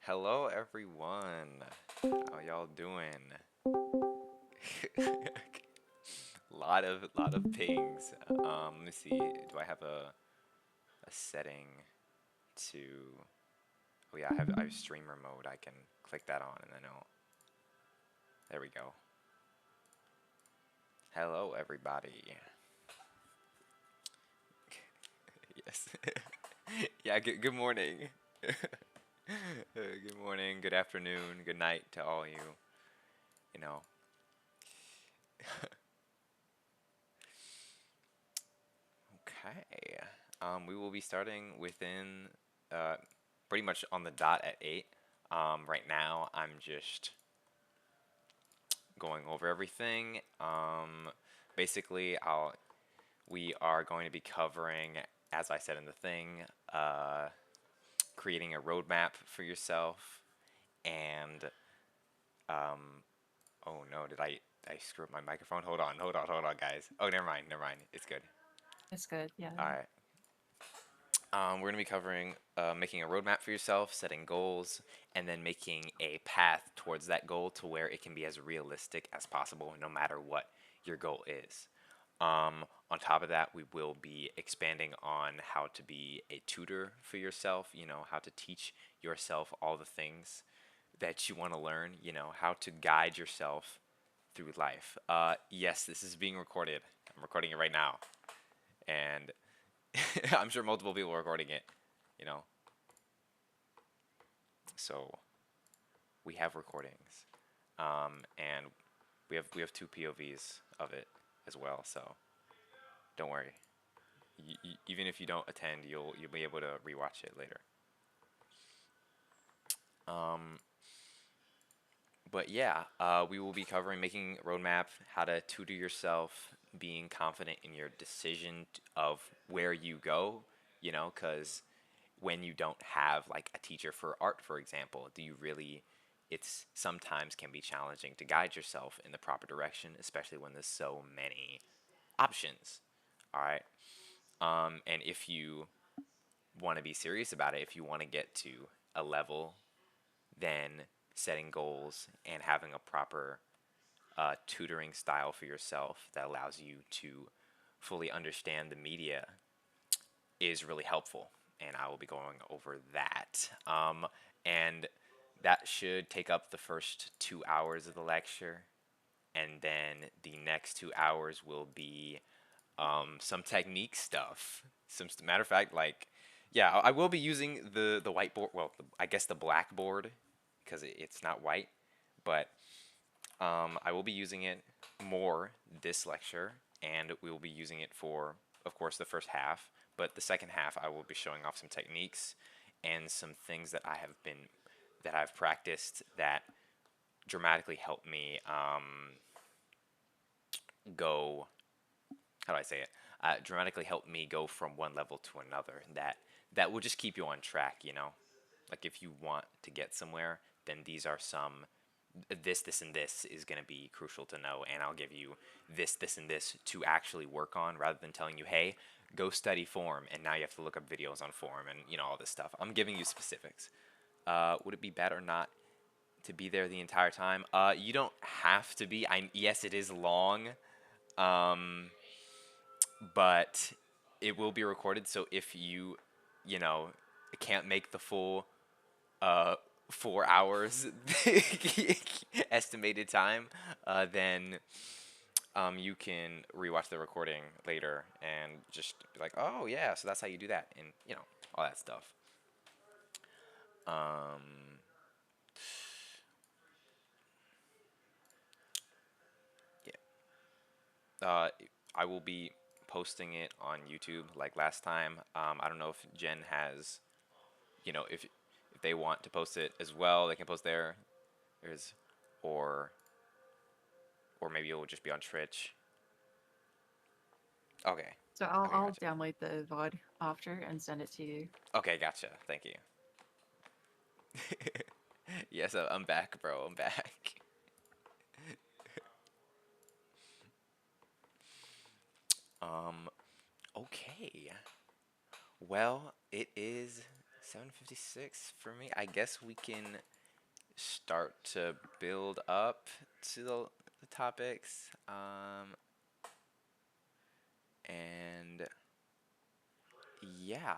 Hello everyone. How y'all doing? Lot of pings. Let me see. Do I have a setting to? Oh yeah, I have streamer mode. I can click that on and then it'll. There we go. Hello everybody. Yes. Yeah. Good morning. Good morning. Good afternoon. Good night to all you. You know. Okay. We will be starting within uh, pretty much on the dot at 8. Right now, I'm just going over everything. Basically, we are going to be covering, as I said in the thing, uh, creating a roadmap for yourself. And, um, oh no, I screw up my microphone? Hold on, guys. Oh, never mind. It's good. It's good, yeah. All right. We're going to be covering making a roadmap for yourself, setting goals, and then making a path towards that goal to where it can be as realistic as possible, no matter what your goal is. On top of that, we will be expanding on how to be a tutor for yourself, how to teach yourself all the things that you want to learn, how to guide yourself through life. Yes, this is being recorded. I'm recording it right now. And I'm sure multiple people are recording it, you know. So we have recordings, and we have two POVs of it as well. So don't worry. Even if you don't attend, you'll be able to rewatch it later. Um, but yeah, we will be covering making a roadmap, how to tutor yourself, being confident in your decision of where you go. Because when you don't have like a teacher for art, for example, do you really? It's sometimes can be challenging to guide yourself in the proper direction, especially when there's so many options. All right. And if you want to be serious about it, if you want to get to a level, then setting goals and having a proper tutoring style for yourself that allows you to fully understand the media is really helpful. And I will be going over that. And that should take up the first 2 hours of the lecture. And then the next 2 hours will be some technique stuff. Matter of fact, like, yeah, I will be using the whiteboard. Well, I guess the blackboard because it's not white, but I will be using it more this lecture, and we will be using it for, of course, the first half. But the second half, I will be showing off some techniques and some things that I've practiced that dramatically help me go. How do I say it? Dramatically help me go from one level to another. That will just keep you on track. Like if you want to get somewhere, then these are some this, and this is going to be crucial to know, and I'll give you this, and this to actually work on rather than telling you, hey, go study form, and now you have to look up videos on form and all this stuff. I'm giving you specifics. Would it be bad or not to be there the entire time? You don't have to be. Yes, it is long, um, but it will be recorded. So if you know, can't make the full uh, 4 hours estimated time, then you can rewatch the recording later and just be like, oh yeah, so that's how you do that, and all that stuff. Um, yeah, I will be posting it on YouTube like last time. I don't know if Jen has, if they want to post it as well, they can post there. There's, or or maybe it will just be on Twitch. Okay. So I'll Okay, I'll gotcha. download the VOD after and send it to you. Okay, gotcha. Thank you. Yes, I'm back, bro. I'm back. Um, okay. Well, it is 7:56 for me. I guess we can start to build up to the topics. And yeah.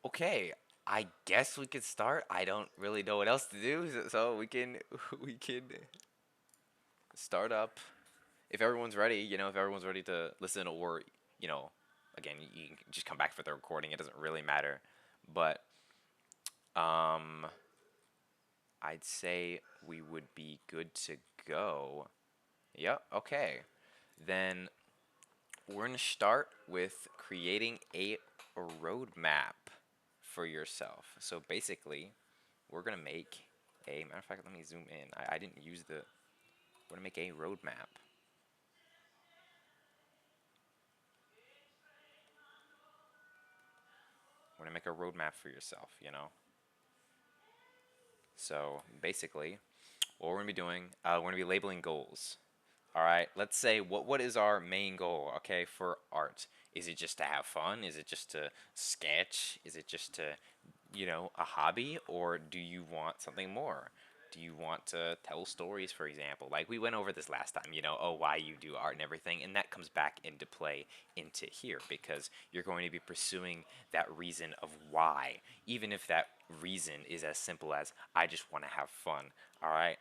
Okay, I guess we could start. I don't really know what else to do, so we can we can start up. If everyone's ready, if everyone's ready to listen, or you know, again, you can just come back for the recording. It doesn't really matter, but um, I'd say we would be good to go. Yep. Okay. Then we're gonna start with creating a roadmap for yourself. So basically, we're gonna make a matter of fact. Let me zoom in. I didn't use the. We're gonna make a roadmap. We're gonna make a roadmap for yourself. So basically, what we're gonna be doing, we're gonna be labeling goals. All right. Let's say what is our main goal? Okay, for art. Is it just to have fun? Is it just to sketch? Is it just to, a hobby, or do you want something more? Do you want to tell stories, for example? Like we went over this last time, why you do art and everything, and that comes back into play into here because you're going to be pursuing that reason of why, even if that reason is as simple as I just want to have fun. All right,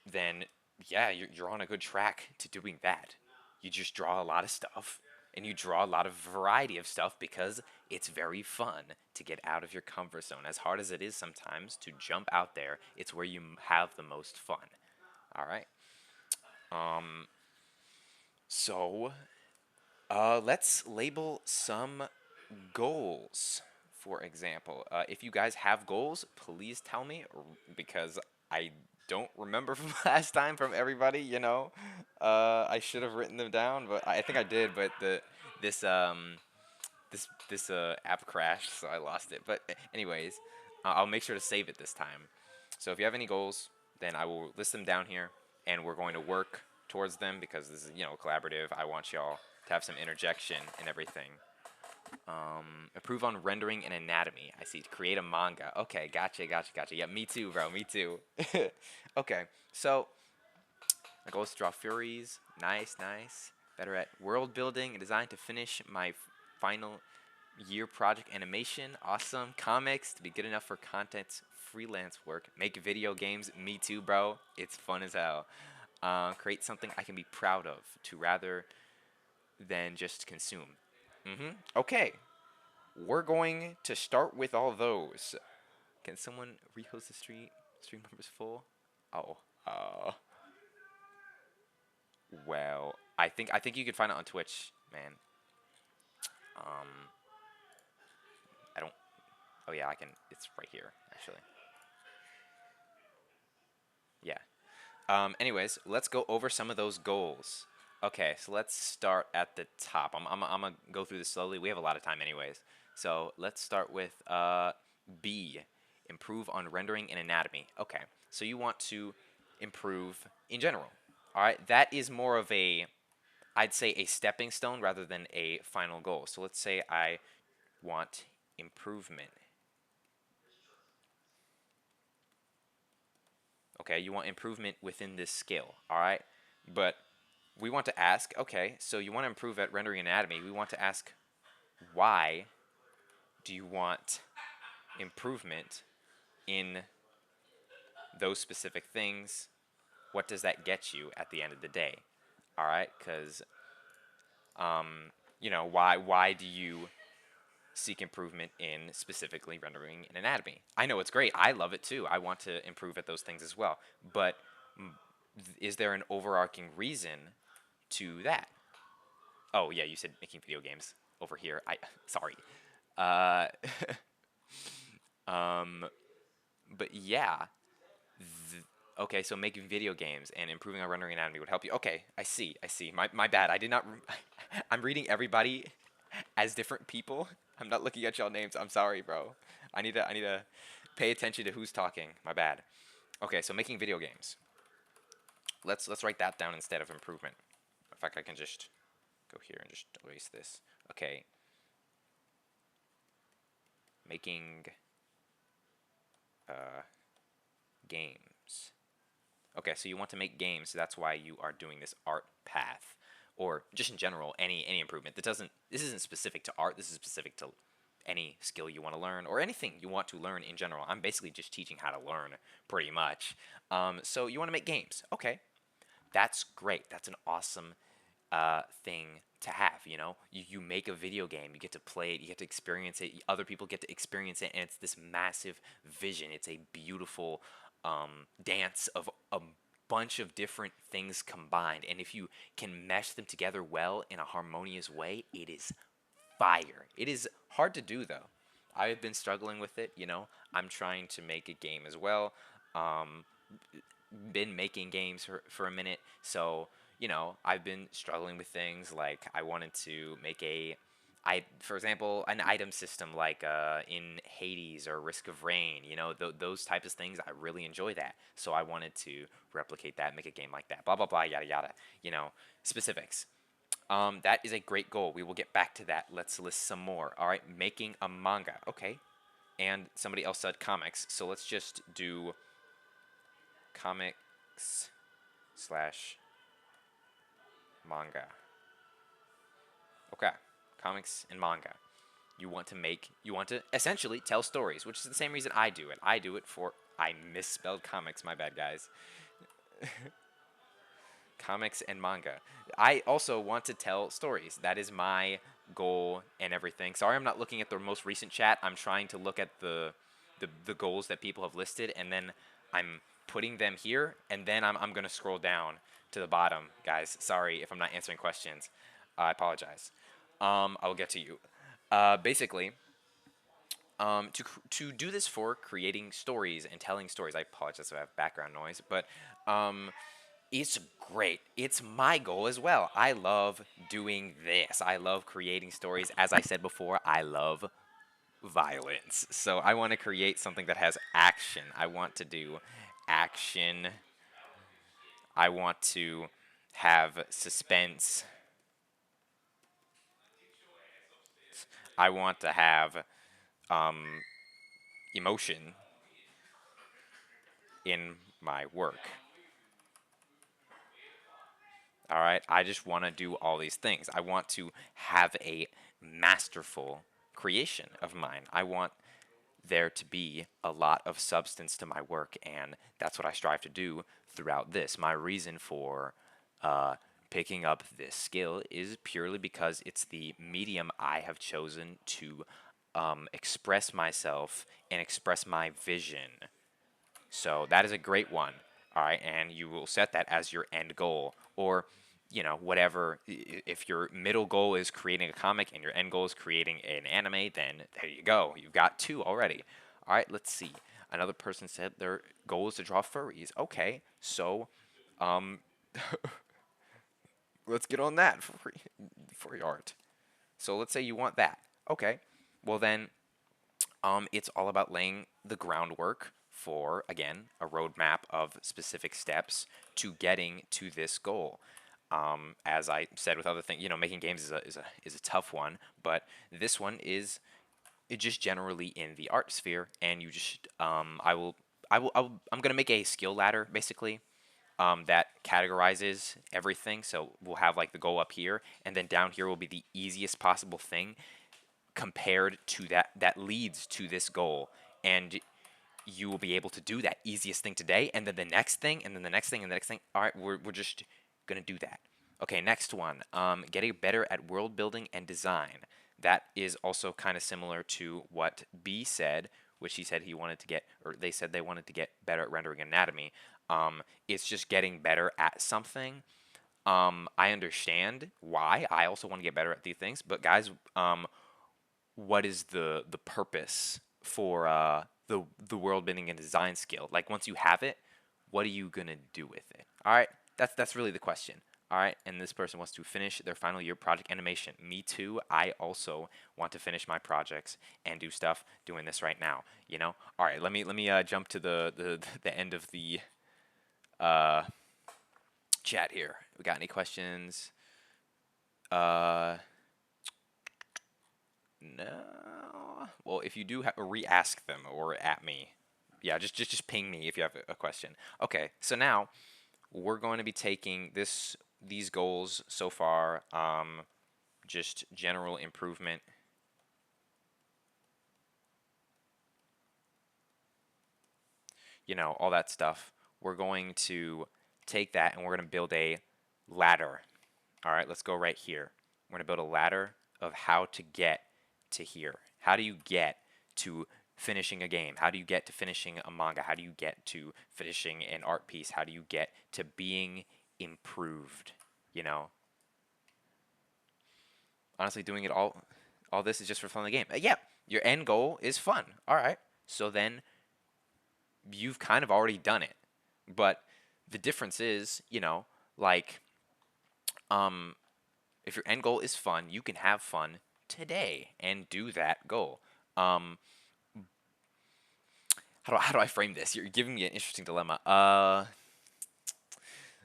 then yeah, you're on a good track to doing that. You just draw a lot of stuff and you draw a lot of variety of stuff because it's very fun to get out of your comfort zone. As hard as it is sometimes to jump out there, it's where you have the most fun. All right. Um, so let's label some goals. For example, if you guys have goals, please tell me because I don't remember from last time from everybody. I should have written them down, but I think I did. But this app crashed, so I lost it. But anyways, I'll make sure to save it this time. So if you have any goals, then I will list them down here, and we're going to work towards them because this is collaborative. I want y'all to have some interjection and everything. Improve on rendering and anatomy. I see. Create a manga. Okay, gotcha. Yeah, me too, bro. Me too. Okay, so my goal is to draw Furies. Nice. Better at world building and design to finish my final year project animation. Awesome. Comics to be good enough for content freelance work. Make video games. Me too, bro. It's fun as hell. Create something I can be proud of to rather than just consume. Okay, we're going to start with all those. Can someone rehost the stream numbers full? Oh, uh, well, I think you could find it on Twitch, man. Um, I don't. Oh yeah, I can. It's right here, actually. Yeah. Anyways, let's go over some of those goals. Okay, so let's start at the top. I'm gonna go through this slowly. We have a lot of time, anyways. So let's start with B, improve on rendering and anatomy. Okay, so you want to improve in general. All right, that is more of a, I'd say, a stepping stone rather than a final goal. So let's say I want improvement. Okay, you want improvement within this skill. All right, but we want to ask, okay, so you want to improve at rendering anatomy. We want to ask, why do you want improvement in those specific things? What does that get you at the end of the day? All right, because why do you seek improvement in specifically rendering and anatomy? I know it's great. I love it too. I want to improve at those things as well. But is there an overarching reason to that? Oh yeah, you said making video games over here. I sorry. Uh, um, but yeah. Okay, so making video games and improving our rendering anatomy would help you. Okay, I see. My bad. I did not. I'm reading everybody as different people. I'm not looking at y'all names. I'm sorry, bro. I need to pay attention to who's talking. My bad. Okay, so making video games. Let's write that down instead of improvement. In fact, I can just go here and just erase this. Okay, making uh, games. Okay, so you want to make games, so that's why you are doing this art path, or just in general, any improvement. This isn't specific to art. This is specific to any skill you want to learn or anything you want to learn in general. I'm basically just teaching how to learn, pretty much. So you want to make games. Okay, that's great. That's an awesome thing to have. You make a video game, you get to play it, you get to experience it, other people get to experience it, and it's this massive vision. It's a beautiful dance of a bunch of different things combined, and if you can mesh them together well in a harmonious way, it is fire. It is hard to do though. I've been struggling with it. I'm trying to make a game as well. um, been making games for a minute, so I've been struggling with things like I wanted to make for example, an item system like in Hades or Risk of Rain. Those types of things. I really enjoy that, so I wanted to replicate that, make a game like that. Blah blah blah, yada yada. Specifics. That is a great goal. We will get back to that. Let's list some more. All right, making a manga. Okay, and somebody else said comics, so let's just do comics slash manga. Okay, comics and manga. You want to essentially tell stories, which is the same reason I do it. I misspelled comics, my bad, guys. Comics and manga. I also want to tell stories. That is my goal and everything. Sorry, I'm not looking at the most recent chat. I'm trying to look at the goals that people have listed, and then I'm putting them here, and then I'm going to scroll down to the bottom, guys. Sorry if I'm not answering questions. I apologize. I will get to you. Basically, to do this for creating stories and telling stories. I apologize if I have background noise, but it's great. It's my goal as well. I love doing this. I love creating stories. As I said before, I love violence. So I want to create something that has action. I want to do action. I want to have suspense. I want to have um, emotion in my work. All right. I just want to do all these things. I want to have a masterful creation of mine. I want there to be a lot of substance to my work, and that's what I strive to do throughout this. My reason for uh, picking up this skill is purely because it's the medium I have chosen to express myself and express my vision. So that is a great one. All right, and you will set that as your end goal, or whatever. If your middle goal is creating a comic and your end goal is creating an anime, then there you go. You've got two already. All right, let's see. Another person said their goal is to draw furries. Okay, so um, let's get on that for your art. So let's say you want that. Okay, well then it's all about laying the groundwork for, again, a roadmap of specific steps to getting to this goal. As I said with other things, making games is a tough one, but this one is just generally in the art sphere, and you just I'm gonna make a skill ladder basically that categorizes everything. So we'll have like the goal up here, and then down here will be the easiest possible thing compared to that leads to this goal, and you will be able to do that easiest thing today, and then the next thing, and then the next thing, and the next thing. All right, we're just gonna do that. Okay, next one. Getting better at world building and design. That is also kind of similar to what B said, which he said he wanted to get, or they said they wanted to get better at rendering anatomy. It's just getting better at something. I understand why. I also want to get better at these things, but guys, what is the purpose for the world building and design skill? Like once you have it, what are you gonna do with it? All right, that's really the question. All right, and this person wants to finish their final year project animation. Me too. I also want to finish my projects and do stuff doing this right now. All right, let me jump to the end of the uh, chat here. We got any questions? Uh, no. Well, if you do, re-ask them or at me. Yeah, just ping me if you have a question. Okay, so now we're going to be taking these goals so far. Just general improvement. All that stuff. We're going to take that and we're going to build a ladder. All right, let's go right here. We're going to build a ladder of how to get to here. How do you get to finishing a game? How do you get to finishing a manga? How do you get to finishing an art piece? How do you get to being improved? You know, honestly, doing it all this is just for fun of the game. Yeah, your end goal is fun. All right, so then you've kind of already done it. But the difference is, like, um, if your end goal is fun, you can have fun today and do that goal. Um, how do I frame this? You're giving me an interesting dilemma.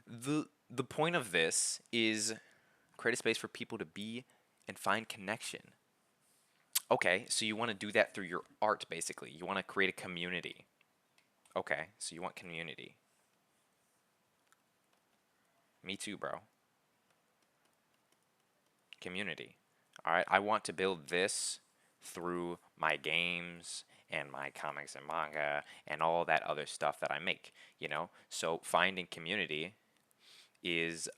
The point of this is create a space for people to be and find connection. Okay, so you want to do that through your art, basically. You want to create a community. Okay, so you want community. Me too, bro. Community. All right, I want to build this through my games and my comics and manga and all that other stuff that I make. So finding community is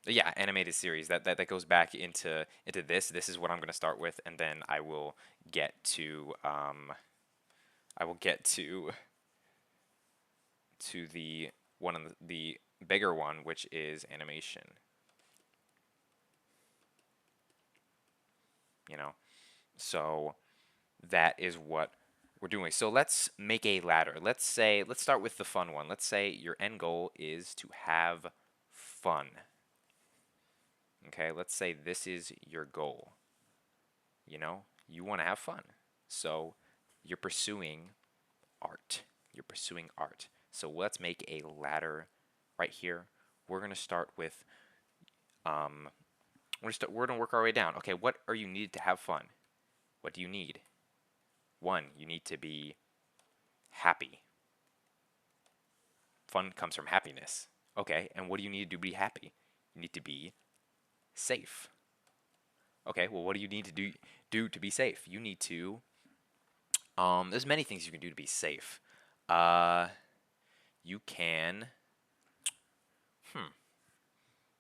yeah, animated series that goes back into this. This is what I'm going to start with, and then I will get to the one of the bigger one, which is animation. you know. So that is what we're doing. So let's make a ladder. Let's start with the fun one. Let's say your end goal is to have fun. Okay, let's say this is your goal. You want to have fun. So you're pursuing art. You're pursuing art. So let's make a ladder right here. We're going to start with we're going to work our way down. Okay, what are you needed to have fun? What do you need? One, you need to be happy. Fun comes from happiness. Okay, and what do you need to do to be happy? You need to be safe. Okay, well, what do you need to do to be safe? You need to there's many things you can do to be safe. Uh you can hmm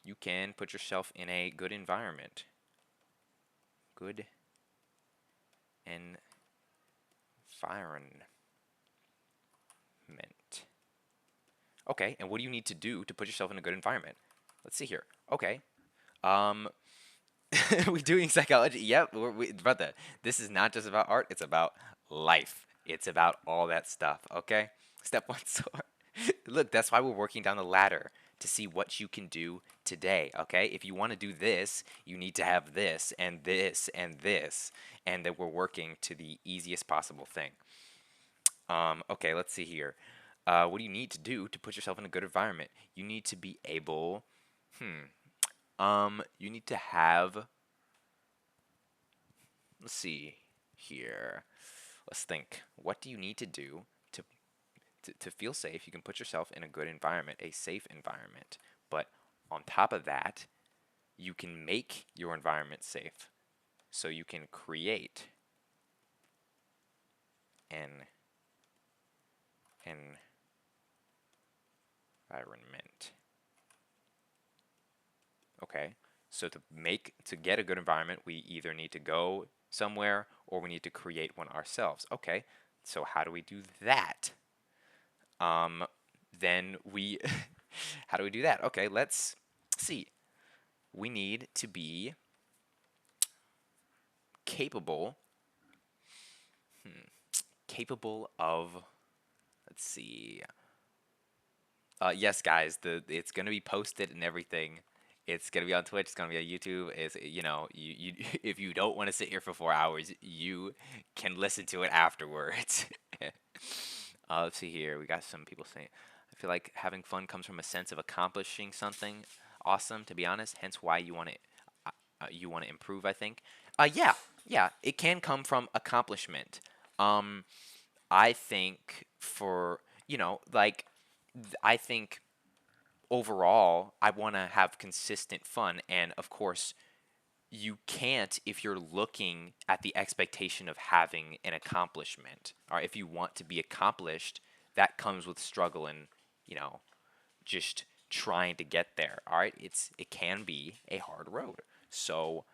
you can put yourself in a good environment. Good environment. Okay, and what do you need to do to put yourself in a good environment? Let's see here. Okay. Um we doing psychology. Yep, brother. This is not just about art. It's about life. It's about all that stuff. Okay. Step one, sword. Look, that's why we're working down the ladder to see what you can do today. Okay. If you want to do this, you need to have this and this and this, and that we're working to the easiest possible thing. Okay. Let's see here. What do you need to do to put yourself in a good environment? You need to be able. You need to have. Let's see here. Let's think. What do you need to do to, to feel safe? You can put yourself in a good environment, a safe environment. But on top of that, you can make your environment safe. So you can create an environment. Okay. So to get a good environment, we either need to go somewhere or we need to create one ourselves. Okay. So how do we do that? Then we how do we do that? Okay, let's see. We need to be capable capable of, let's see. Yes, guys, it's gonna be posted and everything. It's gonna be on Twitch. It's gonna be on YouTube. It's you if you don't want to sit here for 4 hours, you can listen to it afterwards. Let's see here. We got some people saying, I feel like having fun comes from a sense of accomplishing something. awesome, to be honest. Hence why you want to improve, I think. Yeah, yeah, it can come from accomplishment. Um, I think for, like, I think overall, I want to have consistent fun. And of course, you can't if you're looking at the expectation of having an accomplishment. Or if you want to be accomplished, that comes with struggle and, you know, just trying to get there. All right, it can be a hard road. So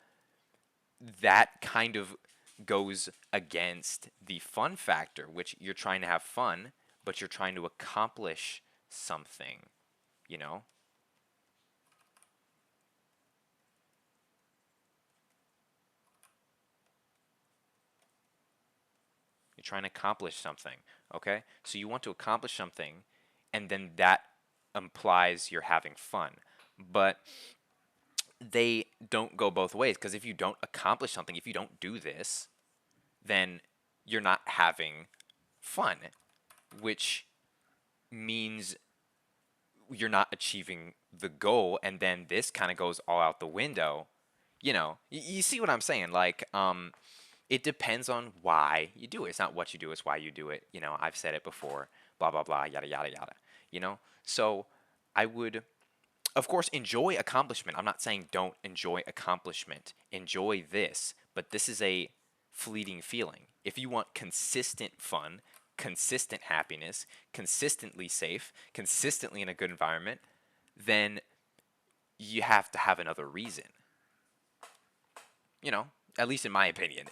that kind of goes against the fun factor, which you're trying to have fun, but you're trying to accomplish something, you know? You're trying to accomplish something, okay? So you want to accomplish something, and then that implies you're having fun. But they don't go both ways, because if you don't accomplish something, if you don't do this, then you're not having fun, which means you're not achieving the goal, and then this kind of goes all out the window. You see what I'm saying? Like, it depends on why you do it. It's not what you do, it's why you do it. I've said it before, blah blah blah, yada yada yada. So I would, of course, enjoy accomplishment. I'm not saying don't enjoy accomplishment. Enjoy this, but this is a fleeting feeling. If you want consistent fun, consistent happiness, consistently safe, consistently in a good environment, then you have to have another reason. You know, at least in my opinion.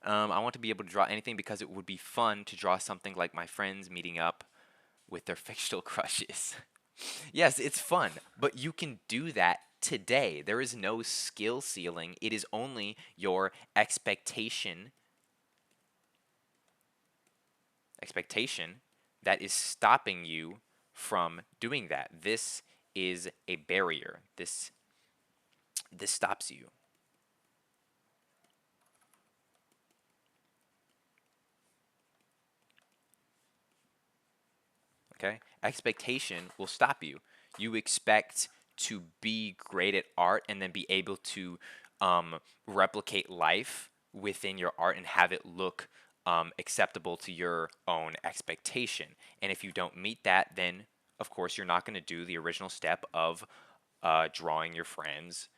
I want to be able to draw anything because it would be fun to draw something like my friends meeting up with their fictional crushes. Yes, it's fun, but you can do that today. There is no skill ceiling. It is only your expectation that is stopping you from doing that. This is a barrier. This stops you. Okay? Expectation will stop you. You expect to be great at art and then be able to replicate life within your art and have it look acceptable to your own expectation. And if you don't meet that, then of course you're not going to do the original step of drawing your friends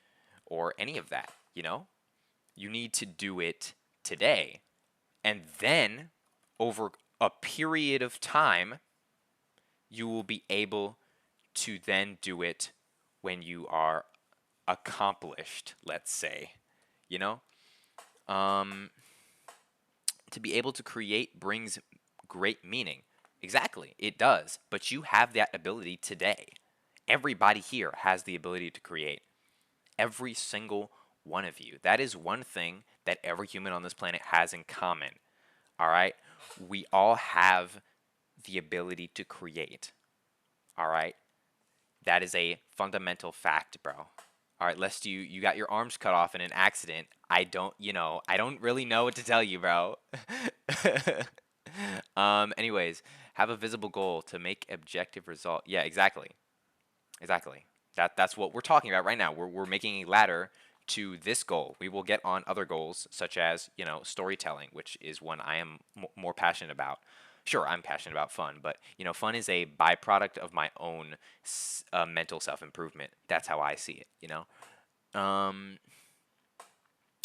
or any of that. You need to do it today. And then over a period of time, you will be able to then do it when you are accomplished, let's say. You know? Um, to be able to create brings great meaning. Exactly, it does. But you have that ability today. Everybody here has the ability to create. Every single one of you. That is one thing that every human on this planet has in common. All right? We all have the ability to create. All right? That is a fundamental fact, bro. All right, lest you got your arms cut off in an accident. I don't really know what to tell you, bro. Anyways, have a visible goal to make objective result. Yeah, exactly. Exactly. That's what we're talking about right now. We're making a ladder to this goal. We will get on other goals such as, storytelling, which is one I am more passionate about. Sure, I'm passionate about fun, but fun is a byproduct of my own mental self-improvement. That's how I see it. Um,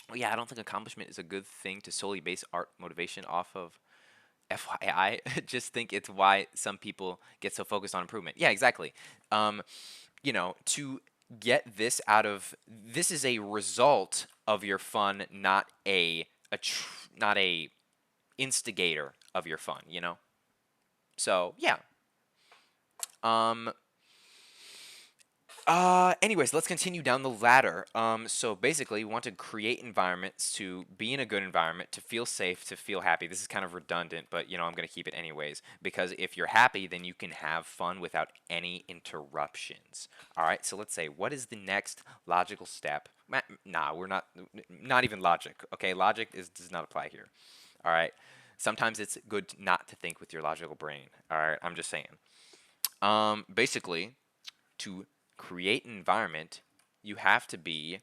well, yeah, I don't think accomplishment is a good thing to solely base art motivation off of. FYI, just think it's why some people get so focused on improvement. Yeah, exactly. Um, to get this is a result of your fun, not not a instigator of your fun. So yeah. Um, anyways, let's continue down the ladder. So basically, we want to create environments to be in a good environment, to feel safe, to feel happy. This is kind of redundant, but I'm going to keep it anyways because if you're happy, then you can have fun without any interruptions. All right. So let's say, what is the next logical step? Nah, we're not even logic. Okay, logic does not apply here. All right. Sometimes it's good not to think with your logical brain. All right. I'm just saying. Basically, to create an environment, you have to be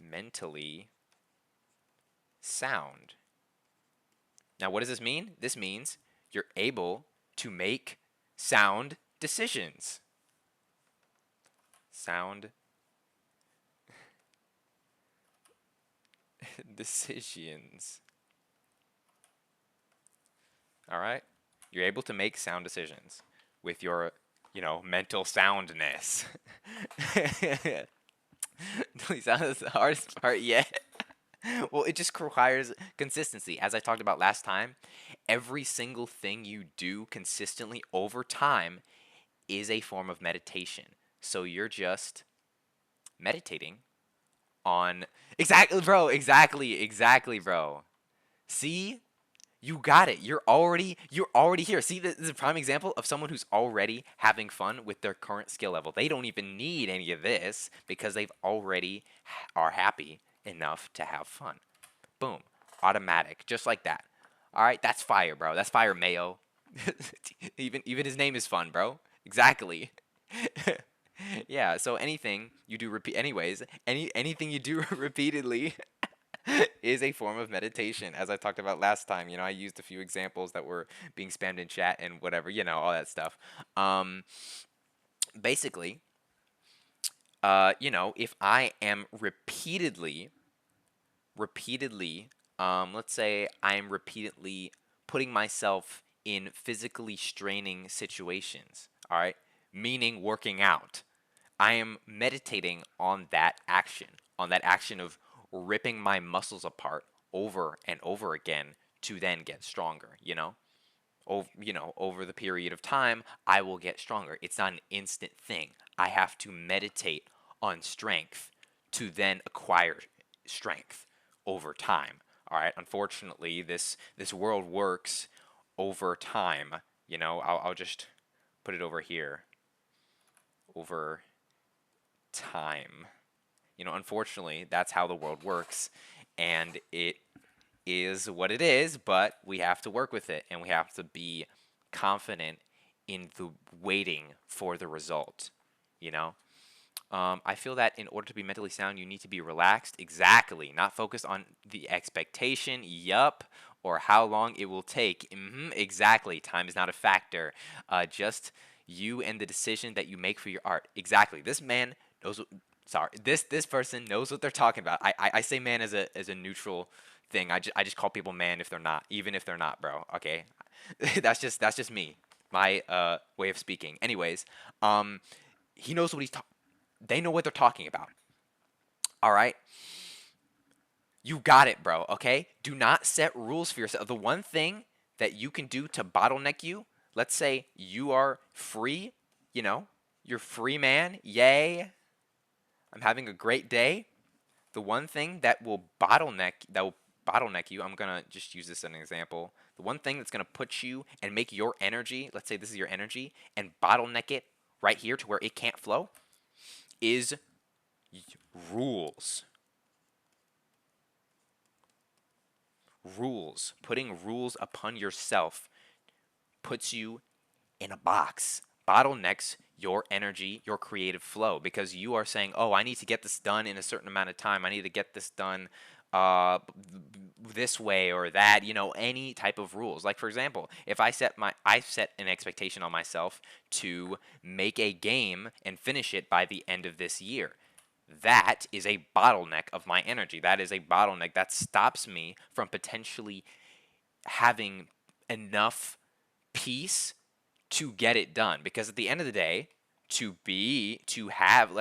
mentally sound. Now, what does this mean? This means you're able to make sound decisions. Sound decisions. All right? You're able to make sound decisions with your, mental soundness. Please, that's the hardest part yet. Well, it just requires consistency. As I talked about last time, every single thing you do consistently over time is a form of meditation. So you're just meditating on exactly, bro. See, you got it. You're already here. See, this is a prime example of someone who's already having fun with their current skill level. They don't even need any of this because they've already are happy enough to have fun. Boom, automatic, just like that. All right, that's fire, bro. That's fire, Mayo. Even his name is fun, bro. Exactly. Yeah. So anything you do anything you do repeatedly is a form of meditation. As I talked about last time, I used a few examples that were being spammed in chat and whatever, all that stuff. Um, Basically, if I am repeatedly, let's say I am repeatedly putting myself in physically straining situations, all right, meaning working out. I am meditating on that action of ripping my muscles apart over and over again to then get stronger, over the period of time, I will get stronger. It's not an instant thing. I have to meditate on strength to then acquire strength over time. All right. Unfortunately, this world works over time. I'll just put it over here. Over time. Unfortunately, that's how the world works, and it is what it is, but we have to work with it and we have to be confident in the waiting for the result. You know, I feel that in order to be mentally sound, you need to be relaxed. Exactly. Not focused on the expectation. Yup. Or how long it will take. Exactly. Time is not a factor. Just you and the decision that you make for your art. Exactly. This man knows. Sorry. This person knows what they're talking about. I say man as a neutral thing. I just call people man if they're not, even if they're not, bro. Okay. That's just me. My way of speaking. Anyways, he knows what he's talking. They know what they're talking about. All right? You got it, bro. Okay? Do not set rules for yourself. The one thing that you can do to bottleneck you, let's say you are free, you're free man. Yay. I'm having a great day. The one thing that will bottleneck you, I'm going to just use this as an example. The one thing that's going to put you and make your energy, let's say this is your energy, and bottleneck it right here to where it can't flow is rules. Rules. Putting rules upon yourself puts you in a box, bottlenecks your energy, your creative flow, because you are saying, oh, I need to get this done in a certain amount of time. I need to get this done uh, this way or that, any type of rules. Like, for example, if I set an expectation on myself to make a game and finish it by the end of this year. That is a bottleneck of my energy. That is a bottleneck that stops me from potentially having enough peace to get it done. Because at the end of the day, to have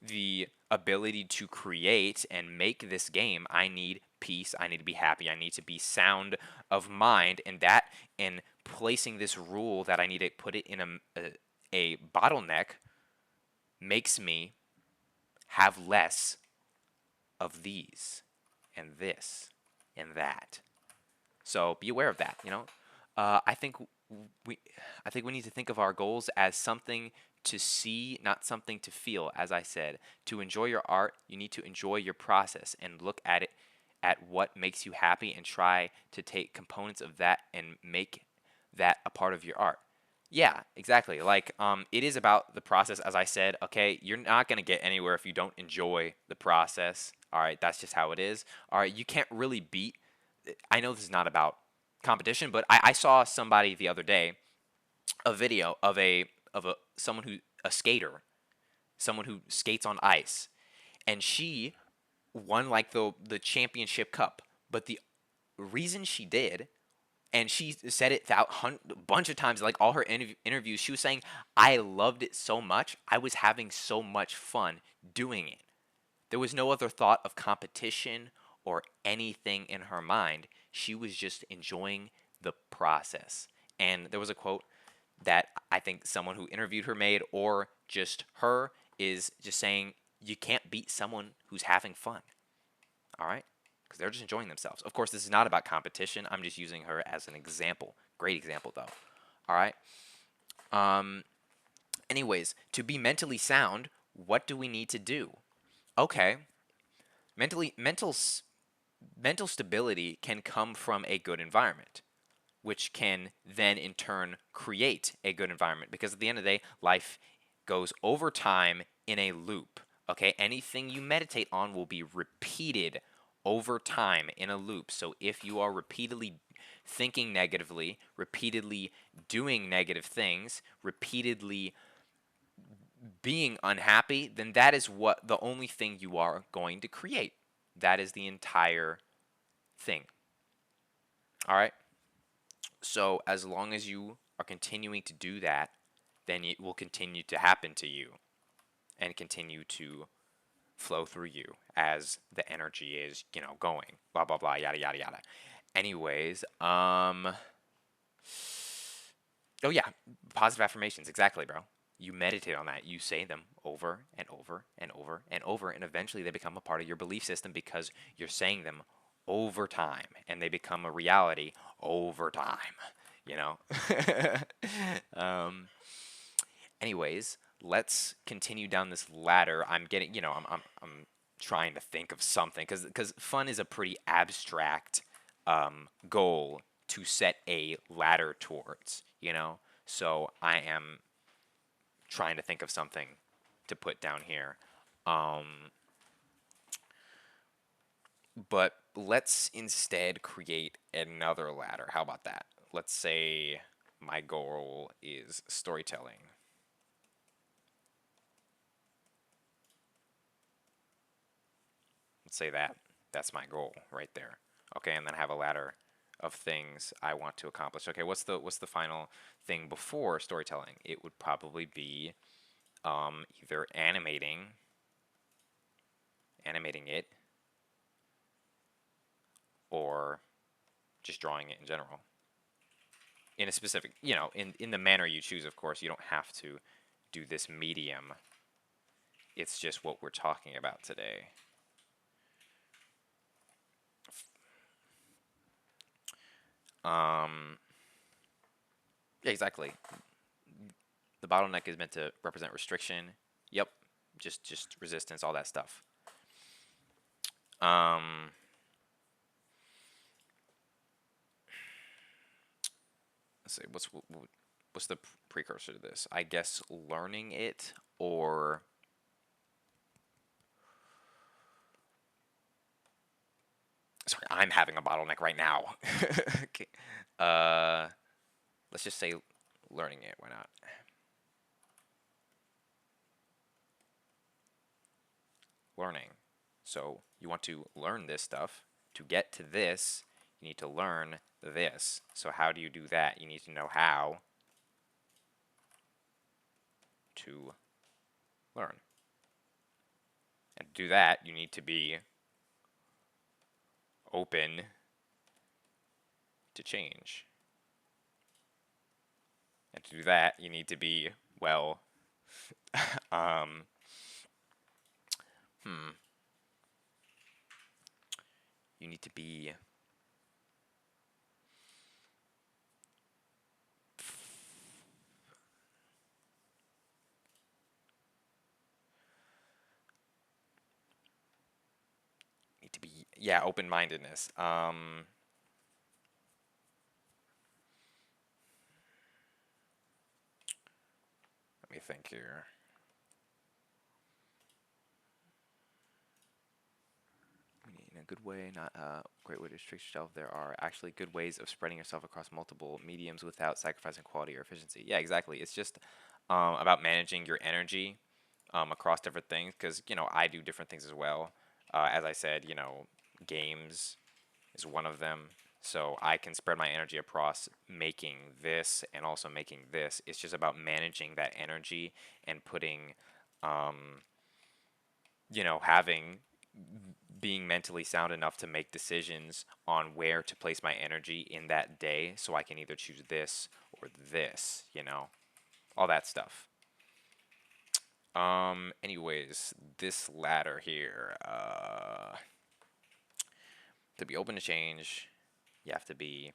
the ability to create and make this game, I need peace. I need to be happy. I need to be sound of mind, and placing this rule that I need to put it in a bottleneck makes me have less of these and this and that. So be aware of that. I think we I think we need to think of our goals as something to see, not something to feel. As I said, to enjoy your art, you need to enjoy your process and look at it at what makes you happy and try to take components of that and make that a part of your art. Yeah, exactly. Like, it is about the process, as I said. Okay, you're not gonna get anywhere if you don't enjoy the process. All right, that's just how it is. All right, you can't really beat. I know this is not about competition, but I saw somebody the other day, a video of a someone who a skater, someone who skates on ice, and she won like the championship cup. But the reason she did, and she said it a bunch of times, like all her interviews, she was saying, I loved it so much. I was having so much fun doing it. There was no other thought of competition or anything in her mind. She was just enjoying the process. And there was a quote that I think someone who interviewed her made, or just her, is just saying, you can't beat someone who's having fun. All right? Because they're just enjoying themselves. Of course, this is not about competition. I'm just using her as an example. Great example, though. All right? Um, anyways, to be mentally sound, what do we need to do? Okay, mentally mental stability can come from a good environment, which can then in turn create a good environment, because at the end of the day, life goes over time in a loop. Okay, anything you meditate on will be repeated over time in a loop. So if you are repeatedly thinking negatively, repeatedly doing negative things, repeatedly being unhappy, then that is what the only thing you are going to create. That is the entire thing. All right. So as long as you are continuing to do that, then it will continue to happen to you and continue to flow through you as the energy is, going. Blah blah blah, yada yada yada. Anyways, oh yeah, positive affirmations, exactly, bro. You meditate on that. You say them over and over and over and over, and eventually they become a part of your belief system because you're saying them over time, and they become a reality over time. You know. um, anyways, let's continue down this ladder. I'm getting, I'm trying to think of something, because fun is a pretty abstract goal to set a ladder towards. So I am trying to think of something to put down here. Um, but let's instead create another ladder. How about that? Let's say my goal is storytelling. Let's say that. That's my goal right there. Okay, and then I have a ladder of things I want to accomplish. Okay, what's the final thing before storytelling? It would probably be either animating it, or just drawing it in general. In a specific, in the manner you choose, of course. You don't have to do this medium. It's just what we're talking about today. Um, yeah, exactly. The bottleneck is meant to represent restriction. Yep, just resistance, all that stuff. Um, let's see, what's the precursor to this? I guess learning it, or sorry, I'm having a bottleneck right now. Okay. Uh, let's just say learning it. Why not? Learning. So you want to learn this stuff. To get to this, you need to learn this. So how do you do that? You need to know how to learn. And to do that, you need to be open to change. And to do that, you need to be, well, um, hmm, you need to be yeah, open-mindedness. me think here. In a good way, not a great way to restrict yourself. There are actually good ways of spreading yourself across multiple mediums without sacrificing quality or efficiency. Yeah, exactly. It's just about managing your energy across different things because, I do different things as well. As I said, games is one of them. So I can spread my energy across making this and also making this. It's just about managing that energy and putting, having being mentally sound enough to make decisions on where to place my energy in that day so I can either choose this or this, all that stuff. Anyways, this ladder here, to be open to change, you have to be,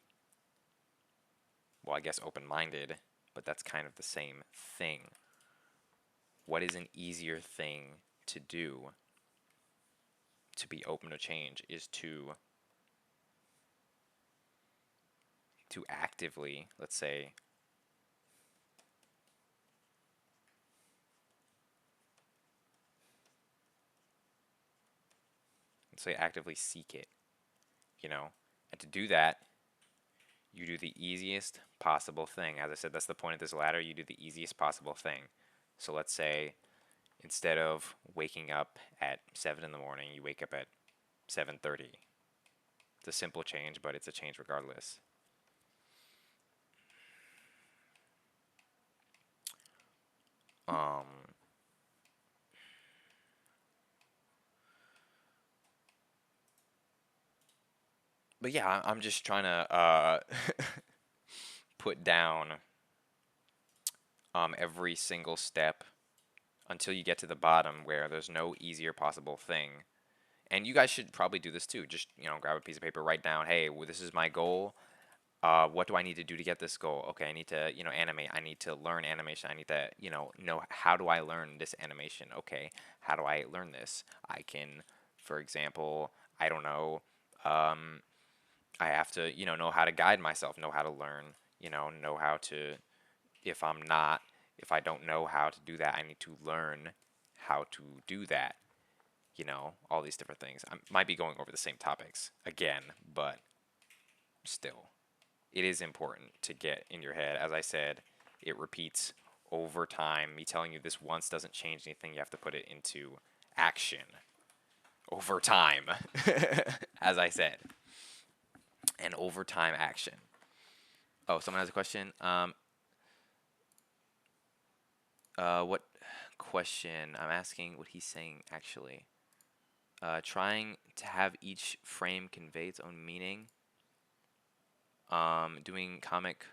well, I guess open-minded, but that's kind of the same thing. What is an easier thing to do to be open to change is to actively, let's say actively seek it, and to do that, you do the easiest possible thing. As I said, that's the point of this ladder. You do the easiest possible thing. So let's say instead of waking up at 7 in the morning, you wake up at 7:30. It's a simple change, but it's a change regardless. Um, but yeah, I'm just trying to put down every single step until you get to the bottom where there's no easier possible thing. And you guys should probably do this too. Just, grab a piece of paper, write down, hey, well, this is my goal. What do I need to do to get this goal? Okay, I need to, animate. I need to learn animation. I need to, know how do I learn this animation? Okay, how do I learn this? I can, for example, I don't know, I have to, know how to guide myself, know how to learn, know how to, if I'm not, if I don't know how to do that, I need to learn how to do that. All these different things. I might be going over the same topics again, but still, it is important to get in your head. As I said, it repeats over time. Me telling you this once doesn't change anything. You have to put it into action over time, as I said, and over time action. Oh, someone has a question. What question? I'm asking what he's saying actually. Trying to have each frame convey its own meaning. Doing comic,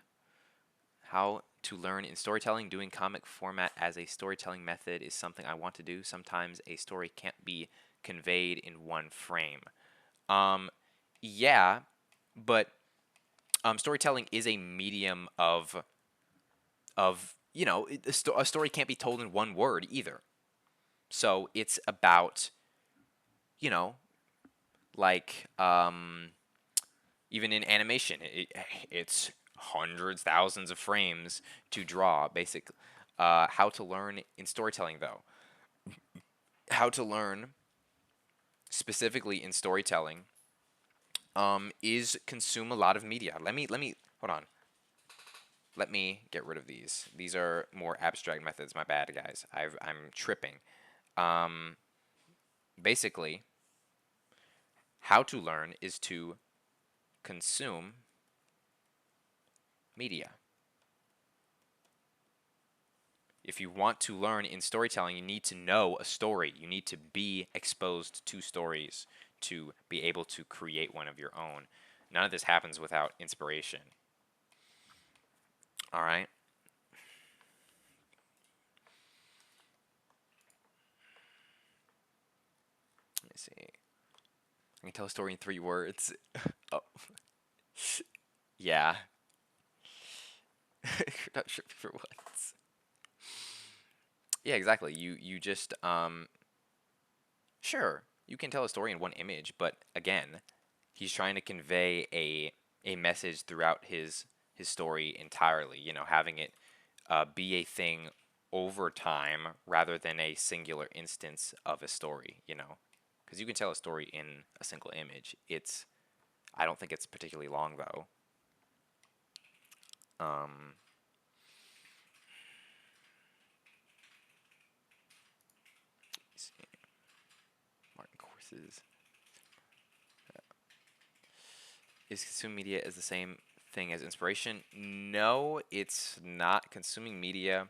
how to learn in storytelling. Doing comic format as a storytelling method is something I want to do. Sometimes a story can't be conveyed in one frame. Yeah, but storytelling is a medium of a story can't be told in one word either. So it's about, you know, like even in animation, it's hundreds, thousands of frames to draw. Basically, how to learn in storytelling though. How to learn specifically in storytelling is consume a lot of media. Let me hold on. Let me get rid of these. These are more abstract methods. My bad, guys. I'm tripping. Um, Basically, how to learn is to consume media. If you want to learn in storytelling, you need to know a story. You need to be exposed to stories to be able to create one of your own. None of this happens without inspiration. All right? Let me see. I can tell a story in 3 words. Oh, yeah. Not sure for what. Yeah, exactly. You just sure, you can tell a story in one image, but again, he's trying to convey a message throughout his story entirely. Having it be a thing over time rather than a singular instance of a story, you know? Because you can tell a story in a single image. I don't think it's particularly long though. Um, let's see. Martin courses. Is consuming media is the same thing as inspiration? No, it's not. Consuming media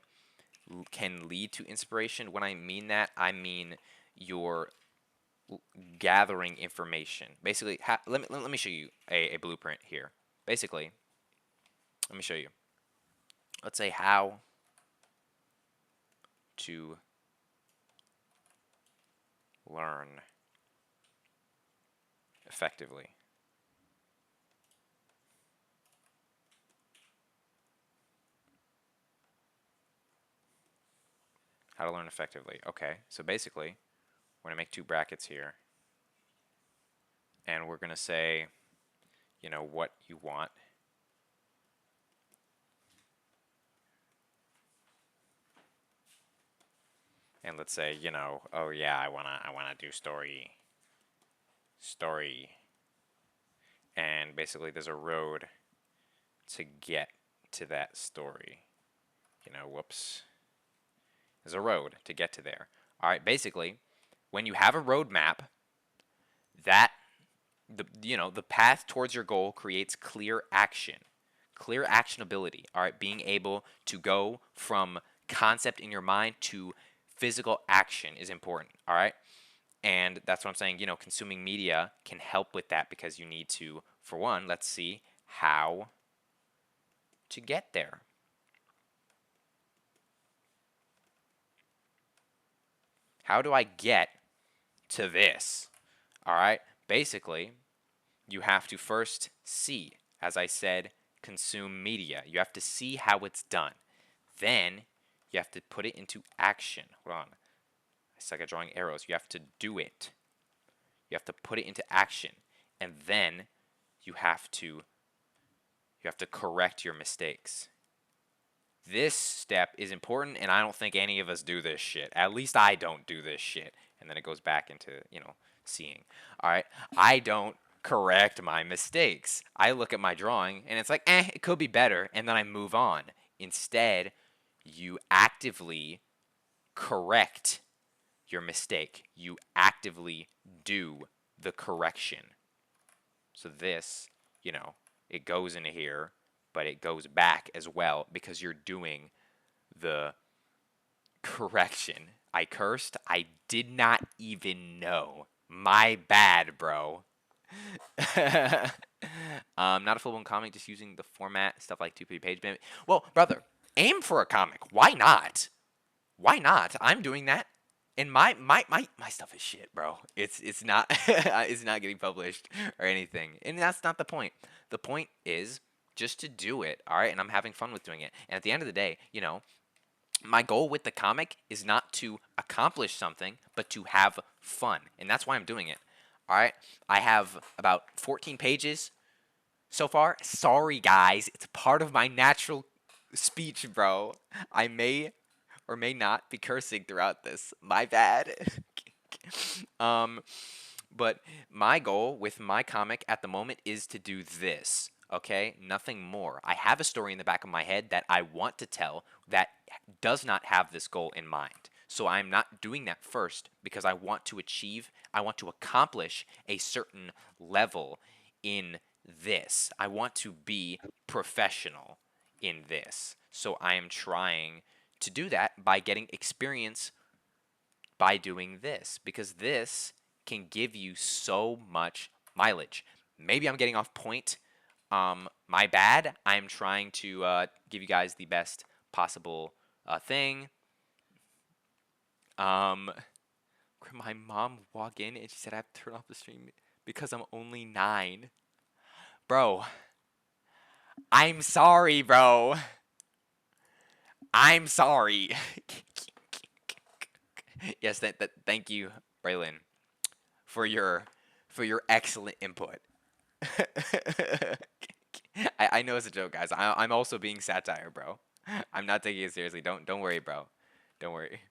can lead to inspiration. When I mean that, I mean you're gathering information. Basically, let me show you a blueprint here. Basically, let me show you. Let's say how to learn effectively. How to learn effectively. Okay, so basically, we're going to make two brackets here. And we're going to say, you know, what you want. And let's say, you know, oh yeah, I wanna do story. And basically there's a road to get to that story. You know, whoops. There's a road to get to there. Alright, basically, when you have a roadmap, that the path towards your goal creates clear action. Clear actionability. Alright, being able to go from concept in your mind to physical action is important. Alright? And that's what I'm saying, you know, consuming media can help with that because you need to, for one, let's see how to get there. How do I get to this? All right, basically, you have to first see, as I said, consume media. You have to see how it's done. Then you have to put it into action. Hold on. I suck at drawing arrows. You have to do it. You have to put it into action. And then you have to correct your mistakes. This step is important, and I don't think any of us do this shit. At least I don't do this shit. And then it goes back into, you know, seeing. All right, I don't correct my mistakes. I look at my drawing, and it's like, it could be better, and then I move on. Instead, you actively correct your mistake. You actively do the correction. So this, you know, it goes into here, but it goes back as well because you're doing the correction. I cursed. I did not even know. My bad, bro. Not a full-blown comic, just using the format, stuff like 2 page. Well, brother, aim for a comic. Why not? Why not? I'm doing that. And my stuff is shit, bro. It's not it's not getting published or anything. And that's not the point. The point is just to do it, all right? And I'm having fun with doing it. And at the end of the day, you know, my goal with the comic is not to accomplish something, but to have fun. And that's why I'm doing it. All right? I have about 14 pages so far. Sorry guys, it's part of my natural speech, bro. I may or may not be cursing throughout this. My bad. um, but my goal with my comic at the moment is to do this. Okay, nothing more. I have a story in the back of my head that I want to tell that does not have this goal in mind. So I'm not doing that first because I want to accomplish a certain level in this. I want to be professional in this. So I am trying to do that by getting experience by doing this because this can give you so much mileage. Maybe I'm getting off point. My bad. I'm trying to give you guys the best possible thing. My mom walked in and she said I have to turn off the stream because I'm only 9. Bro, I'm sorry, bro. I'm sorry. Yes, thank you, Braylon, for your excellent input. I know it's a joke, guys. I'm also being satire, bro. I'm not taking it seriously. Don't worry, bro. Don't worry.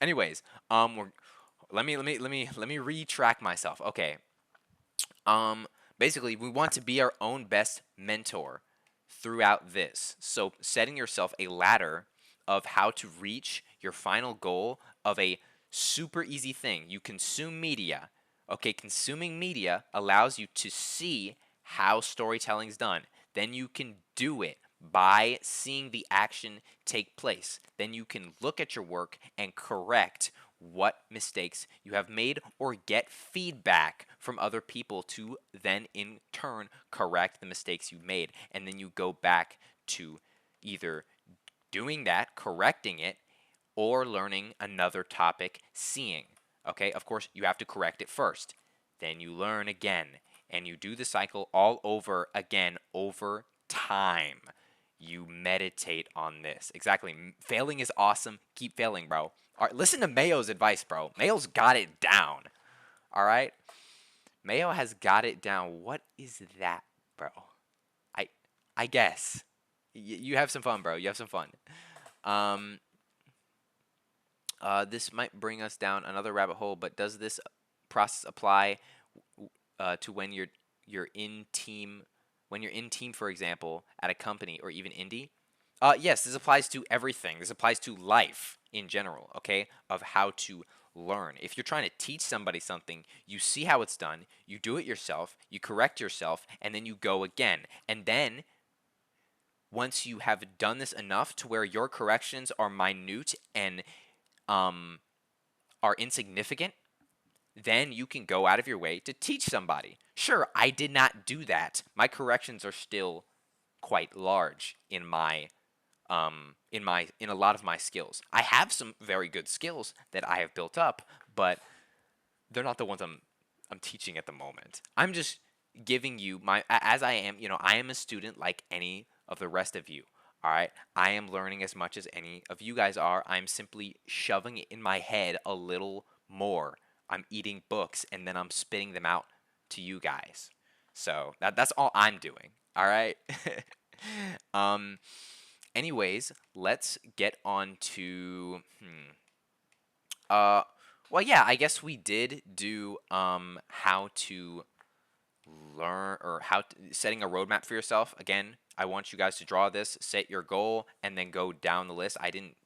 Anyways, we're, let me retrack myself. Okay. Um, Basically, we want to be our own best mentor throughout this. So, setting yourself a ladder of how to reach your final goal of a super easy thing. You consume media. Okay, consuming media allows you to see how storytelling is done. Then you can do it by seeing the action take place. Then you can look at your work and correct what mistakes you have made or get feedback from other people to then in turn correct the mistakes you made. And then you go back to either doing that, correcting it, or learning another topic, seeing. Okay, of course, you have to correct it first. Then you learn again, and you do the cycle all over again over time. You meditate on this. Exactly. Failing is awesome. Keep failing, bro. All right, listen to Mayo's advice, bro. Mayo's got it down. All right? Mayo has got it down. What is that, bro? I I guess. You have some fun, bro. You have some fun. Um, this might bring us down another rabbit hole, but does this process apply to you're in team when you're in team, for example, at a company or even indie? Yes, this applies to everything. This applies to life in general, okay? Of how to learn. If you're trying to teach somebody something, you see how it's done, you do it yourself, you correct yourself, and then you go again. And then once you have done this enough to where your corrections are minute and um, are insignificant, then you can go out of your way to teach somebody. Sure, I did not do that. My corrections are still quite large in a lot of my skills. I have some very good skills that I have built up, but they're not the ones I'm teaching at the moment. I'm just giving you as I am, I am a student like any of the rest of you. All right? I am learning as much as any of you guys are. I'm simply shoving it in my head a little more. I'm eating books and then I'm spitting them out to you guys. So, that's all I'm doing. All right? um Anyways, let's get on to uh well, yeah, I guess we did do how to learn or setting a roadmap for yourself. Again, I want you guys to draw this, set your goal, and then go down the list. I didn't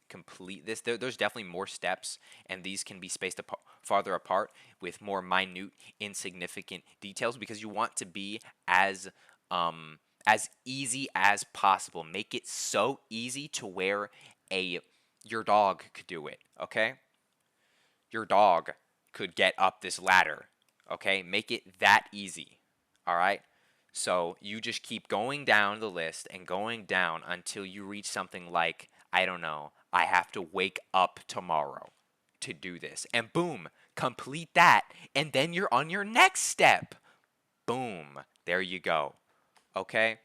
complete this. There's definitely more steps, and these can be spaced farther apart with more minute, insignificant details because you want to be as easy as possible. Make it so easy to where a your dog could do it. Okay, your dog could get up this ladder. Okay, make it that easy. All right. So you just keep going down the list and going down until you reach something like, I don't know, I have to wake up tomorrow to do this. And boom, complete that. And then you're on your next step. Boom, there you go. Okay?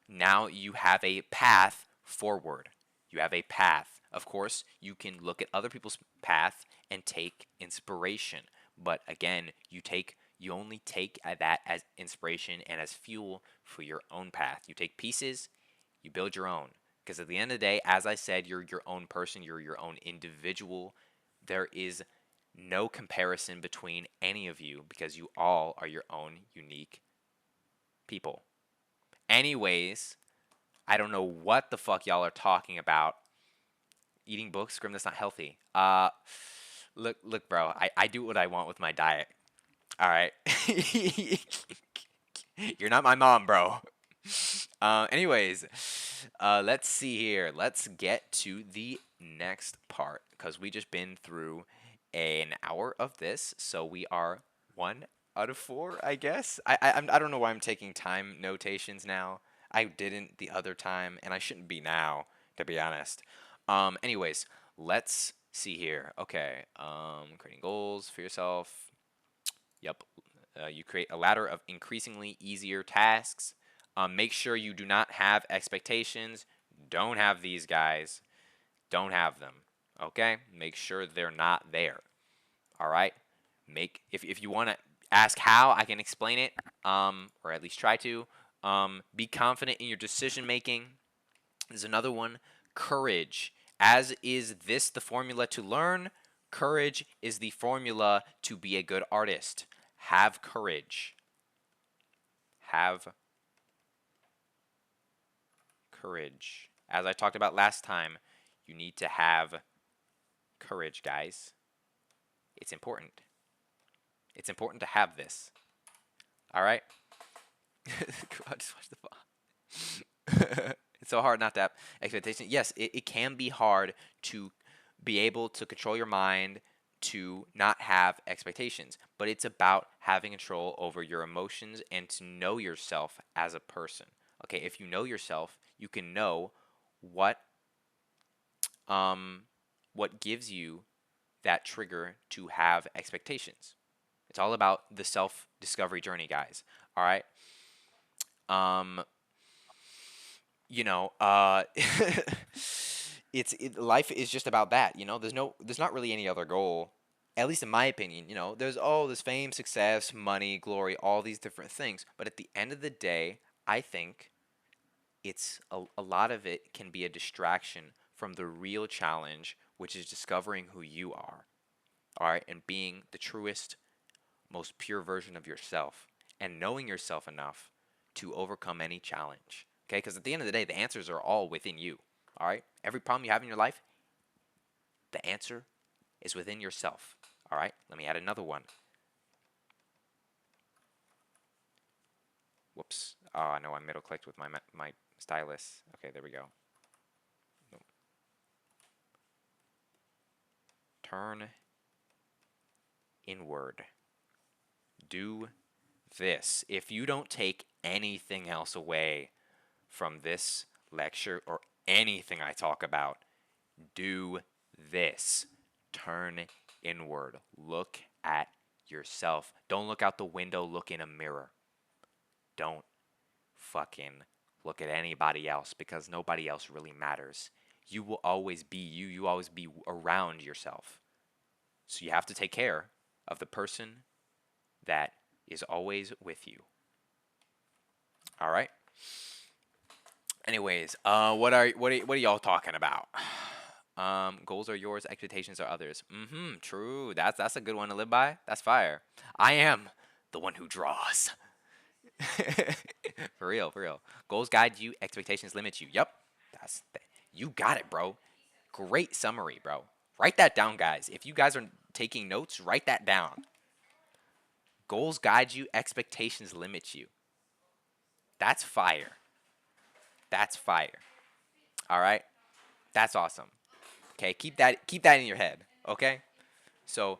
Now you have a path forward. You have a path. Of course, you can look at other people's path and take inspiration. But again, you only take that as inspiration and as fuel for your own path. You take pieces, you build your own. Because at the end of the day, as I said, you're your own person, you're your own individual. There is no comparison between any of you because you all are your own unique people. Anyways, I don't know what the fuck y'all are talking about. Eating books, Grim, that's not healthy. Look, bro. I do what I want with my diet. All right. You're not my mom, bro. Anyways, let's see here. Let's get to the next part because we just been through an hour of this, so we are 1 out of 4, I guess. I don't know why I'm taking time notations now. I didn't the other time, and I shouldn't be now, to be honest. Anyways, let's see here. Okay. Creating goals for yourself. Yep. You create a ladder of increasingly easier tasks. Make sure you do not have expectations. Don't have these guys. Don't have them. Okay? Make sure they're not there. All right? If you want to ask how, I can explain it, or at least try to. Be confident in your decision making. There's another one. Courage. As is this the formula to learn, courage is the formula to be a good artist. Have courage. Have courage. As I talked about last time, you need to have courage, guys. It's important. It's important to have this. All right? I just watched the ball. It's so hard not to have expectations. Yes, it can be hard to be able to control your mind, to not have expectations, but it's about having control over your emotions and to know yourself as a person. Okay, if you know yourself, you can know what um what gives you that trigger to have expectations. It's all about the self discovery journey, guys. All right. Um, you know, life is just about that. You know, there's not really any other goal, at least in my opinion. You know, there's all this fame, success, money, glory, all these different things. But at the end of the day, I think it's a lot of it can be a distraction from the real challenge, which is discovering who you are. All right, and being the truest, most pure version of yourself, and knowing yourself enough to overcome any challenge. Okay, because at the end of the day, the answers are all within you. All right, every problem you have in your life, the answer is within yourself. All right, let me add another one. Whoops. Oh, I know I middle clicked with my stylus. Okay, there we go. Turn inward. Do this. If you don't take anything else away from this lecture or anything I talk about, do this. Turn inward. Look at yourself. Don't look out the window, look in a mirror. Don't fucking look at anybody else because nobody else really matters. You will always be you. You always be around yourself. So you have to take care of the person that is always with you. All right? Anyways, what are y'all talking about? Goals are yours, expectations are others. Mm-hmm. True. That's a good one to live by. That's fire. I am the one who draws. For real, for real. Goals guide you, expectations limit you. Yep. You got it, bro. Great summary, bro. Write that down, guys. If you guys are taking notes, write that down. Goals guide you, expectations limit you. That's fire. That's fire. All right? That's awesome. Okay? Keep that in your head, okay? So,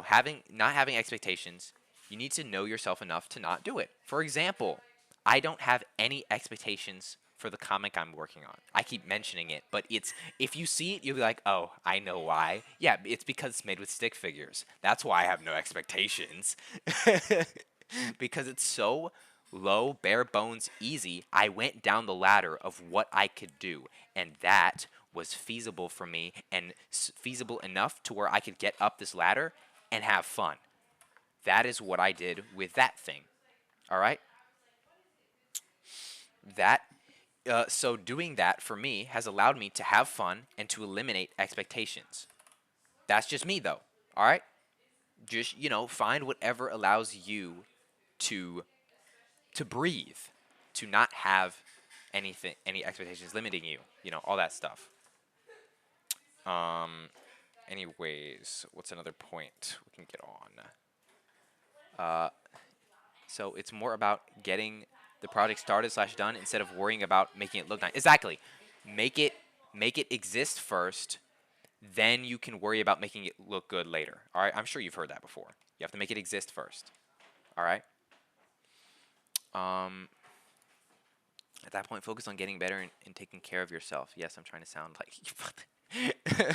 having not having expectations, you need to know yourself enough to not do it. For example, I don't have any expectations for the comic I'm working on. I keep mentioning it, but it's if you see it, you'll be like, "Oh, I know why." Yeah, it's because it's made with stick figures. That's why I have no expectations. Because it's so low, bare bones, easy. I went down the ladder of what I could do, and that was feasible for me and feasible enough to where I could get up this ladder and have fun. That is what I did with that thing. All right? That so doing that for me has allowed me to have fun and to eliminate expectations. That's just me though. All right? Just, find whatever allows you to breathe, to not have any expectations limiting you, all that stuff. Um Anyways, what's another point we can get on? So it's more about getting the project started slash done instead of worrying about making it look nice. Exactly. Make it make it exist first, then you can worry about making it look good later. All right. I'm sure you've heard that before. You have to make it exist first. All right. Um, at that point, focus on getting better and taking care of yourself. Yes, I'm trying to sound like you.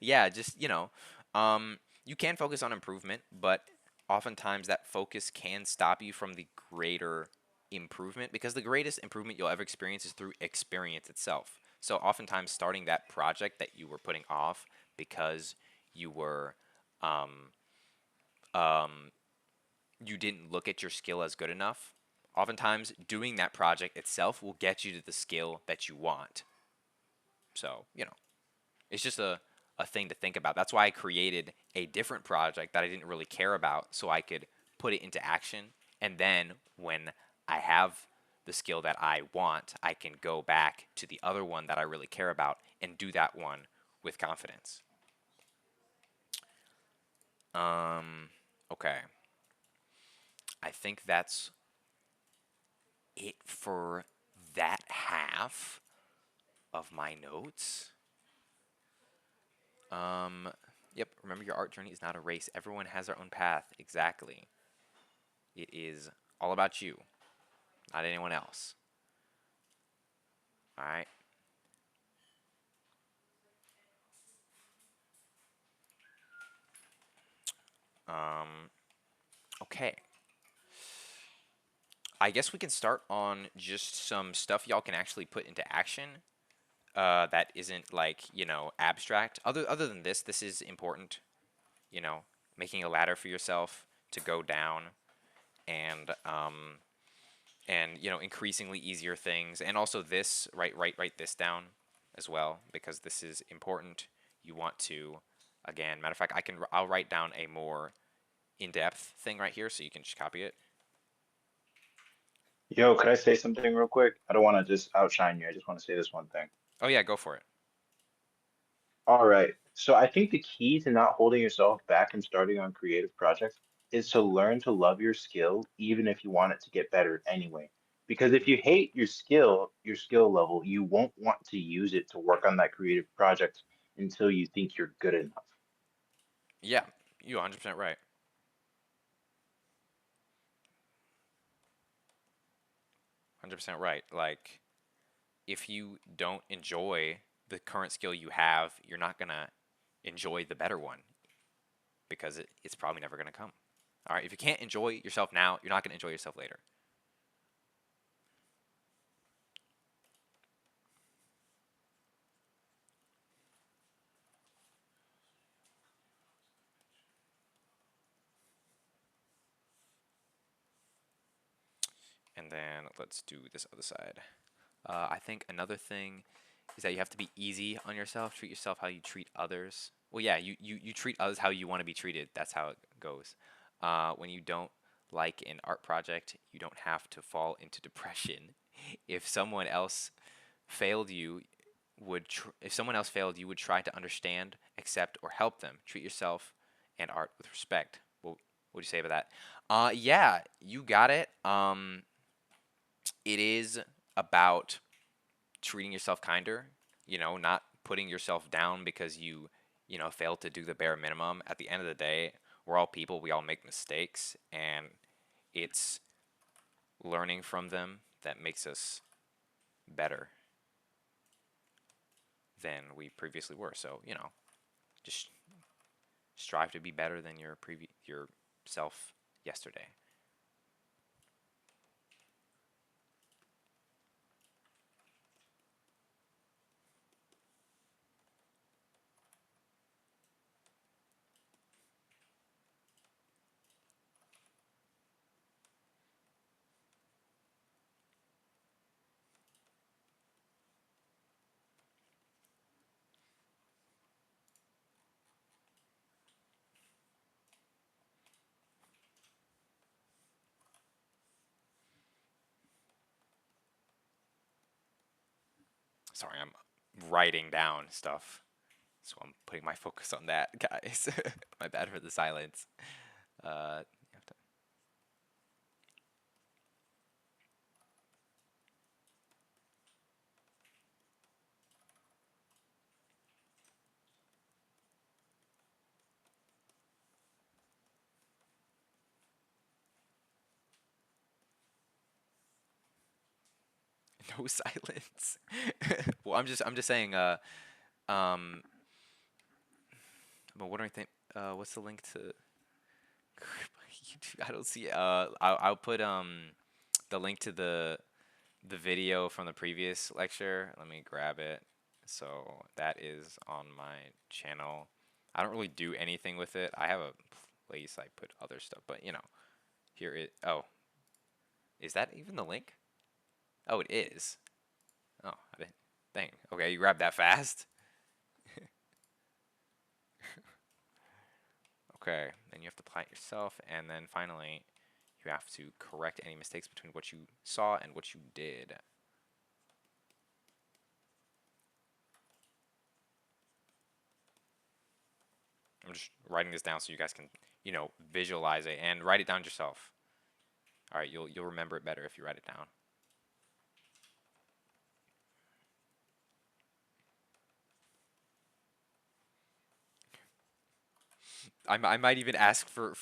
Yeah, just you can focus on improvement, but oftentimes that focus can stop you from the greater improvement because the greatest improvement you'll ever experience is through experience itself. So oftentimes starting that project that you were putting off because you were um, um, you didn't look at your skill as good enough. Oftentimes doing that project itself will get you to the skill that you want. So, It's just a thing to think about. That's why I created a different project that I didn't really care about so I could put it into action. And then when I have the skill that I want, I can go back to the other one that I really care about and do that one with confidence. Um, okay. I think that's it for that half of my notes. Um, yep, remember your art journey is not a race. Everyone has their own path. Exactly. It is all about you, not anyone else. All right. Um, okay. I guess we can start on just some stuff y'all can actually put into action. That isn't like abstract. Other than this, this is important. You know, making a ladder for yourself to go down, and increasingly easier things, and also this write this down as well because this is important. You want to, again, matter of fact, I'll write down a more in-depth thing right here so you can just copy it. Yo, could I say something real quick? I don't want to just outshine you. I just want to say this one thing. Oh yeah, go for it. All right. So I think the key to not holding yourself back from starting on creative projects is to learn to love your skill, even if you want it to get better anyway. Because if you hate your skill level, you won't want to use it to work on that creative project until you think you're good enough. Yeah, you 100% right. 100% right. Like, if you don't enjoy the current skill you have, you're not gonna enjoy the better one because it's probably never gonna come. All right, if you can't enjoy yourself now, you're not gonna enjoy yourself later. And then let's do this other side. I think another thing is that you have to be easy on yourself. Treat yourself how you treat others. Well, yeah, you treat others how you want to be treated. That's how it goes. When you don't like an art project, you don't have to fall into depression. If someone else failed you, if someone else failed, you would try to understand, accept, or help them. Treat yourself and art with respect. What do you say about that? Yeah, you got it. It is about treating yourself kinder, not putting yourself down because you failed to do the bare minimum. At the end of the day, we're all people, we all make mistakes, and it's learning from them that makes us better than we previously were. So, just strive to be better than your self yesterday. Sorry, I'm writing down stuff. So I'm putting my focus on that, guys. My bad for the silence. Uh, no silence. Well, I'm just saying. Um, but what do I think? What's the link to YouTube? I don't see. I'll put the link to the video from the previous lecture. Let me grab it. So that is on my channel. I don't really do anything with it. I have a place I put other stuff, but here it. Oh, is that even the link? Oh, it is. Oh, I didn't. Dang. Okay, you grabbed that fast. Okay, then you have to apply it yourself, and then finally, you have to correct any mistakes between what you saw and what you did. I'm just writing this down so you guys can, visualize it and write it down yourself. All right, you'll remember it better if you write it down. I might even ask for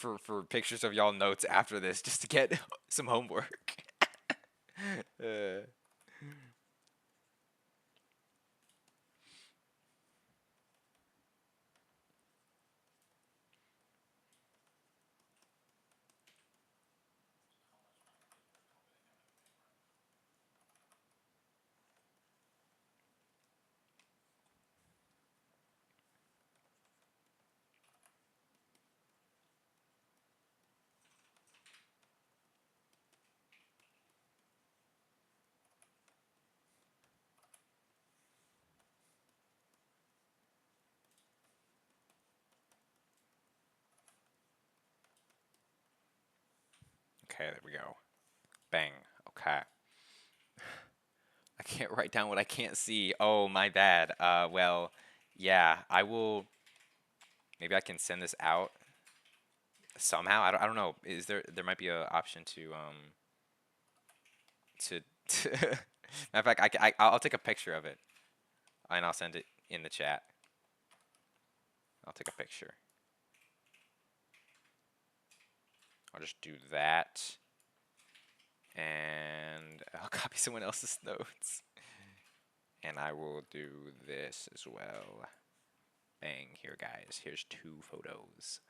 pictures of y'all notes after this just to get some homework. uh, okay, there we go. Bang. Okay. I can't write down what I can't see. Oh, my bad. Well, yeah, I will. Maybe I can send this out somehow. I don't know. There might be a option to matter of fact, I'll take a picture of it and I'll send it in the chat. I'll take a picture. I'll just do that, and I'll copy someone else's notes, and I will do this as well. Bang, here guys, here's 2 photos.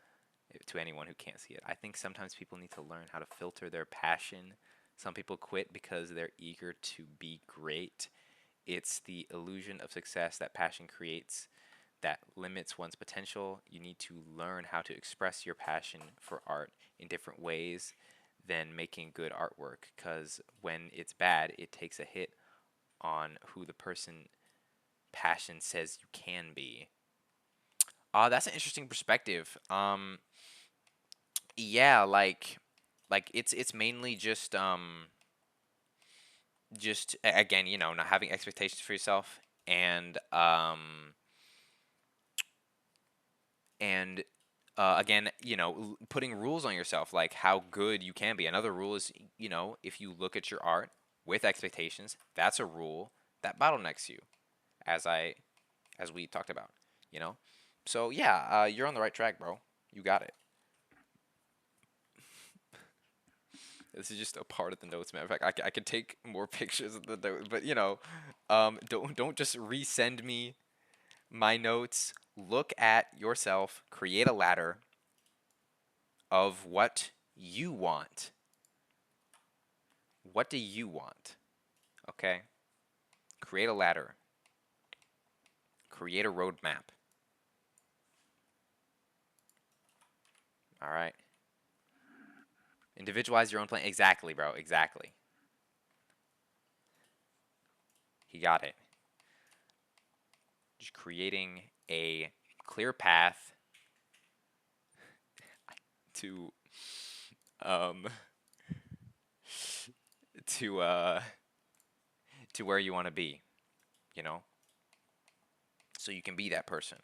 To anyone who can't see it, I think sometimes people need to learn how to filter their passion. Some people quit because they're eager to be great. It's the illusion of success that passion creates that limits one's potential. You need to learn how to express your passion for art in different ways than making good artwork, because when it's bad, it takes a hit on who the person passion says you can be. That's an interesting perspective. Yeah, like it's mainly just again, not having expectations for yourself, and again, putting rules on yourself, like how good you can be. Another rule is, if you look at your art with expectations, that's a rule that bottlenecks you, as we talked about, you know. So yeah, you're on the right track, bro. You got it. This is just a part of the notes, man. In fact, I could take more pictures of the notes, but don't just resend me my notes. Look at yourself, create a ladder of what you want. What do you want? Okay? Create a ladder. Create a roadmap. All right? Individualize your own plan. Exactly, bro. Exactly. He got it. Just creating a clear path to um to to where you want to be, you know? So you can be that person.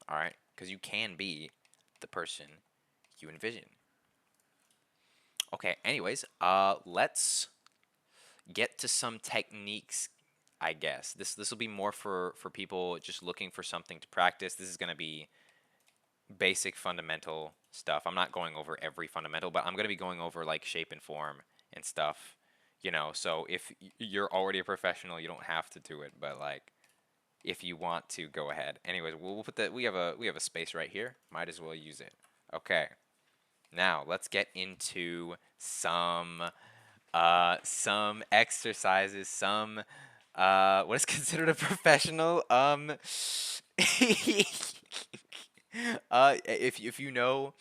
All right? Cuz you can be the person you envision. Okay, anyways, let's get to some techniques, I guess. This will be more for people just looking for something to practice. This is going to be basic fundamental stuff. I'm not going over every fundamental, but I'm going to be going over like shape and form and stuff, So if you're already a professional, you don't have to do it, but like if you want to, go ahead. Anyways, we'll put that we have a space right here. Might as well use it. Okay. Now, let's get into some exercises, some what is considered a professional if you know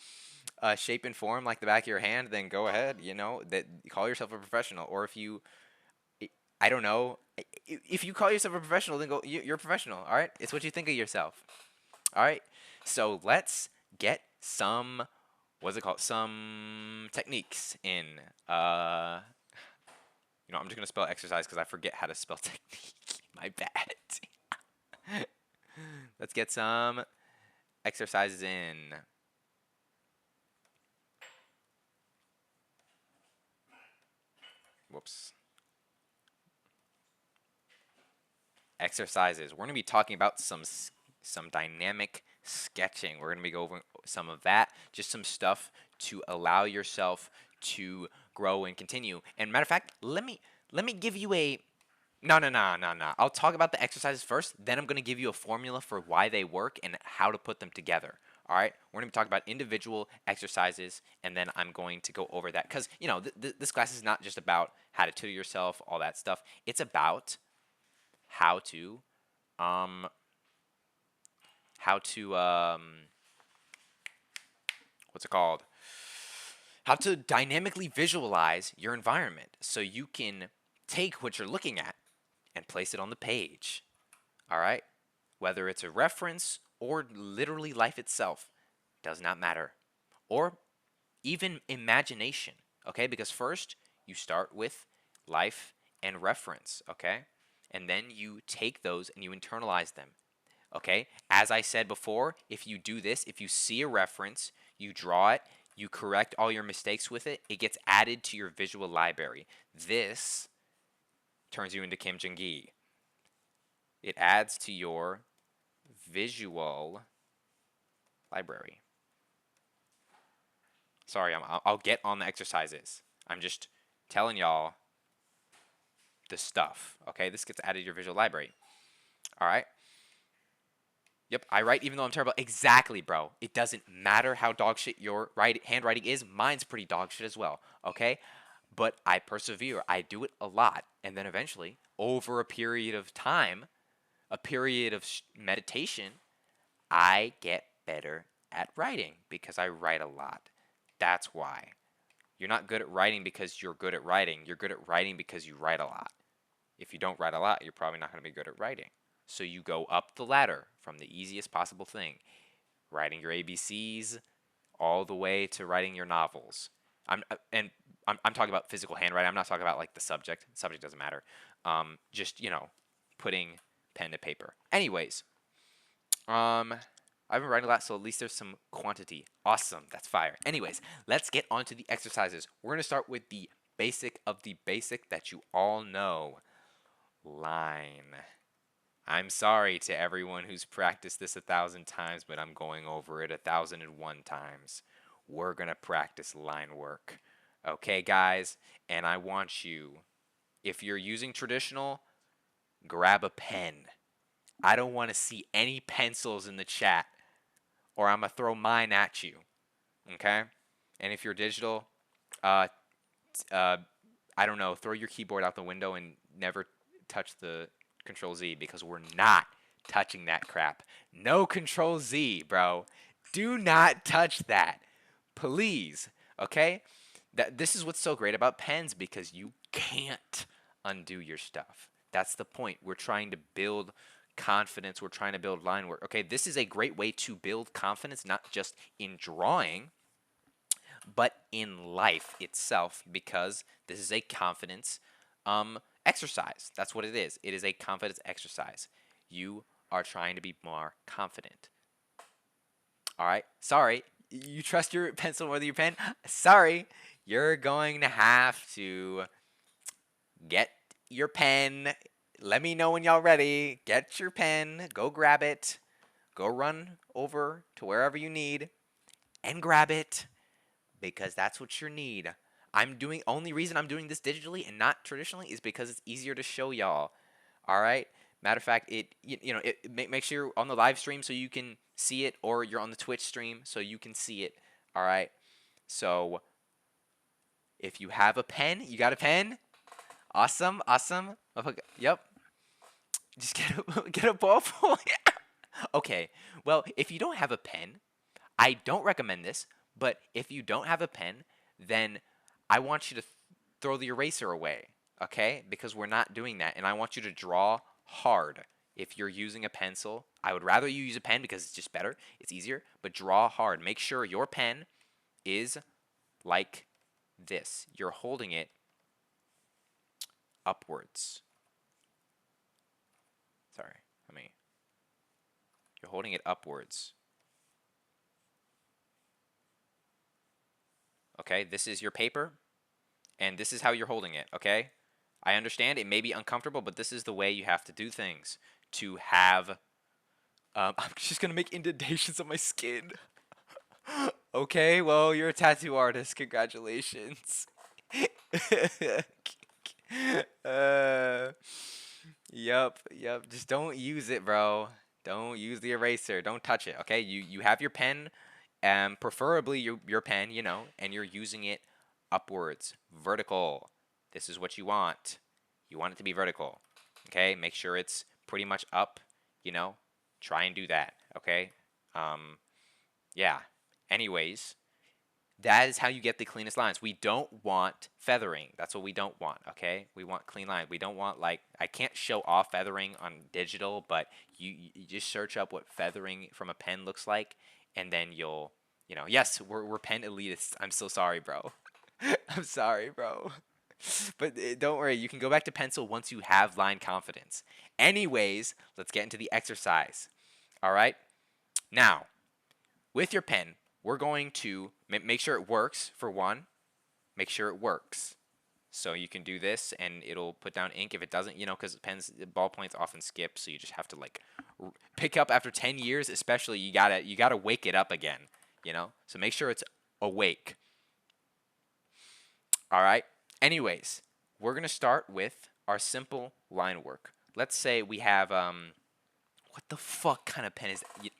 shape and form like the back of your hand, then go ahead, that call yourself a professional. Or if you I don't know, if you call yourself a professional, then you're a professional, all right? It's what you think of yourself. All right? So, let's get some what's it called? Some techniques in I'm just gonna spell exercise because I forget how to spell technique. My bad. Let's get some exercises in. Whoops. Exercises. We're going to be talking about some dynamic sketching. We're going to be going over some of that, just some stuff to allow yourself to grow and continue. And matter of fact, let me give you a no. I'll talk about the exercises first, then I'm going to give you a formula for why they work and how to put them together. All right, we're going to be talking about individual exercises, and then I'm going to go over that because this class is not just about how to tutor yourself, all that stuff. It's about how to um how to what's it called? How to dynamically visualize your environment so you can take what you're looking at and place it on the page. All right? Whether it's a reference or literally life itself, does not matter. Or even imagination, okay? Because first you start with life and reference, okay? And then you take those and you internalize them, okay? As I said before, if you do this, if you see a reference, you draw it, you correct all your mistakes with it, it gets added to your visual library. This turns you into Kim Jong-gi. It adds to your visual library. Sorry, I'll get on the exercises. I'm just telling y'all the stuff, okay? This gets added to your visual library. All right? Yep, I write even though I'm terrible. Exactly, bro. It doesn't matter how dog shit your handwriting is. Mine's pretty dog shit as well, okay? But I persevere. I do it a lot. And then eventually, over a period of time, a period of meditation, I get better at writing because I write a lot. That's why. You're not good at writing because you're good at writing. You're good at writing because you write a lot. If you don't write a lot, you're probably not going to be good at writing. So you go up the ladder from the easiest possible thing, writing your ABCs, all the way to writing your novels. I'm talking about physical handwriting. I'm not talking about like the subject. The subject doesn't matter. Just putting pen to paper. Anyways, I've been writing a lot, so at least there's some quantity. Awesome, that's fire. Anyways, let's get on to the exercises. We're gonna start with the basic of the basic that you all know. Line. I'm sorry to everyone who's practiced this 1,000 times, but I'm going over it 1,001 times. We're gonna practice line work. Okay, guys? And I want you, if you're using traditional, grab a pen. I don't want to see any pencils in the chat, or I'm gonna throw mine at you. Okay? And if you're digital, uh, I don't know, throw your keyboard out the window and never touch the Control Z because we're not touching that crap. No Control Z, bro. Do not touch that. Please. Okay? This is what's so great about pens because you can't undo your stuff. That's the point. We're trying to build confidence. We're trying to build line work. Okay, this is a great way to build confidence, not just in drawing, but in life itself, because this is a confidence exercise. That's what it is. It is a confidence exercise. You are trying to be more confident. All right. Sorry. You trust your pencil more than your pen? Sorry. You're going to have to get your pen. Let me know when y'all ready. Get your pen. Go grab it. Go run over to wherever you need and grab it because that's what you need. Only reason I'm doing this digitally and not traditionally is because it's easier to show y'all. All right. Matter of fact, make sure you're on the live stream so you can see it, or you're on the Twitch stream so you can see it. All right. So if you have a pen, you got a pen. Awesome. Yep. Just get a ballpoint. Okay. Well, if you don't have a pen, I don't recommend this. But if you don't have a pen, then I want you to throw the eraser away, okay? Because we're not doing that, and I want you to draw hard. If you're using a pencil, I would rather you use a pen because it's just better. It's easier, but draw hard. Make sure your pen is like this. You're holding it upwards. Sorry, you're holding it upwards. Okay, this is your paper, and this is how you're holding it, okay? I understand it may be uncomfortable, but this is the way you have to do things to have. I'm just gonna make indentations on my skin. Okay, well, you're a tattoo artist. Congratulations. uh, yep. Just don't use it, bro. Don't use the eraser. Don't touch it. Okay, you have your pen, preferably your pen, and you're using it upwards, vertical. This is what you want. You want it to be vertical. Okay, make sure it's pretty much up. Try and do that. Okay. Yeah. Anyways, that is how you get the cleanest lines. We don't want feathering. That's what we don't want, okay? We want clean lines. We don't want, like, I can't show off feathering on digital, but you just search up what feathering from a pen looks like, and then you'll, yes, we're pen elitists. I'm so sorry, bro. I'm sorry, bro. But don't worry, you can go back to pencil once you have line confidence. Anyways, let's get into the exercise. All right? Now, with your pen, we're going to make sure it works, for one. Make sure it works. So you can do this, and it'll put down ink. If it doesn't, because ballpoints often skip, so you just have to, like, pick up after 10 years, especially, you gotta wake it up again, So make sure it's awake. All right? Anyways, we're going to start with our simple line work. Let's say we have, what the fuck kind of pen is that?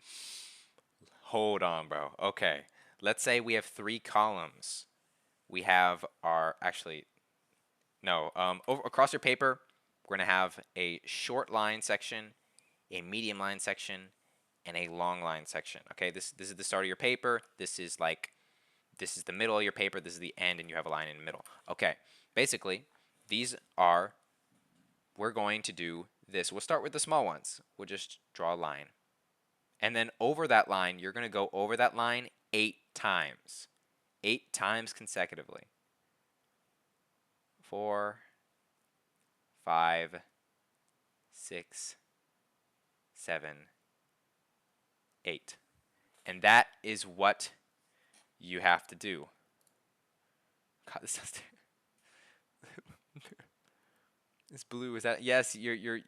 Hold on, bro. Okay. Let's say we have 3 columns. We have across your paper, we're going to have a short line section, a medium line section, and a long line section. Okay, this is the start of your paper. This is the middle of your paper. This is the end, and you have a line in the middle. Okay, basically, we're going to do this. We'll start with the small ones. We'll just draw a line. And then over that line, you're going to go over that line 8 times. 8 times consecutively. 4, 5, 6, 7, 8. And that is what you have to do. God, this sounds It's blue. Is that? Yes, your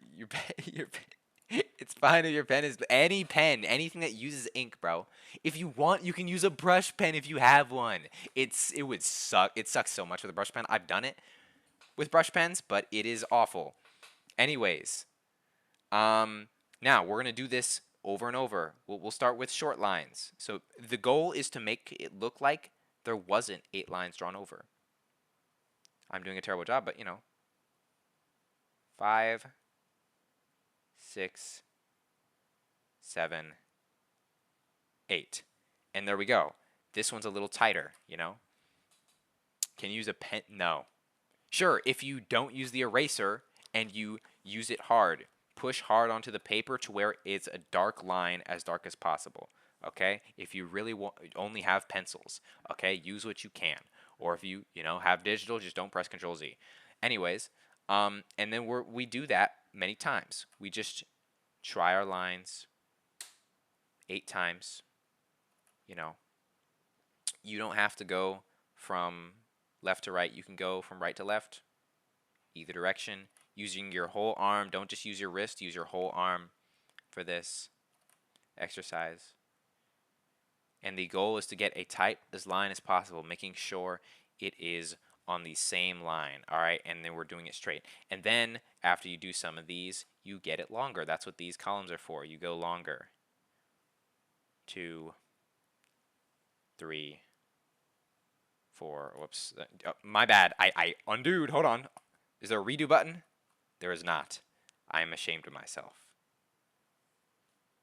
it's fine if your pen is any pen, anything that uses ink, bro. If you want, you can use a brush pen if you have one. It would suck. It sucks so much with a brush pen. I've done it with brush pens, but it is awful. Anyways, now we're gonna do this over and over. We'll start with short lines. So the goal is to make it look like there wasn't 8 lines drawn over. I'm doing a terrible job, but 5, 6, 7, 8. And there we go. This one's a little tighter, Can you use a pen? No. Sure, if you don't use the eraser and you use it hard, push hard onto the paper to where it's a dark line, as dark as possible. Okay? If you really only have pencils, okay, use what you can. Or if you, have digital, just don't press Control Z. Anyways, and then we do that many times. We just try our lines 8 times. You don't have to go from left to right. You can go from right to left, either direction, using your whole arm. Don't just use your wrist. Use your whole arm for this exercise. And the goal is to get a tight line as possible, making sure it is on the same line, all right? And then we're doing it straight. And then after you do some of these, you get it longer. That's what these columns are for. You go longer. 2, 3, 4. Whoops. My bad. I undoed. Hold on. Is there a redo button? There is not. I am ashamed of myself.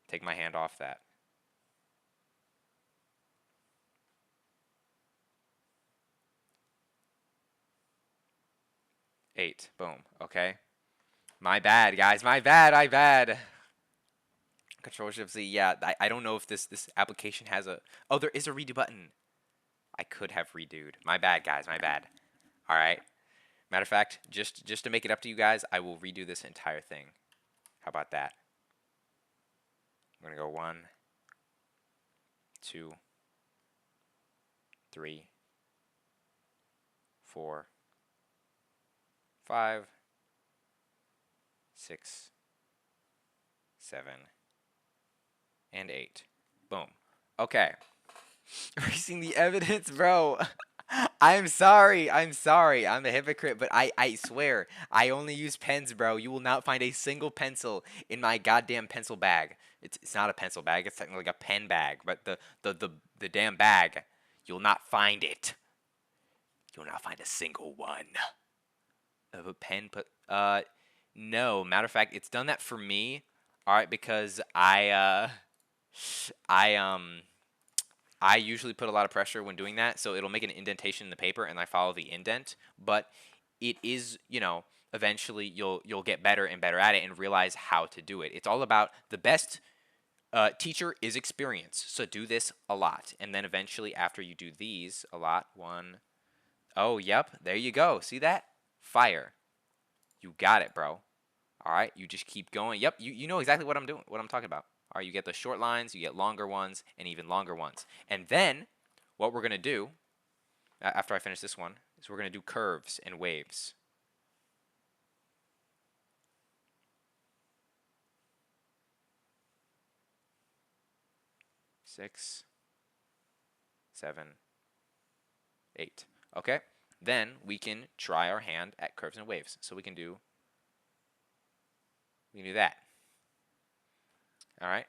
Take my hand off that. 8. Boom. Okay. My bad, guys. My bad. Control Shift Z. Yeah, I don't know if this application has a. Oh, there is a redo button. I could have redoed. My bad, guys. My bad. All right. Matter of fact, just to make it up to you guys, I will redo this entire thing. How about that? I'm gonna go 1, 2, 3, 4, 5, 6, 7, and 8. Boom. Okay. Erasing the evidence, bro. I'm sorry. I'm sorry. I'm a hypocrite, but I swear, I only use pens, bro. You will not find a single pencil in my goddamn pencil bag. It's not a pencil bag. It's technically like a pen bag, but the damn bag, you'll not find it. You'll not find a single one of a pen put. No. Matter of fact, it's done that for me. All right, because I I usually put a lot of pressure when doing that, so it'll make an indentation in the paper, and I follow the indent. But it is, eventually you'll get better and better at it and realize how to do it. It's all about the best teacher is experience. So do this a lot, and then eventually after you do these a lot, oh yep, there you go. See that? Fire. You got it, bro. All right, you just keep going. Yep, you know exactly what I'm doing, what I'm talking about. All right, you get the short lines, you get longer ones, and even longer ones. And then what we're gonna do after I finish this one is we're gonna do curves and waves. Six, 7, 8. Okay. Then we can try our hand at curves and waves. So we can do that. All right.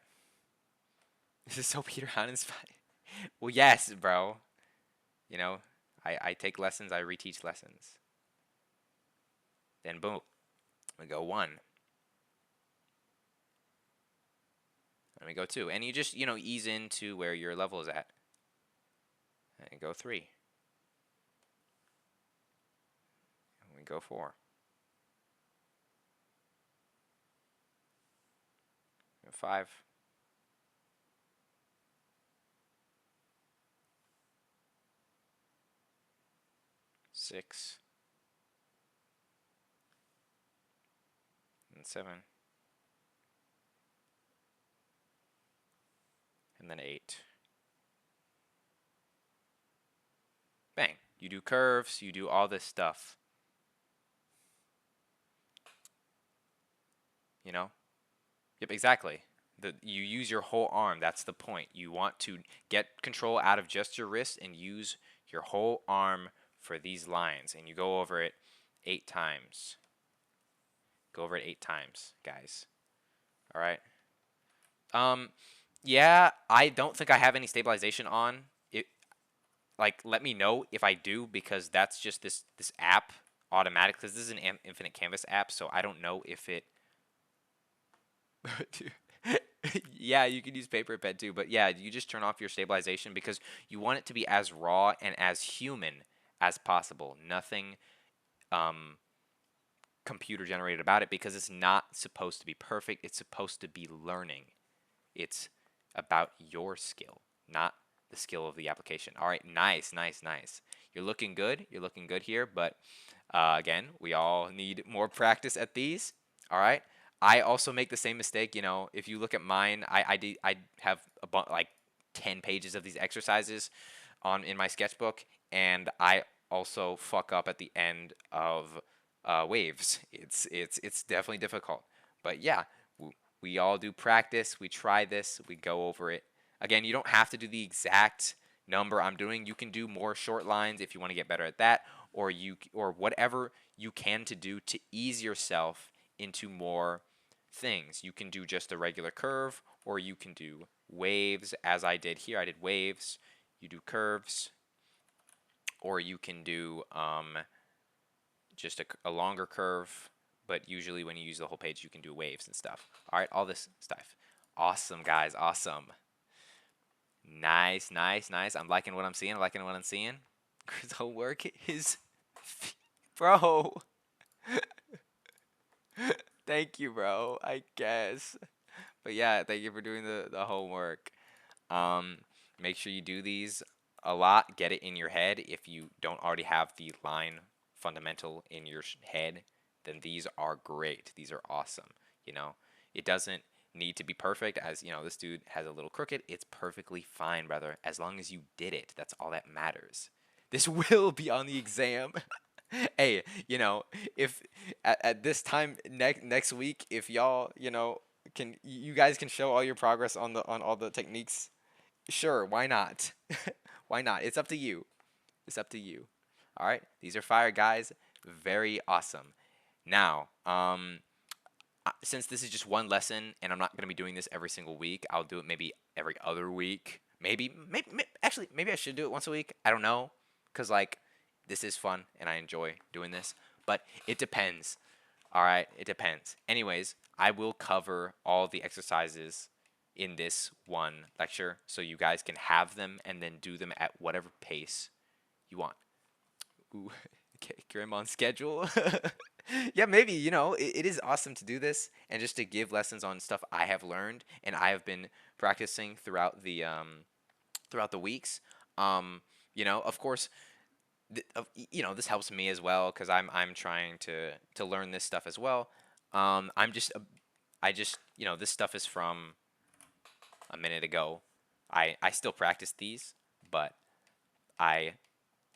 This is so Peter Han inspired. Well, yes, bro. You know, I take lessons, I reteach lessons. Then boom, we go 1. And we go 2. And you just, ease into where your level is at. And go 3. And we go 4. And 5. 6. And 7. And then 8. Bang. You do curves, you do all this stuff. You know? Yep, exactly. You use your whole arm. That's the point. You want to get control out of just your wrist and use your whole arm for these lines. And you go over it 8 times. Go over it 8 times, guys. All right. Yeah, I don't think I have any stabilization on it. Like, let me know if I do, because that's just this app automatic. Because this is an Infinite Canvas app, so I don't know if it. Yeah, you can use paper and pen too, but yeah, you just turn off your stabilization because you want it to be as raw and as human as possible. Nothing computer generated about it, because it's not supposed to be perfect. It's supposed to be learning. It's about your skill, not the skill of the application. All right, nice, nice, nice. You're looking good. You're looking good here, but again, we all need more practice at these. All right. I also make the same mistake. If you look at mine, I have like 10 pages of these exercises in my sketchbook, and I also fuck up at the end of waves. It's definitely difficult, but yeah, we all do practice. We try this. We go over it. Again, you don't have to do the exact number I'm doing. You can do more short lines if you want to get better at that, or whatever you can to do to ease yourself into more things. You can do just a regular curve, or you can do waves, as I did here. I did waves. You do curves, or you can do just a longer curve, but usually when you use the whole page, you can do waves and stuff. All right, all this stuff. Awesome, guys. Awesome. Nice, nice, nice. I'm liking what I'm seeing. I'm liking what I'm seeing. Chris' homework is... Bro. Thank you, bro. I guess. But yeah, thank you for doing the homework. Um, Make sure you do these a lot. Get it in your head. If you don't already have the line fundamental in your head, then these are great. These are awesome. You know, it doesn't need to be perfect. As you know, this dude has a little crooked. It's perfectly fine, brother. As long as you did it, that's all that matters. This will be on the exam. Hey, you know, if at this time next week, if y'all, you know, can you guys can show all your progress on all the techniques, sure, why not? Why not? It's up to you. It's up to you. All right, these are fire, guys. Very awesome. Now, since this is just one lesson and I'm not gonna be doing this every single week, I'll do it maybe every other week. Actually, maybe I should do it once a week. I don't know, cause like this is fun and I enjoy doing this, but it depends. All right, it depends. Anyways, I will cover all the exercises in this one lecture so you guys can have them and then do them at whatever pace you want. Ooh, okay, Grim on schedule. Yeah, maybe, you know, it is awesome to do this and just to give lessons on stuff I have learned and I have been practicing throughout the weeks. Um, you know, of course, you know, this helps me as well because I'm trying to learn this stuff as well. I'm just I just you know this stuff is from a minute ago. I still practice these, but I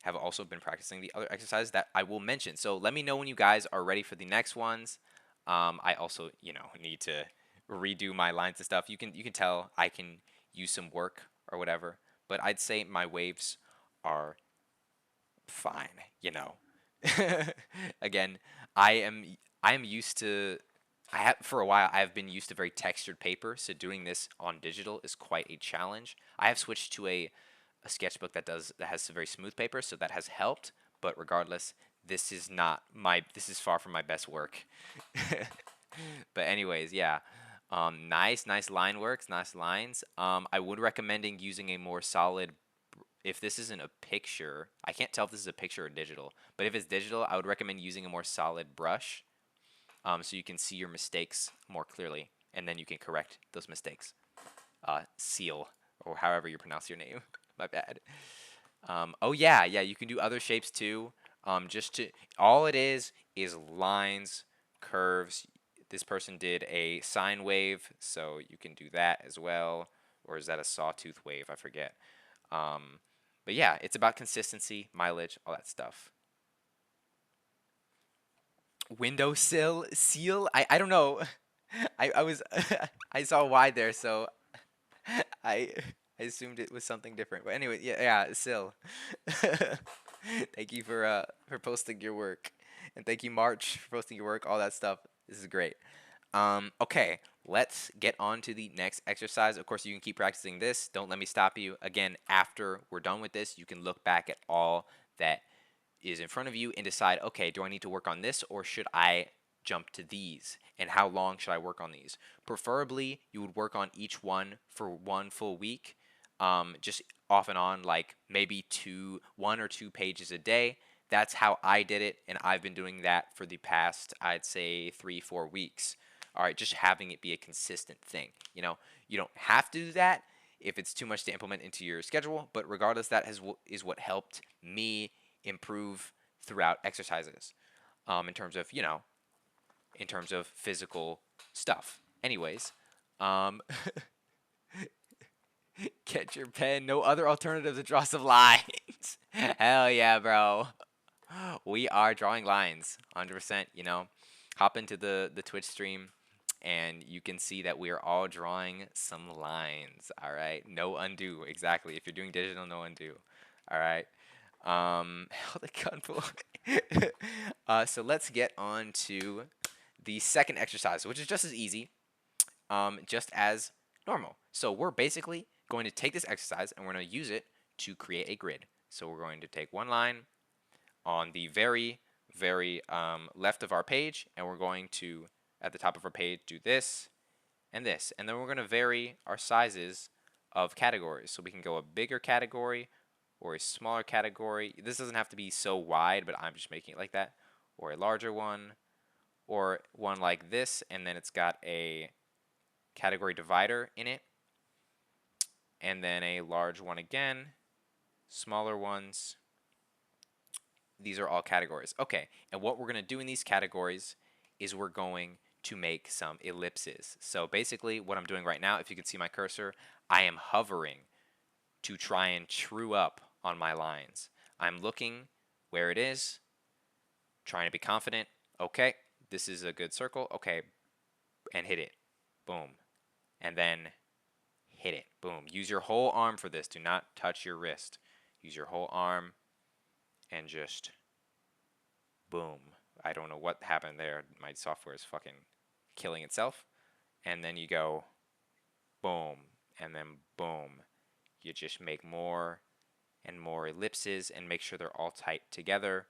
have also been practicing the other exercises that I will mention. So let me know when you guys are ready for the next ones. I also you know need to redo my lines and stuff. You can tell I can use some work or whatever, but I'd say my waves are fine, you know. Again, I am I am used to I have for a while I have been used to very textured paper, so doing this on digital is quite a challenge. I have switched to a sketchbook that has very smooth paper, so that has helped, but regardless, this is far from my best work. But anyways, yeah. Nice line works, nice lines. I would recommending using a more solid if this isn't a picture, I can't tell if this is a picture or digital, but if it's digital, I would recommend using a more solid brush so you can see your mistakes more clearly, and then you can correct those mistakes. Seal, or however you pronounce your name. My bad. Oh yeah, yeah, you can do other shapes too. Just to all it is lines, curves. This person did a sine wave, so you can do that as well. Or is that a sawtooth wave? I forget. Um, but yeah, it's about consistency, mileage, all that stuff. Windowsill seal? I don't know. I was I saw Y there, so I I assumed it was something different. But anyway, yeah, sill. Thank you for posting your work, and thank you March for posting your work. All that stuff. This is great. Okay, let's get on to the next exercise. Of course, you can keep practicing this. Don't let me stop you. Again, after we're done with this, you can look back at all that is in front of you and decide, okay, do I need to work on this or should I jump to these? And how long should I work on these? Preferably, you would work on each one for one full week, just off and on, like maybe 1 or 2 pages a day. That's how I did it, and I've been doing that for the past, I'd say, 3, 4 weeks. All right, just having it be a consistent thing. You know, you don't have to do that if it's too much to implement into your schedule, but regardless, is what helped me improve throughout exercises in terms of, you know, in terms of physical stuff. Anyways, um, get your pen. No other alternative to draw some lines. Hell yeah, bro. We are drawing lines, 100%. You know, hop into the Twitch stream, and you can see that we are all drawing some lines. All right, no undo. Exactly. If you're doing digital, no undo. All right. Hell, the gun pull. So let's get on to the second exercise, which is just as easy, just as normal. So we're basically going to take this exercise and we're going to use it to create a grid. So we're going to take one line on the very left of our page, and we're going to, at the top of our page, do this and this. And then we're going to vary our sizes of categories. So we can go a bigger category or a smaller category. This doesn't have to be so wide, but I'm just making it like that. Or a larger one, or one like this, and then it's got a category divider in it, and then a large one again, smaller ones. These are all categories. Okay, and what we're going to do in these categories is we're going to make some ellipses. So basically what I'm doing right now, if you can see my cursor, I am hovering to try and true up on my lines. I'm looking where it is, trying to be confident. Okay, this is a good circle. Okay, and hit it. Boom. And then hit it. Boom. Use your whole arm for this. Do not touch your wrist. Use your whole arm and just boom. I don't know what happened there. My software is fucking killing itself. And then you go boom, and then boom. You just make more and more ellipses and make sure they're all tight together,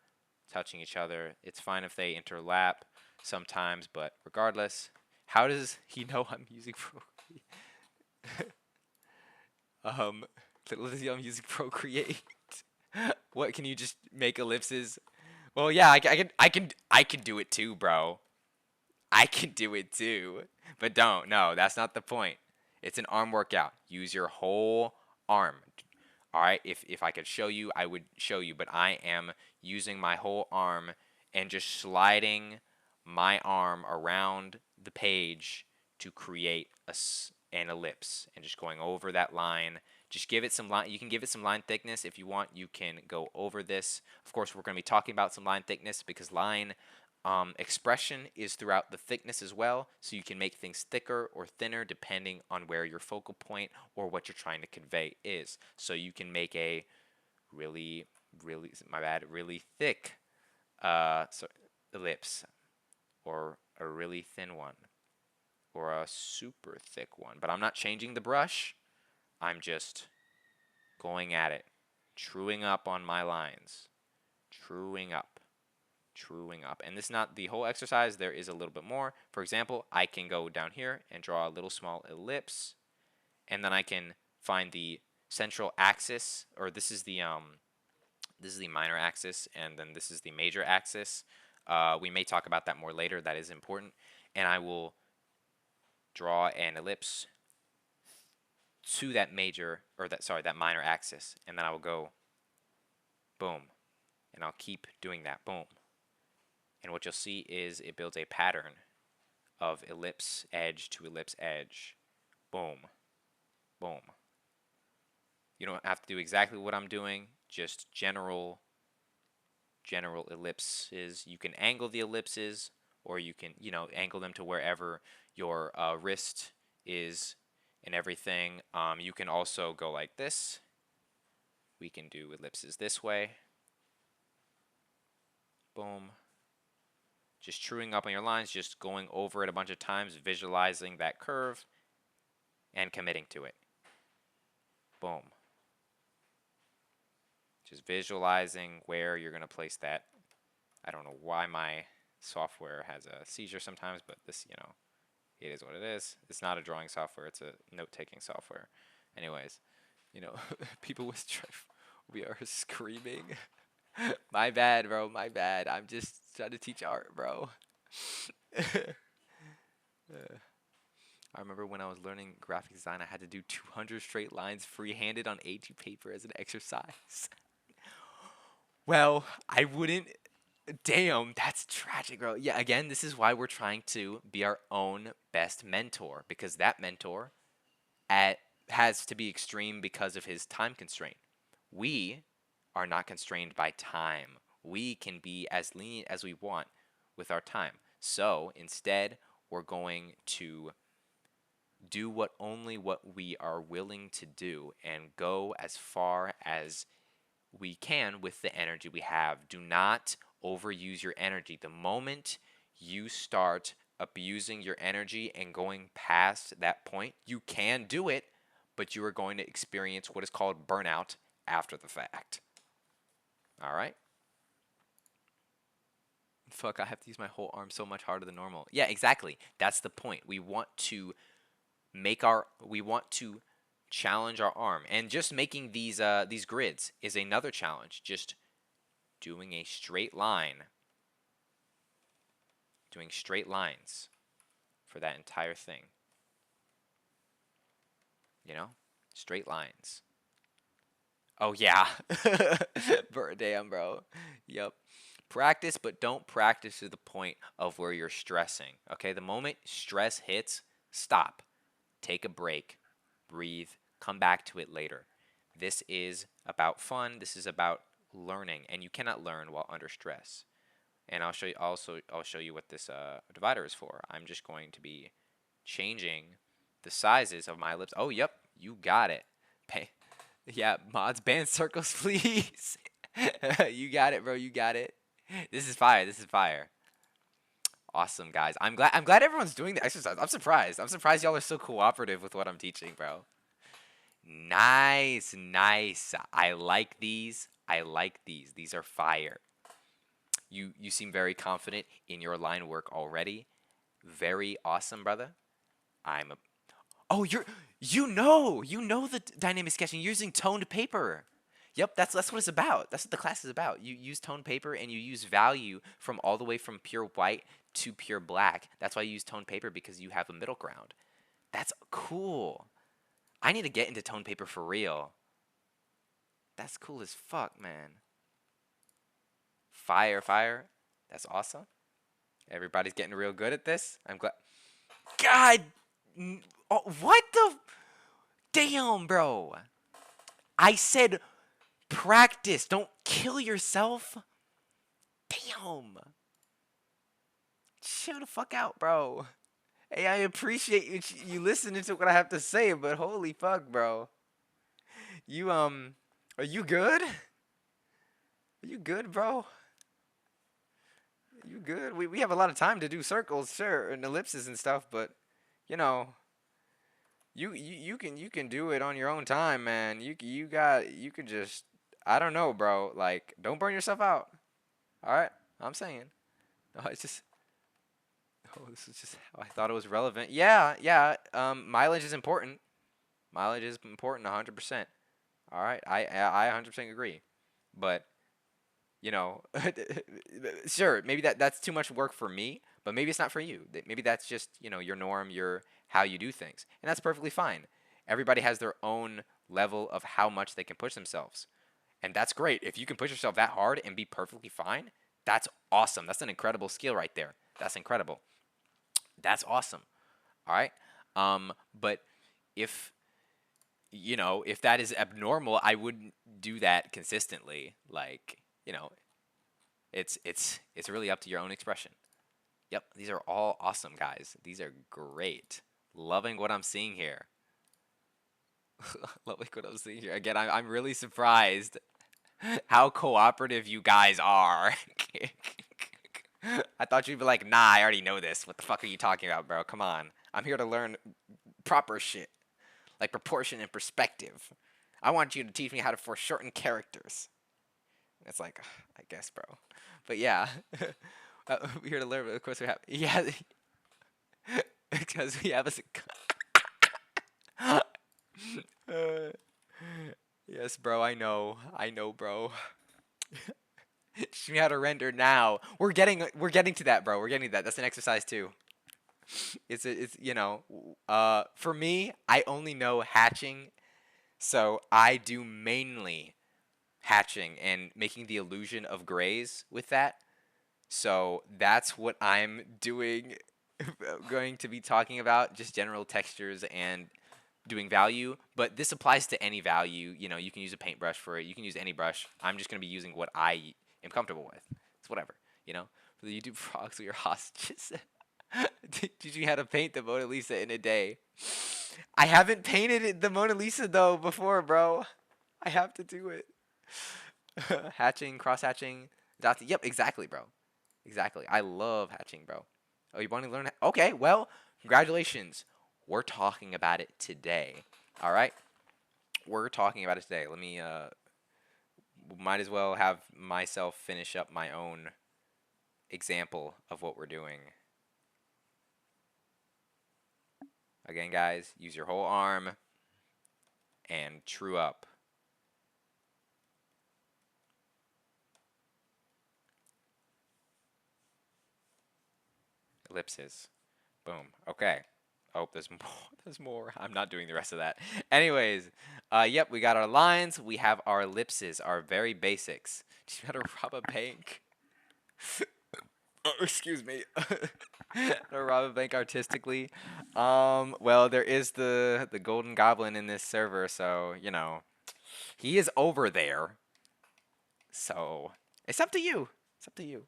touching each other. It's fine if they interlap sometimes, but regardless, how does he know I'm using Procreate? Little does he know I'm using Procreate. What, can you just make ellipses? Well, yeah, I can do it too, bro. I can do it too. But don't. No, that's not the point. It's an arm workout. Use your whole arm. All right, if I could show you, I would show you, but I am using my whole arm and just sliding my arm around the page to create an ellipse and just going over that line. Just give it some line. You can give it some line thickness if you want. You can go over this. Of course, we're going to be talking about some line thickness because line expression is throughout the thickness as well, so you can make things thicker or thinner depending on where your focal point or what you're trying to convey is. So you can make a really thick ellipse, or a really thin one, or a super thick one. But I'm not changing the brush. I'm just going at it, truing up on my lines, truing up. And this is not the whole exercise. There is a little bit more. For example, I can go down here and draw a little small ellipse, and then I can find the central axis, or this is the minor axis, and then this is the major axis. We may talk about that more later. That is important. And I will draw an ellipse to that minor axis, and then I will go boom, and I'll keep doing that. Boom. And what you'll see is it builds a pattern of ellipse edge to ellipse edge. Boom. Boom. You don't have to do exactly what I'm doing, just general ellipses. You can angle the ellipses, or you can, angle them to wherever your wrist is and everything. You can also go like this. We can do ellipses this way. Boom. Just truing up on your lines, just going over it a bunch of times, visualizing that curve, and committing to it. Boom. Just visualizing where you're going to place that. I don't know why my software has a seizure sometimes, but this, it is what it is. It's not a drawing software, it's a note-taking software. Anyways, people with Strife we are screaming. My bad, bro. My bad. I'm just trying to teach art, bro. I remember when I was learning graphic design, I had to do 200 straight lines free-handed on A2 paper as an exercise. Well, I wouldn't. Damn, that's tragic, bro. Yeah, again, this is why we're trying to be our own best mentor, because that mentor has to be extreme because of his time constraint. We are not constrained by time. We can be as lenient as we want with our time. So instead, we're going to do only what we are willing to do and go as far as we can with the energy we have. Do not overuse your energy. The moment you start abusing your energy and going past that point, you can do it, but you are going to experience what is called burnout after the fact. All right? Fuck, I have to use my whole arm so much harder than normal. Yeah, exactly. That's the point. We want to challenge our arm, and just making these grids is another challenge. Just doing a straight line, doing straight lines for that entire thing. You know, straight lines. Oh yeah, damn, bro. Yep. Practice, but don't practice to the point of where you're stressing. Okay, the moment stress hits, stop. Take a break, breathe, come back to it later. This is about fun. This is about learning, and you cannot learn while under stress. And I'll show you also. I'll show you what this divider is for. I'm just going to be changing the sizes of my ellipse. Oh, yep, you got it. Pay. Yeah, mods ban circles, please. You got it, bro. You got it. This is fire. This is fire. Awesome, guys. I'm glad everyone's doing the exercise. I'm surprised. I'm surprised y'all are so cooperative with what I'm teaching, bro. Nice, nice. I like these. I like these. These are fire. You seem very confident in your line work already. Very awesome, brother. I'm a Oh, you know the dynamic sketching using toned paper. Yep, that's what it's about. That's what the class is about. You use toned paper and you use value from all the way from pure white to pure black. That's why you use toned paper because you have a middle ground. That's cool. I need to get into toned paper for real. That's cool as fuck, man. Fire, fire. That's awesome. Everybody's getting real good at this. I'm glad. God, oh, what the? Damn, bro. I said practice. Don't kill yourself. Damn. Chill the fuck out, bro. Hey, I appreciate you listening to what I have to say, but holy fuck, bro. You are you good? Are you good, bro? You good? We have a lot of time to do circles, sure, and ellipses and stuff, but you know, you can do it on your own time, man. You could just I don't know, bro. Like, don't burn yourself out. All right, I'm saying. No, it's just oh, this is just how I thought it was relevant. Yeah, yeah. Mileage is important. Mileage is important, 100%. All right, I 100% agree. But you know, sure, maybe that's too much work for me, but maybe it's not for you. Maybe that's just, your norm, your how you do things. And that's perfectly fine. Everybody has their own level of how much they can push themselves. And that's great. If you can push yourself that hard and be perfectly fine, that's awesome. That's an incredible skill right there. That's incredible. That's awesome. All right. But if if that is abnormal, I wouldn't do that consistently. Like, it's really up to your own expression. Yep, these are all awesome, guys. These are great. Loving what I'm seeing here. Loving what I'm seeing here. Again, I'm really surprised how cooperative you guys are. I thought you'd be like, nah, I already know this. What the fuck are you talking about, bro? Come on. I'm here to learn proper shit, like proportion and perspective. I want you to teach me how to foreshorten characters. It's like, I guess, bro. But yeah, we're here to learn. But of course, we have because we have a. uh, yes, bro. I know, bro. Teach me how to render now. We're getting to that, bro. We're getting to that. That's an exercise too. It's for me, I only know hatching, so I do mainly hatching and making the illusion of grays with that. So that's what I'm doing. Going to be talking about just general textures and doing value, but this applies to any value. You can use a paintbrush for it. You can use any brush. I'm just going to be using what I am comfortable with. It's whatever, For the YouTube frogs, we are hostages. Teach me how to paint the Mona Lisa in a day. I haven't painted the Mona Lisa though before, bro. I have to do it. Hatching, cross hatching, dots. Yep, exactly, bro. Exactly. I love hatching, bro. Oh, you want to learn? Okay, well, congratulations. We're talking about it today. All right? We're talking about it today. Let me, might as well have myself finish up my own example of what we're doing. Again, guys, use your whole arm and true up. Ellipses. Boom. Okay. Oh, there's more. There's more. I'm not doing the rest of that. Anyways, yep, we got our lines. We have our ellipses, our very basics. Teach me how to rob a bank. Oh, excuse me. How to rob a bank artistically. Well, there is the Golden Goblin in this server, so you know he is over there. So it's up to you. It's up to you.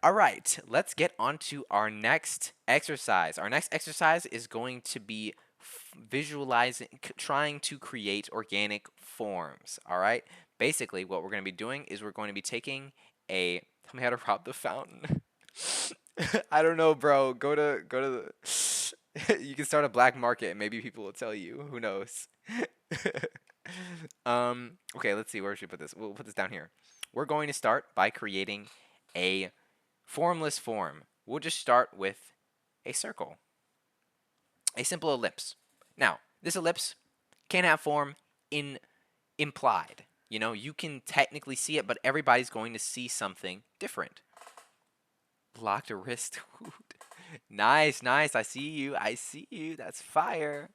All right, let's get on to our next exercise. Our next exercise is going to be visualizing, trying to create organic forms. All right, basically, what we're going to be doing is we're going to be taking a. Tell me how to rob the fountain. I don't know, bro. Go to the. You can start a black market, and maybe people will tell you. Who knows? Okay, let's see. Where should we put this? We'll put this down here. We're going to start by creating a formless form. We'll just start with a circle, a simple ellipse. Now, this ellipse can have form in implied. You know, you can technically see it, but everybody's going to see something different. Locked a wrist. Nice, nice. I see you. I see you. That's fire.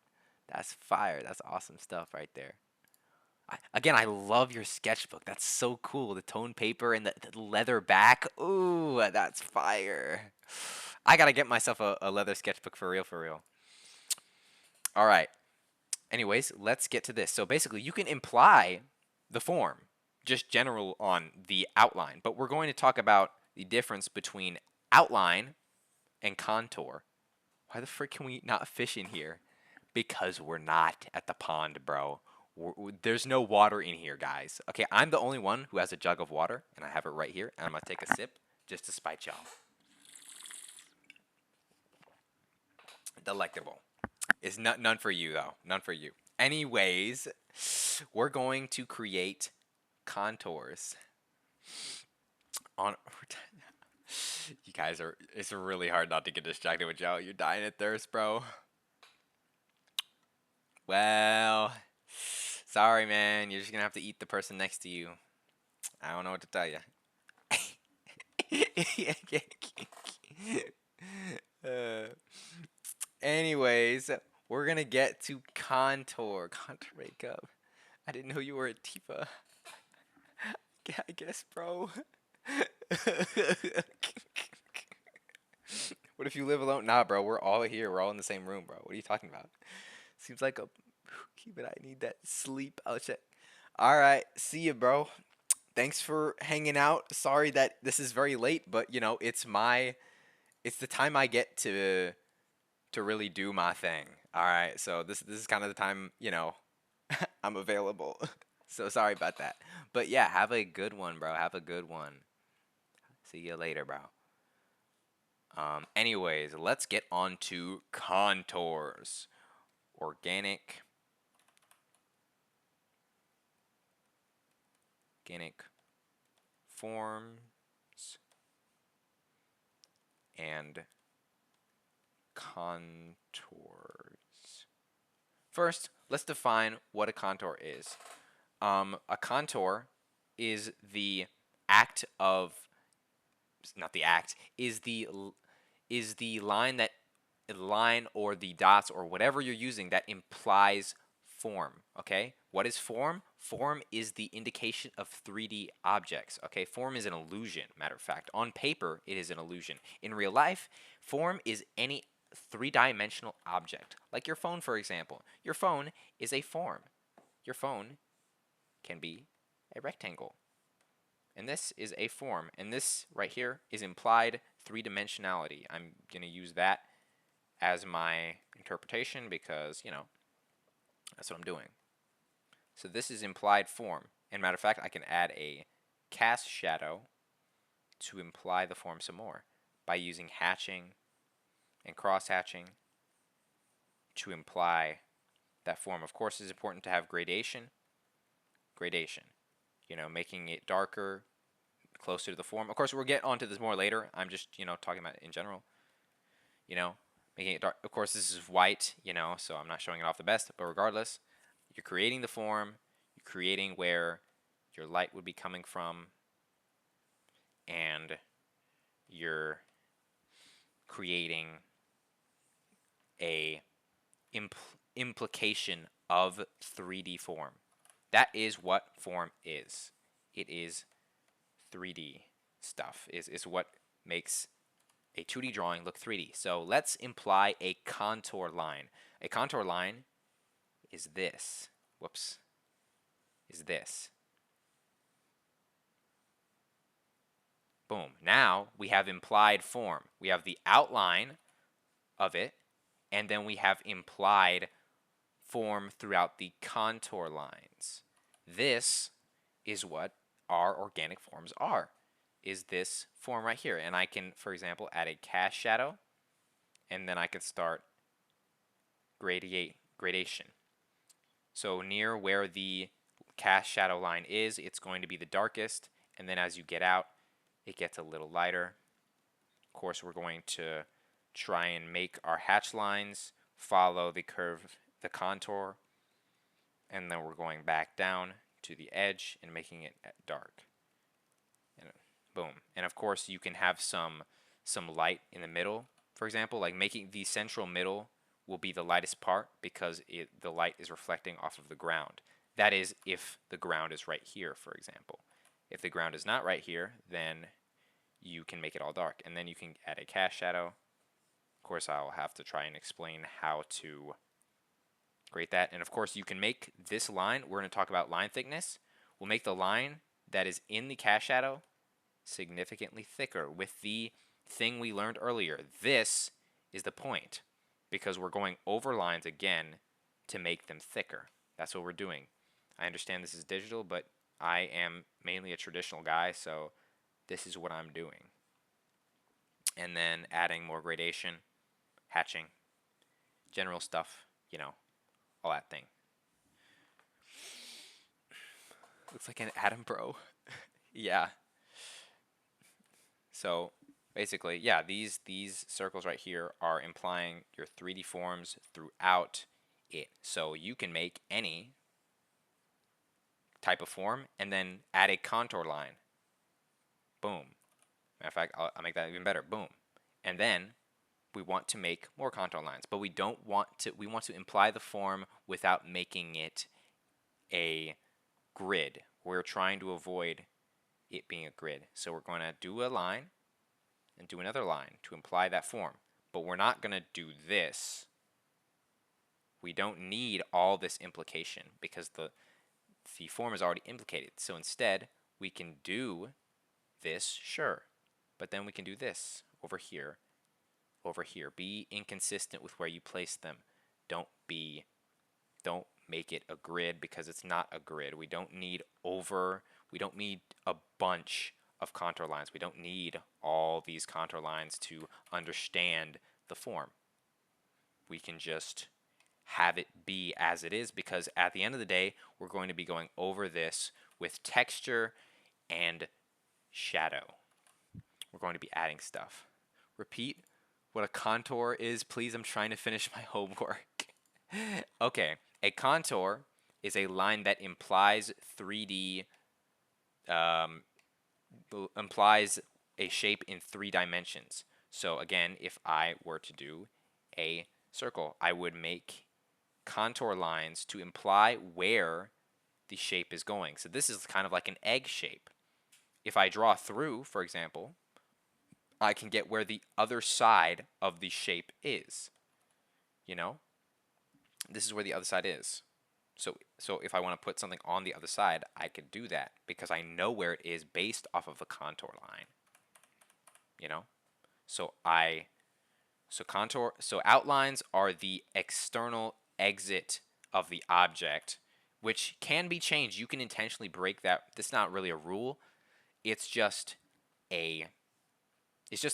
That's fire. That's awesome stuff right there. Again, I love your sketchbook. That's so cool. The tone paper and the leather back. Ooh, that's fire. I gotta get myself a leather sketchbook for real, for real. All right. Anyways, let's get to this. So basically, you can imply the form, just general on the outline, but we're going to talk about the difference between outline and contour. Why the frick can we not fish in here? Because we're not at the pond, bro. There's no water in here, guys. Okay, I'm the only one who has a jug of water, and I have it right here, and I'm gonna take a sip just to spite y'all. Delectable. It's none for you though. None for you. Anyways, we're going to create contours on. You guys are. It's really hard not to get distracted with y'all. You're dying of thirst, bro. Well, sorry, man. You're just gonna have to eat the person next to you. I don't know what to tell you. uh, anyways, we're gonna get to contour makeup. I didn't know you were a Tifa. Yeah, I guess, bro. What if you live alone? Nah, bro. We're all here. We're all in the same room, bro. What are you talking about? Seems like a. Keep it. I need that sleep. I'll check. All right. See you, bro. Thanks for hanging out. Sorry that this is very late, but you know, it's the time I get to really do my thing. All right. So this is kind of the time, you know, I'm available. So sorry about that. But yeah, have a good one, bro. Have a good one. See you later, bro. Anyways, let's get on to contours. Organic forms and contours. First, let's define what a contour is. A contour is the act of, not the act, is the line or the dots or whatever you're using that implies form. Okay, what is form? Form is the indication of 3D objects. Okay, form is an illusion. Matter of fact, on paper it is an illusion. In real life, form is any three-dimensional object, like your phone, for example. Your phone is a form. Your phone can be a rectangle. And this is a form. And this right here is implied three-dimensionality. I'm going to use that as my interpretation because, you know, that's what I'm doing. So this is implied form. And matter of fact, I can add a cast shadow to imply the form some more by using hatching and cross-hatching to imply that form. Of course, it's important to have gradation. You know, making it darker, closer to the form. Of course, we'll get onto this more later. I'm just, you know, talking about it in general. You know, making it dark. Of course, this is white, you know, so I'm not showing it off the best. But regardless, you're creating the form. You're creating where your light would be coming from. And you're creating a implication of 3D form. That is what form is. It is 3D stuff. Is what makes a 2D drawing look 3D. So let's imply a contour line. A contour line is this. Whoops. Is this. Boom. Now we have implied form. We have the outline of it, and then we have implied form throughout the contour lines. This is what our organic forms are, is this form right here. And I can, for example, add a cast shadow, and then I can start gradation. So near where the cast shadow line is, it's going to be the darkest, and then as you get out, it gets a little lighter. Of course, we're going to try and make our hatch lines follow the curve, the contour, and then we're going back down to the edge and making it dark. And boom. And of course, you can have some light in the middle. For example, like making the central middle will be the lightest part because the light is reflecting off of the ground. That is if the ground is right here, for example. If the ground is not right here, then you can make it all dark. And then you can add a cast shadow. Of course, I'll have to try and explain how to grade that. And of course, you can make this line. We're going to talk about line thickness. We'll make the line that is in the cast shadow significantly thicker with the thing we learned earlier. This is the point because we're going over lines again to make them thicker. That's what we're doing. I understand this is digital, but I am mainly a traditional guy, so this is what I'm doing. And then adding more gradation, hatching, general stuff, you know, all that thing. Looks like an Adam Bro. Yeah. So basically, yeah, these circles right here are implying your 3D forms throughout it. So you can make any type of form and then add a contour line. Boom. Matter of fact, I'll make that even better. Boom. And then we want to make more contour lines, but we want to imply the form without making it a grid. We're trying to avoid it being a grid. So we're going to do a line and do another line to imply that form. But we're not going to do this. We don't need all this implication because the form is already implicated. So instead, we can do this, sure. But then we can do this over here, over here. Be inconsistent with where you place them. Don't make it a grid because it's not a grid. We don't need a bunch of contour lines. We don't need all these contour lines to understand the form. We can just have it be as it is because at the end of the day, we're going to be going over this with texture and shadow. We're going to be adding stuff. Repeat what a contour is, please. I'm trying to finish my homework. Okay, a contour is a line that implies 3D, implies a shape in 3 dimensions. So again, if I were to do a circle, I would make contour lines to imply where the shape is going. So this is kind of like an egg shape. If I draw through, for example, I can get where the other side of the shape is. You know? This is where the other side is. So if I want to put something on the other side, I could do that because I know where it is based off of the contour line. You know? So outlines are the external exit of the object, which can be changed. You can intentionally break that. That's not really a rule. It's just the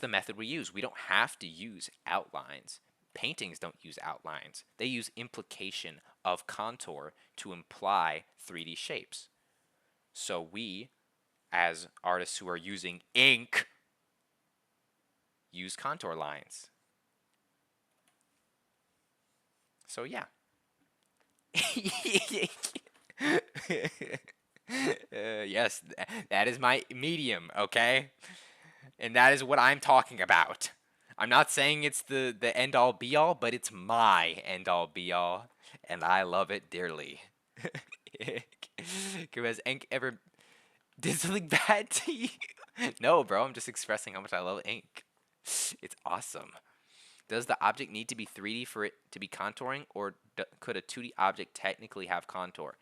method we use. We don't have to use outlines. Paintings don't use outlines. They use implication of contour to imply 3D shapes. So we, as artists who are using ink, use contour lines. So yeah. Yes, that is my medium, okay? And that is what I'm talking about. I'm not saying it's the end all be all, but it's my end all be all, and I love it dearly. Has Ink ever did something bad to you? No, bro. I'm just expressing how much I love ink. It's awesome. Does the object need to be 3D for it to be contouring, or could a 2D object technically have contour?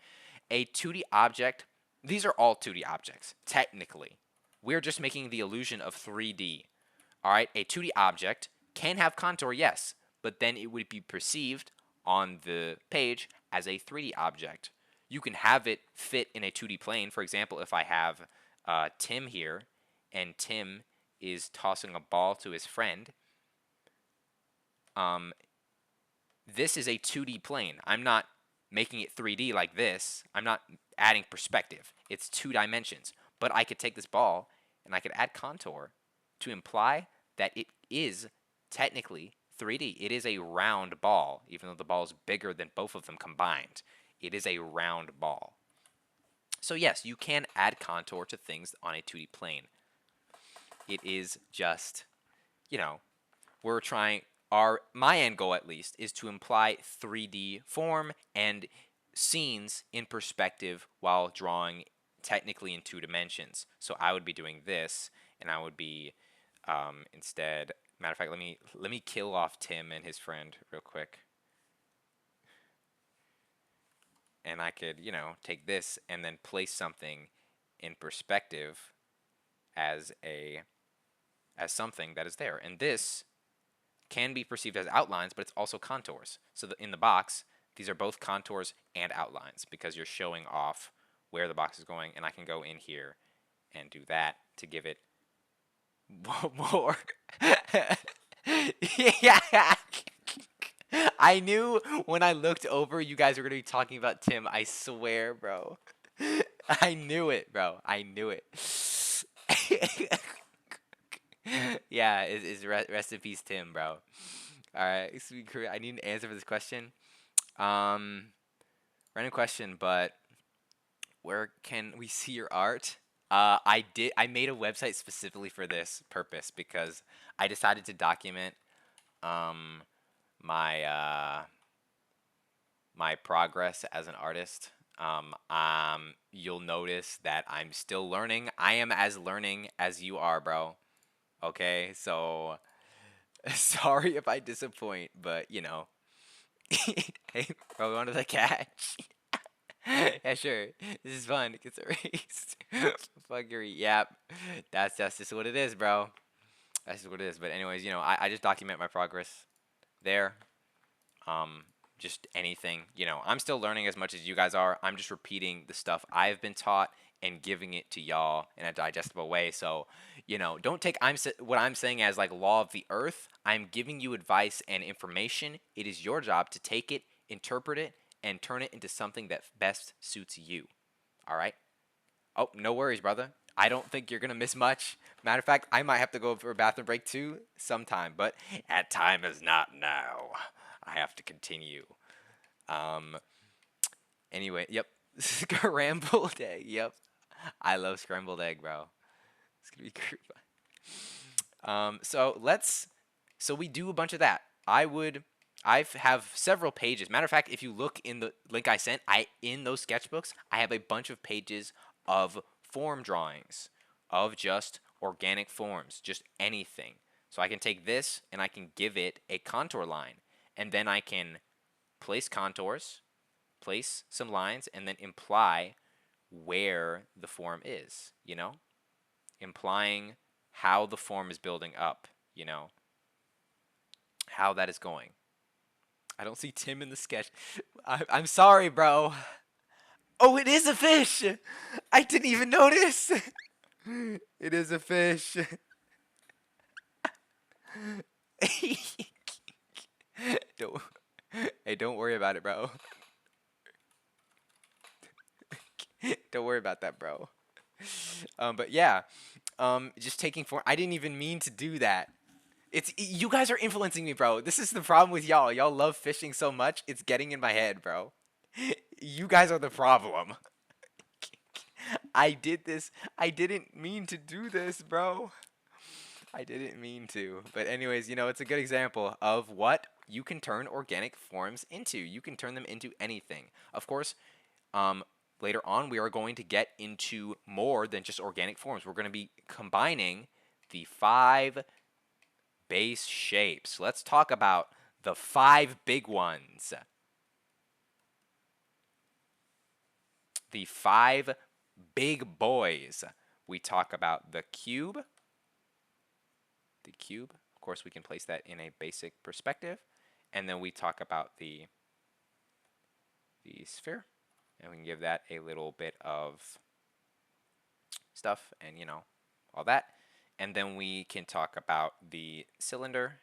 A 2D object, these are all 2D objects, technically. We're just making the illusion of 3D. All right, a 2D object can have contour, yes, but then it would be perceived on the page as a 3D object. You can have it fit in a 2D plane. For example, if I have Tim here, and Tim is tossing a ball to his friend, this is a 2D plane. I'm not making it 3D like this. I'm not adding perspective. It's 2 dimensions. But I could take this ball and I could add contour to imply that it is technically 3D. It is a round ball, even though the ball is bigger than both of them combined. It is a round ball. So yes, you can add contour to things on a 2D plane. It is just, you know, we're trying, my end goal at least is to imply 3D form and scenes in perspective while drawing technically in 2 dimensions. So I would be doing this, and I would be instead. Matter of fact, let me kill off Tim and his friend real quick, and I could, you know, take this and then place something in perspective as something that is there, and this can be perceived as outlines, but it's also contours. So in the box, these are both contours and outlines because you're showing off where the box is going, and I can go in here and do that to give it more. Yeah. I knew when I looked over you guys were going to be talking about Tim. I swear, bro. I knew it, bro. I knew it. Yeah, rest in peace, Tim, bro. All right, I need an answer for this question. Random question, but where can we see your art? I made a website specifically for this purpose because I decided to document my my progress as an artist. You'll notice that I'm still learning. I am as learning as you are, bro. Okay, so sorry if I disappoint, but you know. Hey, bro, going to the catch. Yeah, sure. This is fun. It gets erased. Fuckery. Yep. That's just what it is, bro. That's just what it is. But anyways, you know, I just document my progress there. Just anything. You know, I'm still learning as much as you guys are. I'm just repeating the stuff I've been taught and giving it to y'all in a digestible way. So, you know, don't take what I'm saying as like law of the earth. I'm giving you advice and information. It is your job to take it, interpret it, and turn it into something that best suits you. All right? Oh, no worries, brother. I don't think you're gonna miss much. Matter of fact, I might have to go for a bathroom break too sometime, but at time is not now. I have to continue. Um. Anyway, yep. Scrambled egg. Yep. I love scrambled egg, bro. It's gonna be great. So we do a bunch of that. I have several pages. Matter of fact, if you look in the link I sent, in those sketchbooks, I have a bunch of pages of form drawings of just organic forms, just anything. So I can take this and I can give it a contour line, and then I can place contours, place some lines, and then imply where the form is, you know? Implying how the form is building up, you know? How that is going. I don't see Tim in the sketch. I'm sorry, bro. Oh, it is a fish! I didn't even notice! It is a fish. don't, hey, don't worry about it, bro. Don't worry about that, bro. But yeah, just taking form. I didn't even mean to do that. You guys are influencing me, bro. This is the problem with y'all. Y'all love fishing so much, it's getting in my head, bro. You guys are the problem. I did this. I didn't mean to do this, bro. I didn't mean to. But anyways, it's a good example of what you can turn organic forms into. You can turn them into anything. Of course, um, later on we are going to get into more than just organic forms. We're going to be combining the 5 base shapes. Let's talk about the 5 big ones. The 5 big boys. We talk about the cube. The cube, of course, we can place that in a basic perspective. And then we talk about the sphere. And we can give that a little bit of stuff and, all that. And then we can talk about the cylinder.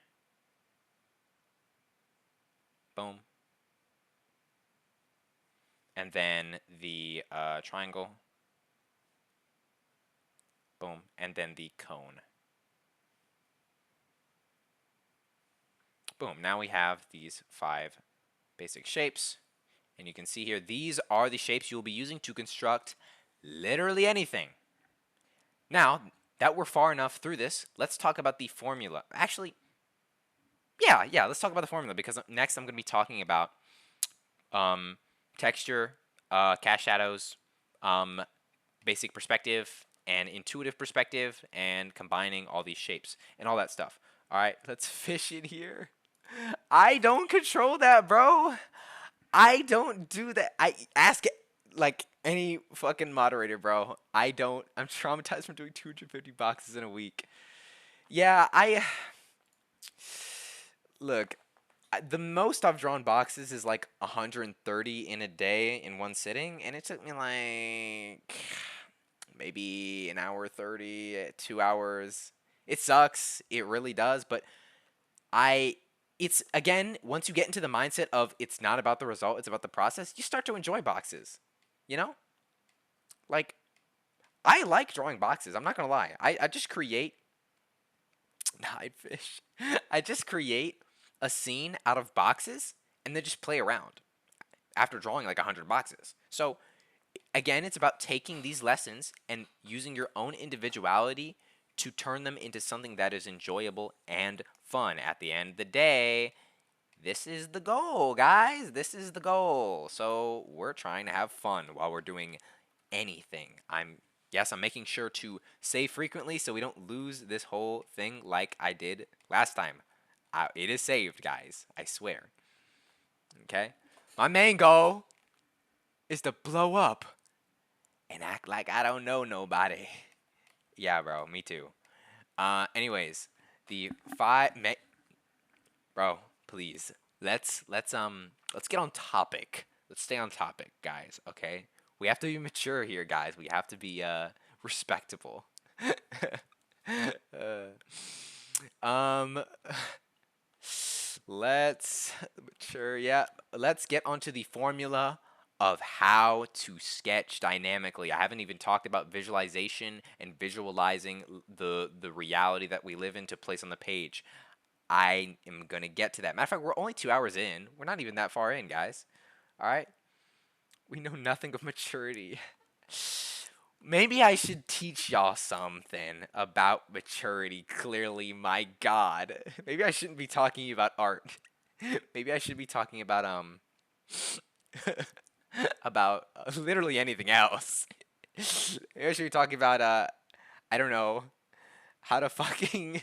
Boom. And then the triangle. Boom. And then the cone. Boom. Now we have these 5 basic shapes. And you can see here, these are the shapes you'll be using to construct literally anything. Now, that we're far enough through this, let's talk about the formula. Actually, yeah, let's talk about the formula, because next I'm going to be talking about texture, cast shadows, basic perspective, and intuitive perspective, and combining all these shapes and all that stuff. All right, let's fish in here. I don't control that, bro. I don't do that. I ask like any fucking moderator, bro. I don't. I'm traumatized from doing 250 boxes in a week. Yeah, look. The most I've drawn boxes is like 130 in a day in one sitting, and it took me like maybe an hour 30, 2 hours. It sucks. It really does, but it's again, once you get into the mindset of it's not about the result, it's about the process, you start to enjoy boxes. You know? Like, I like drawing boxes. I'm not gonna lie. I just create hide fish. I just create a scene out of boxes and then just play around after drawing like 100 boxes. So again, it's about taking these lessons and using your own individuality to turn them into something that is enjoyable and fun. At the end of the day, this is the goal, guys. This is the goal. So we're trying to have fun while we're doing anything. Yes, I'm making sure to save frequently so we don't lose this whole thing like I did last time. It is saved, guys. I swear. Okay? My main goal is to blow up and act like I don't know nobody. Yeah, bro. Me too. Anyways, the 5 bro, please. Let's get on topic. Let's stay on topic, guys, okay? We have to be mature here, guys. We have to be respectable. um let's mature, yeah. Let's get onto the formula of how to sketch dynamically. I haven't even talked about visualization and visualizing the reality that we live in to place on the page. I am going to get to that. Matter of fact, we're only 2 hours in. We're not even that far in, guys. All right? We know nothing of maturity. Maybe I should teach y'all something about maturity, clearly, my god. Maybe I shouldn't be talking about art. Maybe I should be talking about, about literally anything else. Maybe I should be talking about, I don't know, how to fucking,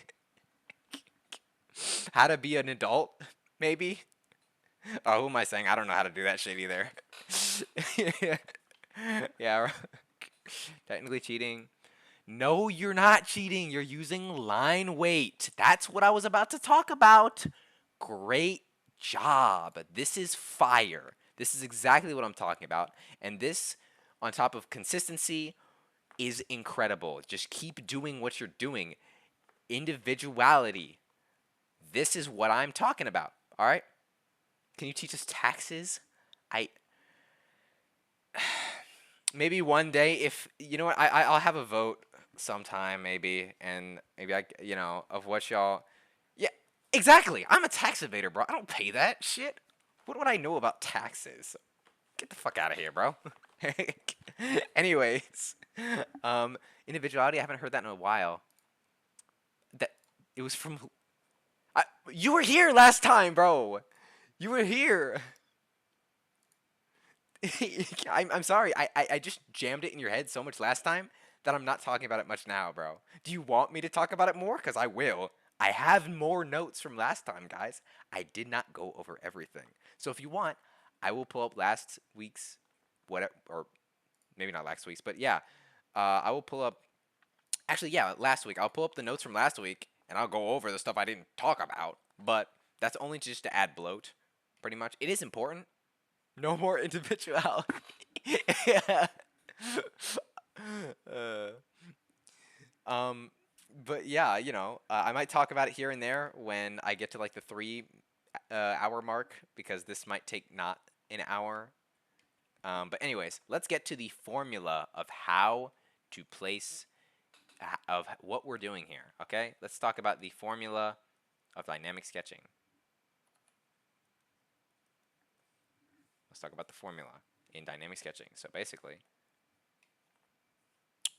how to be an adult, maybe? Oh, who am I saying? I don't know how to do that shit either. Yeah, technically cheating. No, you're not cheating. You're using line weight. That's what I was about to talk about. Great job. This is fire. This is exactly what I'm talking about. And this, on top of consistency, is incredible. Just keep doing what you're doing. Individuality. This is what I'm talking about. All right? Can you teach us taxes? Maybe one day, if you know what, I'll have a vote sometime maybe, and maybe of what y'all. Yeah, exactly. I'm a tax evader, bro. I don't pay that shit. What would I know about taxes? Get the fuck out of here, bro. Anyways, individuality. I haven't heard that in a while. That It was from. You were here last time, bro. You were here. I'm sorry. I just jammed it in your head so much last time that I'm not talking about it much now, bro. Do you want me to talk about it more? Because I will. I have more notes from last time, guys. I did not go over everything. So if you want, I will pull up last week's whatever, or maybe not last week's, but yeah, I will pull up. Actually, yeah, last week I'll pull up the notes from last week and I'll go over the stuff I didn't talk about. But that's only just to add bloat, pretty much. It is important. No more individuality. Yeah. uh, um, but yeah, I might talk about it here and there when I get to like the 3 hour mark because this might take not an hour. But anyways, let's get to the formula of how to place of what we're doing here. Okay, let's talk about the formula of dynamic sketching. Let's talk about the formula in dynamic sketching. So basically,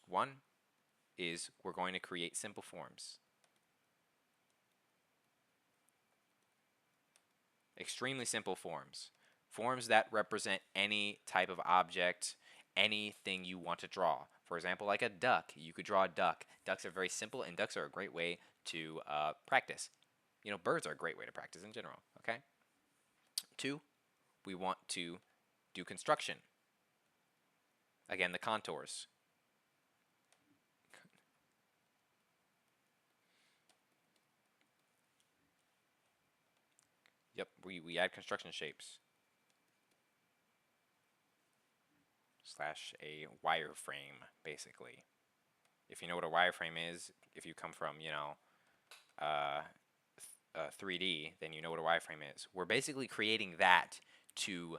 one is we're going to create simple forms. Extremely simple forms. Forms that represent any type of object, anything you want to draw. For example, like a duck. You could draw a duck. Ducks are very simple, and ducks are a great way to practice. Birds are a great way to practice in general. Okay? 2, we want to do construction. Again, the contours. Yep, we add construction shapes. Slash a wireframe, basically. If you know what a wireframe is, if you come from, 3D, then you know what a wireframe is. We're basically creating that to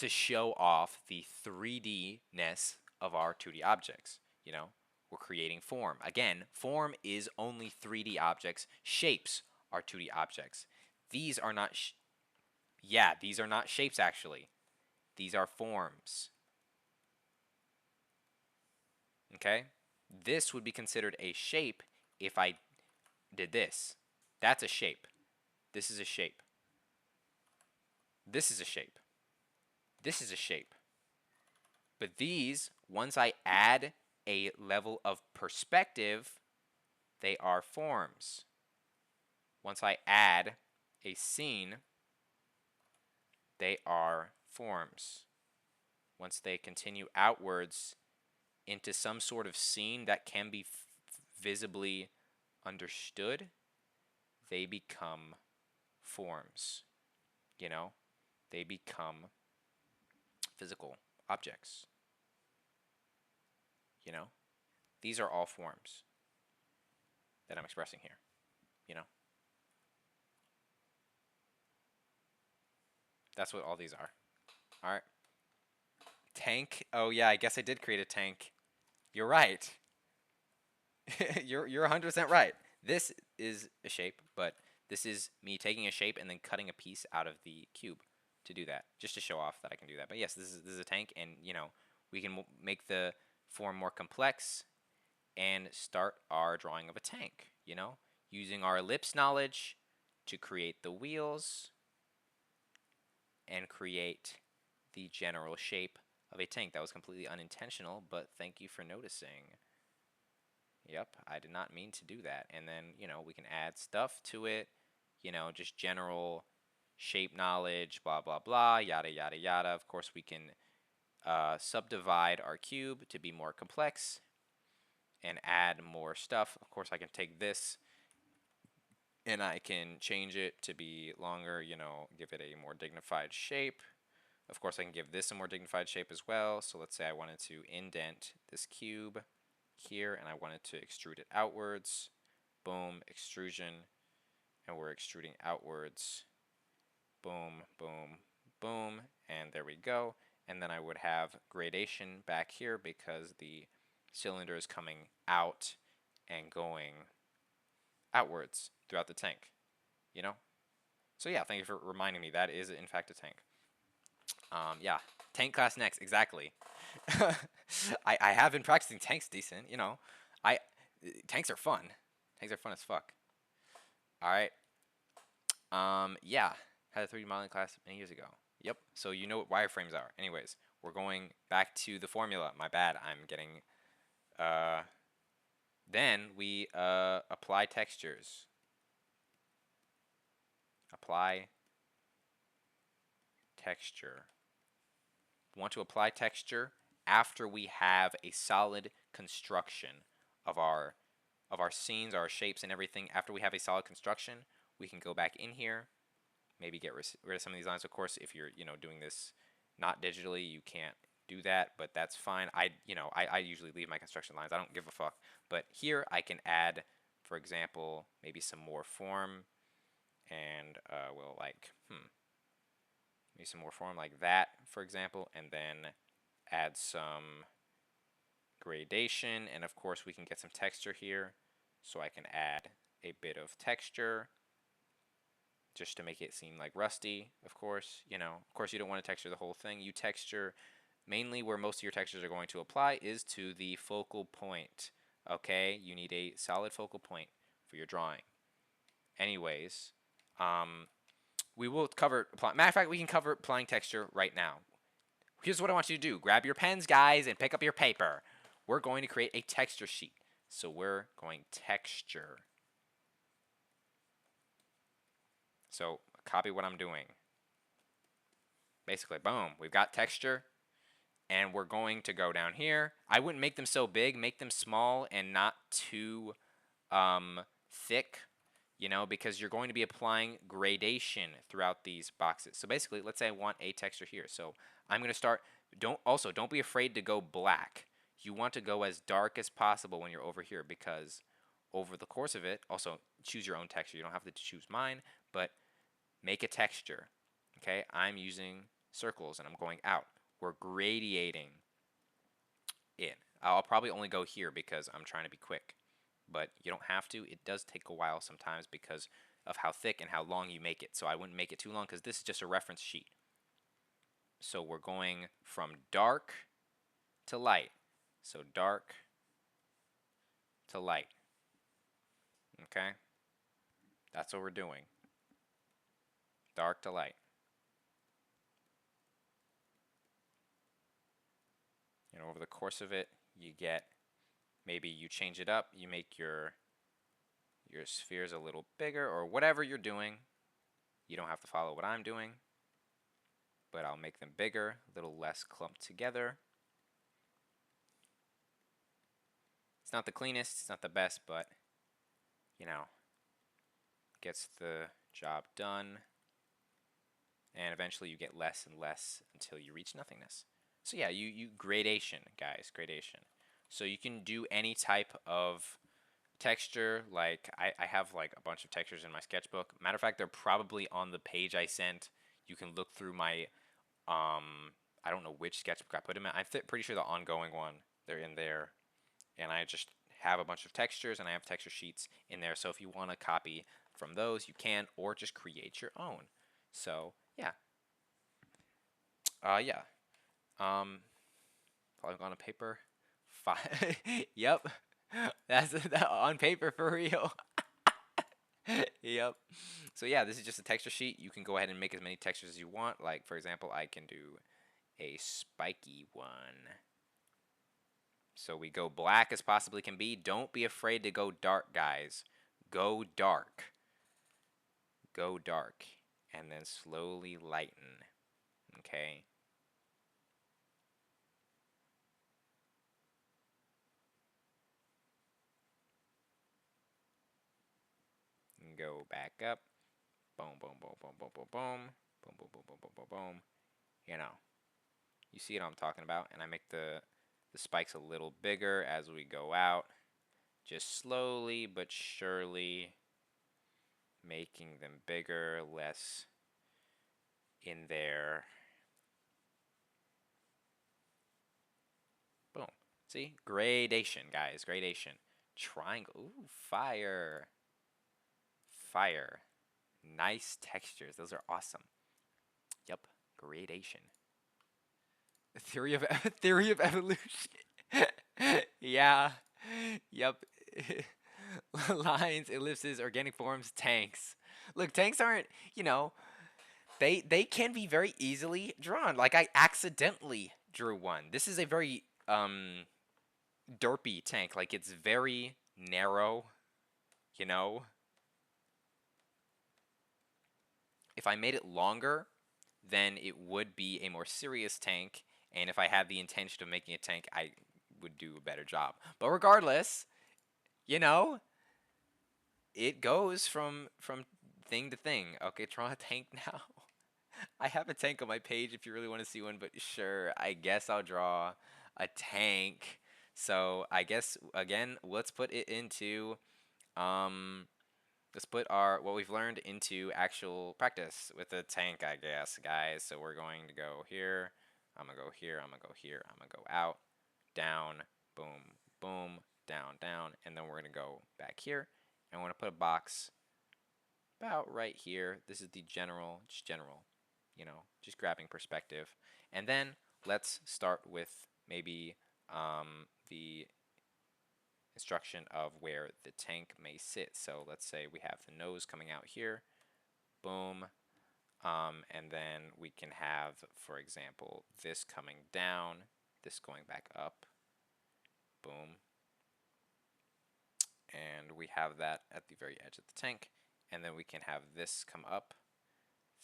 show off the 3D-ness of our 2D objects. We're creating form. Again, form is only 3D objects. Shapes are 2D objects. These are not. Yeah, these are not shapes actually. These are forms. Okay? This would be considered a shape if I did this. That's a shape. This is a shape. This is a shape. This is a shape. But these, once I add a level of perspective, they are forms. Once I add a scene, they are forms. Once they continue outwards into some sort of scene that can be visibly understood, they become forms. They become physical objects. These are all forms that I'm expressing here. That's what all these are. All right. Tank. Oh yeah, I guess I did create a tank. You're right. You're 100% right. This is a shape, but this is me taking a shape and then cutting a piece out of the cube to do that, just to show off that I can do that. But yes, this is a tank, and we can make the form more complex and start our drawing of a tank. Using our ellipse knowledge to create the wheels and create the general shape of a tank. That was completely unintentional, but thank you for noticing. Yep, I did not mean to do that. And then, we can add stuff to it, just general shape knowledge, blah, blah, blah, yada, yada, yada. Of course, we can subdivide our cube to be more complex and add more stuff. Of course, I can take this and I can change it to be longer, give it a more dignified shape. Of course, I can give this a more dignified shape as well. So let's say I wanted to indent this cube here and I wanted to extrude it outwards. Boom, extrusion, and we're extruding outwards. Boom, boom, boom, and there we go. And then I would have gradation back here because the cylinder is coming out and going outwards throughout the tank, So yeah, thank you for reminding me that is in fact a tank. Yeah, tank class next, exactly. I have been practicing tanks decent, you know. I tanks are fun. Tanks are fun as fuck. All right. Yeah, had a 3D modeling class many years ago. Yep. So you know what wireframes are. Anyways, we're going back to the formula. My bad. I'm getting. Uh, then we apply textures. Apply texture. We want to apply texture after we have a solid construction of our scenes, our shapes, and everything. After we have a solid construction, we can go back in here, maybe get rid of some of these lines. Of course, if you're doing this not digitally, you can't do that, but that's fine. I usually leave my construction lines. I don't give a fuck. But here I can add, for example, maybe some more form, and we'll maybe some more form like that, for example, and then add some gradation, and of course we can get some texture here. So I can add a bit of texture just to make it seem like rusty, of course. Of course you don't want to texture the whole thing. You texture mainly where most of your textures are going to apply is to the focal point. Okay, you need a solid focal point for your drawing. Anyways, we will cover, matter of fact, we can cover applying texture right now. Here's what I want you to do. Grab your pens, guys, and pick up your paper. We're going to create a texture sheet. So we're going texture. So copy what I'm doing. Basically, boom, we've got texture. And we're going to go down here. I wouldn't make them so big. Make them small and not too thick, because you're going to be applying gradation throughout these boxes. So basically, let's say I want a texture here. So I'm going to start. Don't be afraid to go black. You want to go as dark as possible when you're over here, because over the course of it, also choose your own texture. You don't have to choose mine, but make a texture. Okay, I'm using circles and I'm going out. We're gradiating it. I'll probably only go here because I'm trying to be quick, but you don't have to. It does take a while sometimes because of how thick and how long you make it. So I wouldn't make it too long because this is just a reference sheet. So we're going from dark to light. So dark to light. Okay? That's what we're doing. Dark to light. Over the course of it, you get, maybe you change it up, you make your spheres a little bigger, or whatever you're doing. You don't have to follow what I'm doing, but I'll make them bigger, a little less clumped together. It's not the cleanest, it's not the best, but gets the job done. And eventually you get less and less until you reach nothingness. So yeah, you gradation, guys, gradation. So you can do any type of texture. Like I have like a bunch of textures in my sketchbook. Matter of fact, they're probably on the page I sent. You can look through my I don't know which sketchbook I put them in. I'm pretty sure the ongoing one, they're in there. And I just have a bunch of textures, and I have texture sheets in there. So if you want to copy from those, you can, or just create your own. So yeah. Yeah. Probably on a paper. Yep. That's on paper for real. Yep. So yeah, this is just a texture sheet. You can go ahead and make as many textures as you want. Like, for example, I can do a spiky one. So we go black as possibly can be. Don't be afraid to go dark, guys. Go dark. Go dark. And then slowly lighten. Okay? And go back up. Boom, boom, boom, boom, boom, boom, boom. Boom, boom, boom, boom, boom, boom, boom. You see what I'm talking about. And I make the spikes a little bigger as we go out. Just slowly but surely making them bigger, less in there. Boom. See? Gradation, guys. Gradation. Triangle. Ooh, fire. Fire. Nice textures. Those are awesome. Yep. Gradation. Theory of theory of evolution. Yeah. Yep. Lines, ellipses, organic forms, tanks. Look, tanks aren't, you know, they can be very easily drawn. Like I accidentally drew one. This is a very derpy tank. Like it's very narrow, you know. If I made it longer, then it would be a more serious tank, and if I had the intention of making a tank, I would do a better job. But regardless, you know, it goes from thing to thing. Okay, draw a tank now. I have a tank on my page if you really want to see one, but sure, I guess I'll draw a tank. So I guess again, let's put it into um let's put our what we've learned into actual practice with a tank, I guess, guys. So we're going to go here. I'm gonna go here. I'm gonna go here. I'm gonna go out, down, boom, boom, down, down, and then we're gonna go back here, and we're gonna put a box about right here. This is the general, just general, you know, just grabbing perspective. And then let's start with maybe the instruction of where the tank may sit. So let's say we have the nose coming out here, boom, and then we can have, for example, this coming down, this going back up, boom, and we have that at the very edge of the tank, and then we can have this come up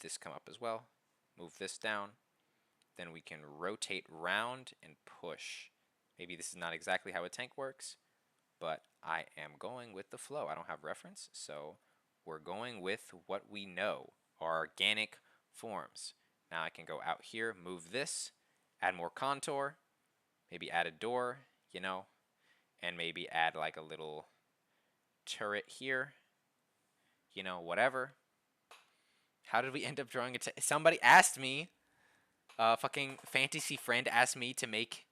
as well, move this down, then we can rotate round and push. Maybe this is not exactly how a tank works, but I am going with the flow. I don't have reference, so we're going with what we know, our organic forms. Now I can go out here, move this, add more contour, maybe add a door, you know, and maybe add like a little turret here, you know, whatever. How did we end up drawing it? Somebody asked me, fucking fantasy friend asked me to make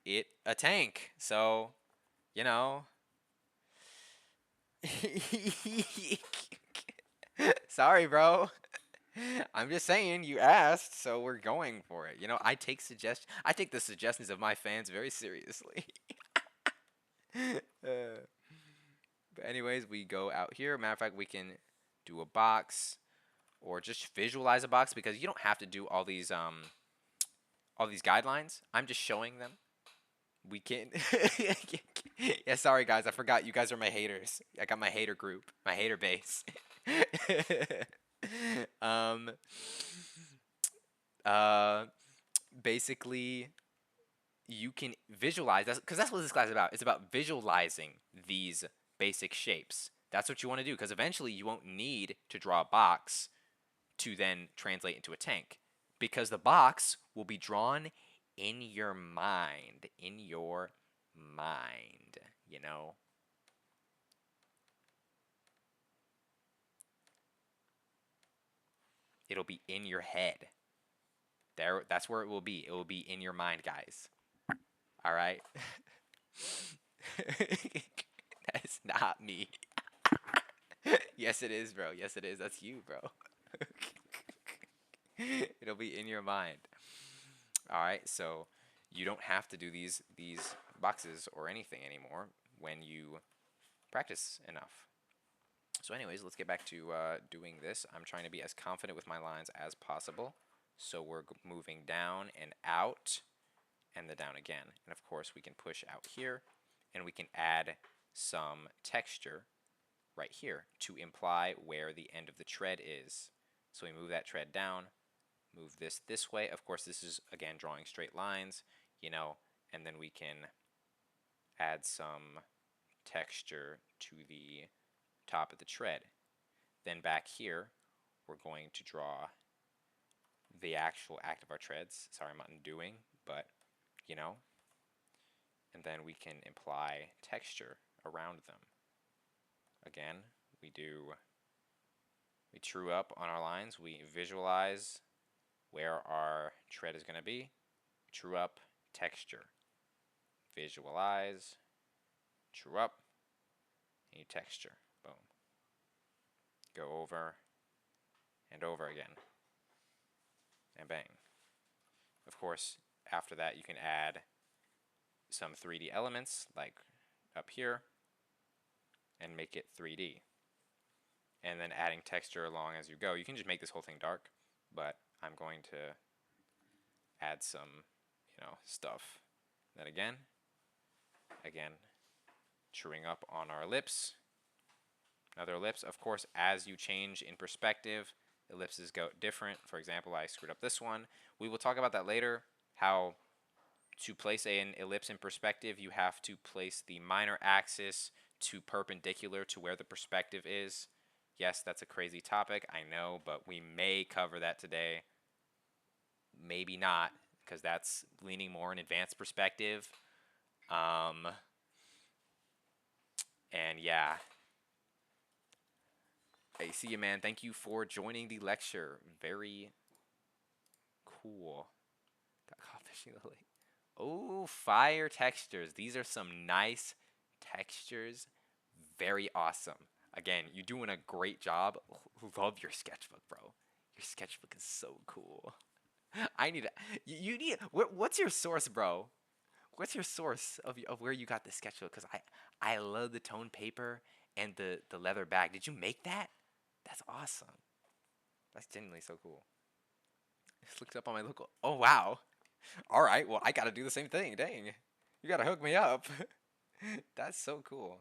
it a tank. So, you know. Sorry, bro. I'm just saying you asked, so we're going for it. You know, I take the suggestions of my fans very seriously. But anyways, we go out here. Matter of fact, we can do a box or just visualize a box because you don't have to do all these guidelines. I'm just showing them. We can. Yeah, sorry guys, I forgot you guys are my haters. I got my hater group, my hater base. um. Uh. Basically, you can visualize because that's what this class is about. It's about visualizing these basic shapes. That's what you want to do because eventually you won't need to draw a box to then translate into a tank because the box will be drawn in your mind, you know. It'll be in your head. That's where it will be. It will be in your mind, guys. All right? That's not me. Yes, it is, bro. Yes, it is. That's you, bro. It'll be in your mind. All right, so you don't have to do these boxes or anything anymore when you practice enough. So anyways, let's get back to doing this. I'm trying to be as confident with my lines as possible. So we're moving down and out and then down again. And of course we can push out here and we can add some texture right here to imply where the end of the tread is. So we move that tread down, move this way. Of course this is again drawing straight lines, you know, and then we can add some texture to the top of the tread. Then back here we're going to draw the actual act of our treads. Sorry, I'm not undoing, but you know, and then we can imply texture around them. Again, we true up on our lines, we visualize where our tread is going to be, true up, texture, visualize, true up, and texture, boom. Go over and over again, and bang. Of course, after that, you can add some 3D elements, like up here, and make it 3D. And then adding texture along as you go. You can just make this whole thing dark, but I'm going to add some, stuff. Then again, truing up on our ellipse. Another ellipse. Of course, as you change in perspective, ellipses go different. For example, I screwed up this one. We will talk about that later, how to place an ellipse in perspective, you have to place the minor axis to perpendicular to where the perspective is. Yes, that's a crazy topic, I know, but we may cover that today. Maybe not, because that's leaning more in advanced perspective. And yeah. Hey, see you, man. Thank you for joining the lecture. Very cool. Got caught fishing the lake. Oh, fire textures. These are some nice textures. Very awesome. Again, you're doing a great job. Love your sketchbook, bro. Your sketchbook is so cool. I need you need what's your source, bro? What's your source of where you got the sketchbook? Because I love the tone paper and the leather bag. Did you make that? That's awesome. That's genuinely so cool. Just looked up on my local. Oh wow. All right. Well, I gotta do the same thing. Dang. You gotta hook me up. That's so cool.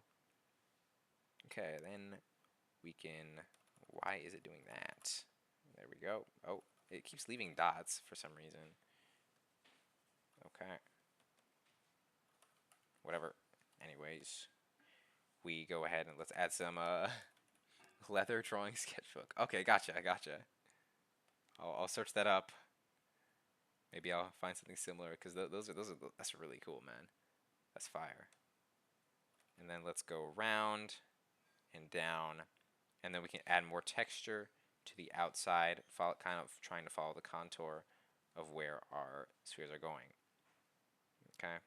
Okay, then we can. Why is it doing that? There we go. Oh, it keeps leaving dots for some reason. Okay. Whatever. Anyways, we go ahead and let's add some leather drawing sketchbook. Okay, gotcha. I'll search that up. Maybe I'll find something similar because that's really cool, man. That's fire. And then let's go around and down, and then we can add more texture to the outside, kind of trying to follow the contour of where our spheres are going. Okay.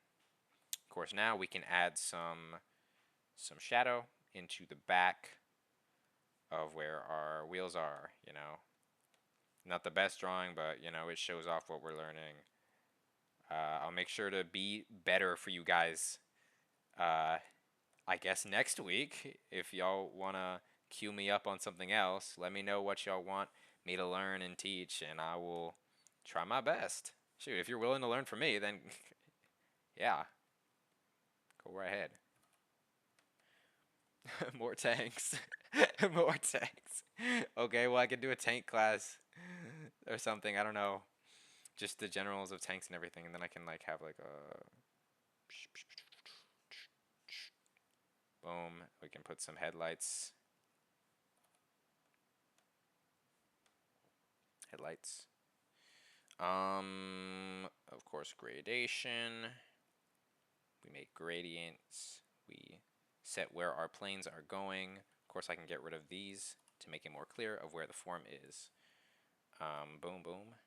Of course, now we can add some shadow into the back of where our wheels are. Not the best drawing, but it shows off what we're learning. I'll make sure to be better for you guys. I guess next week, if y'all wanna cue me up on something else, let me know what y'all want me to learn and teach, and I will try my best. Shoot, if you're willing to learn from me, then yeah, go right ahead. More tanks. More tanks. Okay, well, I could do a tank class or something. I don't know. Just the generals of tanks and everything, and then I can like have like a boom. We can put some headlights. Of course, gradation. We make gradients. We set where our planes are going. Of course, I can get rid of these to make it more clear of where the form is. Boom, boom.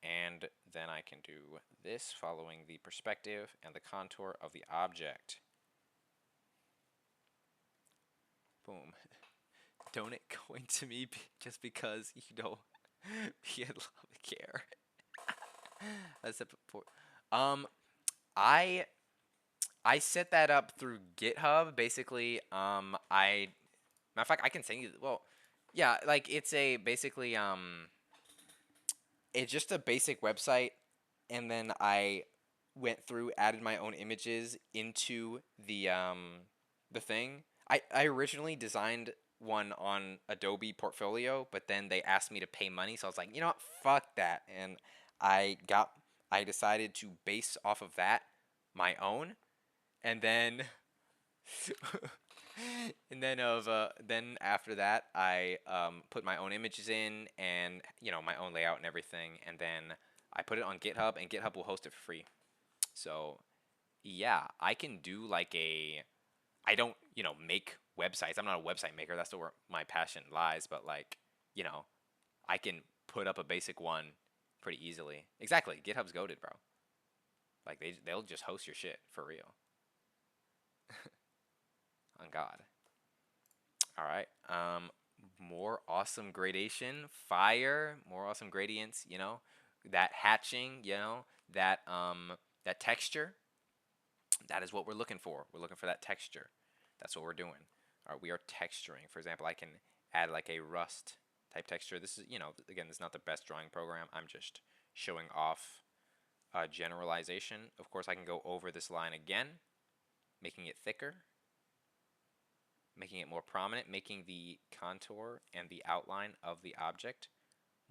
And then I can do this following the perspective and the contour of the object. Boom. Don't it going to me just because you don't be in love care. That's a I set that up through GitHub. Basically, matter of fact, I can send you. Well, yeah, like it's a basically it's just a basic website, and then I went through, added my own images into the thing. I originally designed one on Adobe Portfolio, but then they asked me to pay money, so I was like, you know what, fuck that, and I decided to base off of that my own, and then then after that I put my own images in, and my own layout and everything, and then I put it on GitHub, and GitHub will host it for free. So yeah, I can do like I don't make websites. I'm not a website maker. That's where my passion lies. But like I can put up a basic one pretty easily. Exactly. GitHub's goated, bro. Like they'll just host your shit for real. On God. All right. More awesome gradation, fire, more awesome gradients. That hatching. that texture, that is what we're looking for. We're looking for that texture. That's what we're doing. All right, we are texturing. For example, I can add like a rust type texture. This is, again, this is not the best drawing program. I'm just showing off generalization. Of course, I can go over this line again, making it thicker, making it more prominent, making the contour and the outline of the object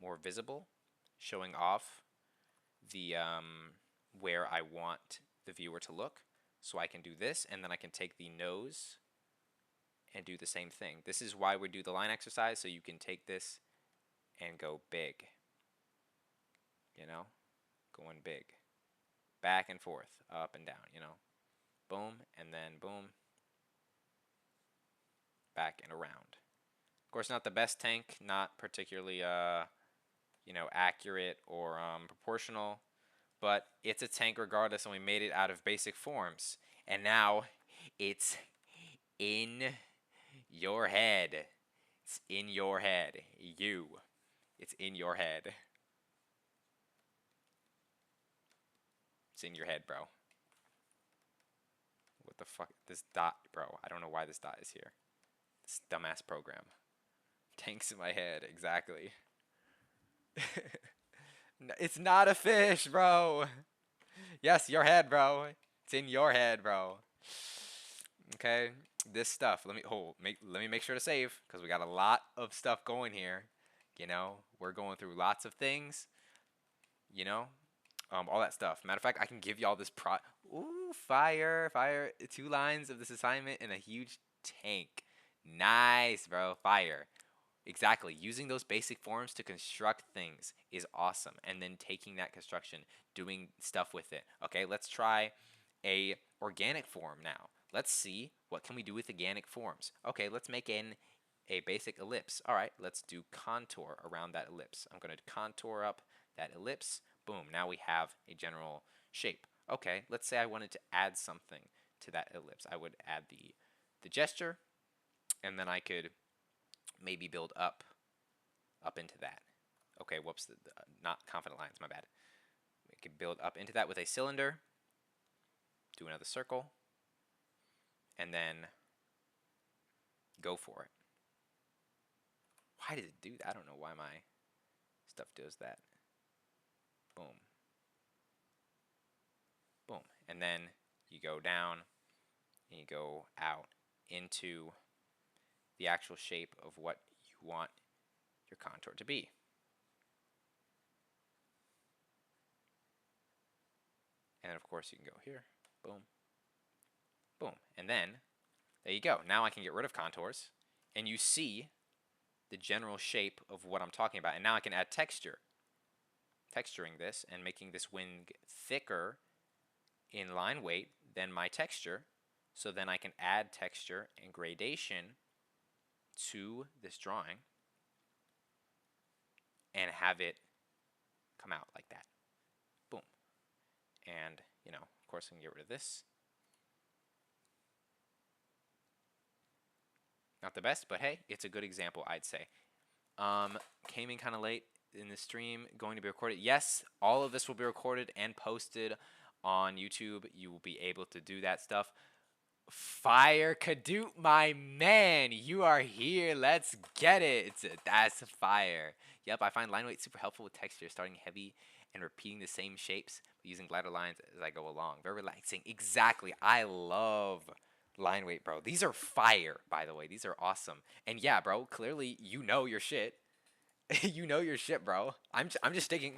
more visible, showing off the where I want the viewer to look. So I can do this, and then I can take the nose and do the same thing. This is why we do the line exercise, so you can take this and go big. Going big. Back and forth, up and down, Boom, and then boom. Back and around. Of course, not the best tank, not particularly, accurate or proportional, but it's a tank regardless, and we made it out of basic forms. And now it's in your head. It's in your head. It's in your head. It's in your head, bro. What the fuck? This dot, bro. I don't know why this dot is here. This dumbass program. Tanks in my head, exactly. It's not a fish, bro. Yes, your head, bro. It's in your head, bro. Okay, this stuff. Let me make sure to save, because we got a lot of stuff going here. We're going through lots of things. All that stuff. Matter of fact, I can give y'all this Ooh, fire. 2 lines of this assignment in a huge tank. Nice, bro. Fire. Exactly. Using those basic forms to construct things is awesome. And then taking that construction, doing stuff with it. Okay, let's try a organic form now. Let's see what can we do with organic forms. Okay, let's make a basic ellipse. All right, let's do contour around that ellipse. I'm going to contour up that ellipse. Boom, now we have a general shape. Okay, let's say I wanted to add something to that ellipse. I would add the gesture, and then I could maybe build up into that. Okay, whoops, not confident lines, my bad. We could build up into that with a cylinder, do another circle, and then go for it. Why did it do that? I don't know why my stuff does that. Boom. Boom. And then you go down and you go out into the actual shape of what you want your contour to be. And of course you can go here. Boom. Boom. And then there you go. Now I can get rid of contours, and you see the general shape of what I'm talking about. And now I can add texture. Texturing this and making this wing thicker in line weight than my texture. So then I can add texture and gradation to this drawing and have it come out like that. Boom. And, of course I can get rid of this. Not the best, but hey, it's a good example, I'd say. Came in kind of late in the stream, going to be recorded. Yes, all of this will be recorded and posted on YouTube. You will be able to do that stuff. Fire Kadoot, my man, you are here. Let's get it. That's fire. Yep, I find line weight super helpful with texture, starting heavy and repeating the same shapes, but using lighter lines as I go along. Very relaxing. Exactly. I love line weight, bro. These are fire, by the way. These are awesome. And yeah, bro, clearly you know your shit. You know your shit, bro. I'm just taking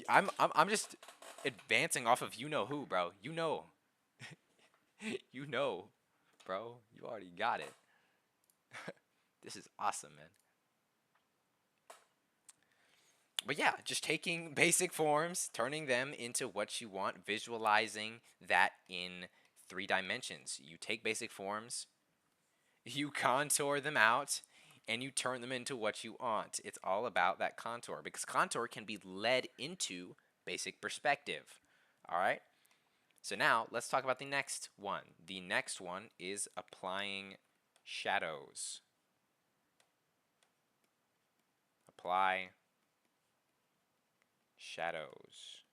I'm just advancing off of you know who, bro. You know. You know, bro. You already got it. This is awesome, man. But yeah, just taking basic forms, turning them into what you want, visualizing that in 3 dimensions. You take basic forms, you contour them out, and you turn them into what you want. It's all about that contour, because contour can be led into basic perspective. All right? So now let's talk about the next one. The next one is applying shadows. Apply shadows.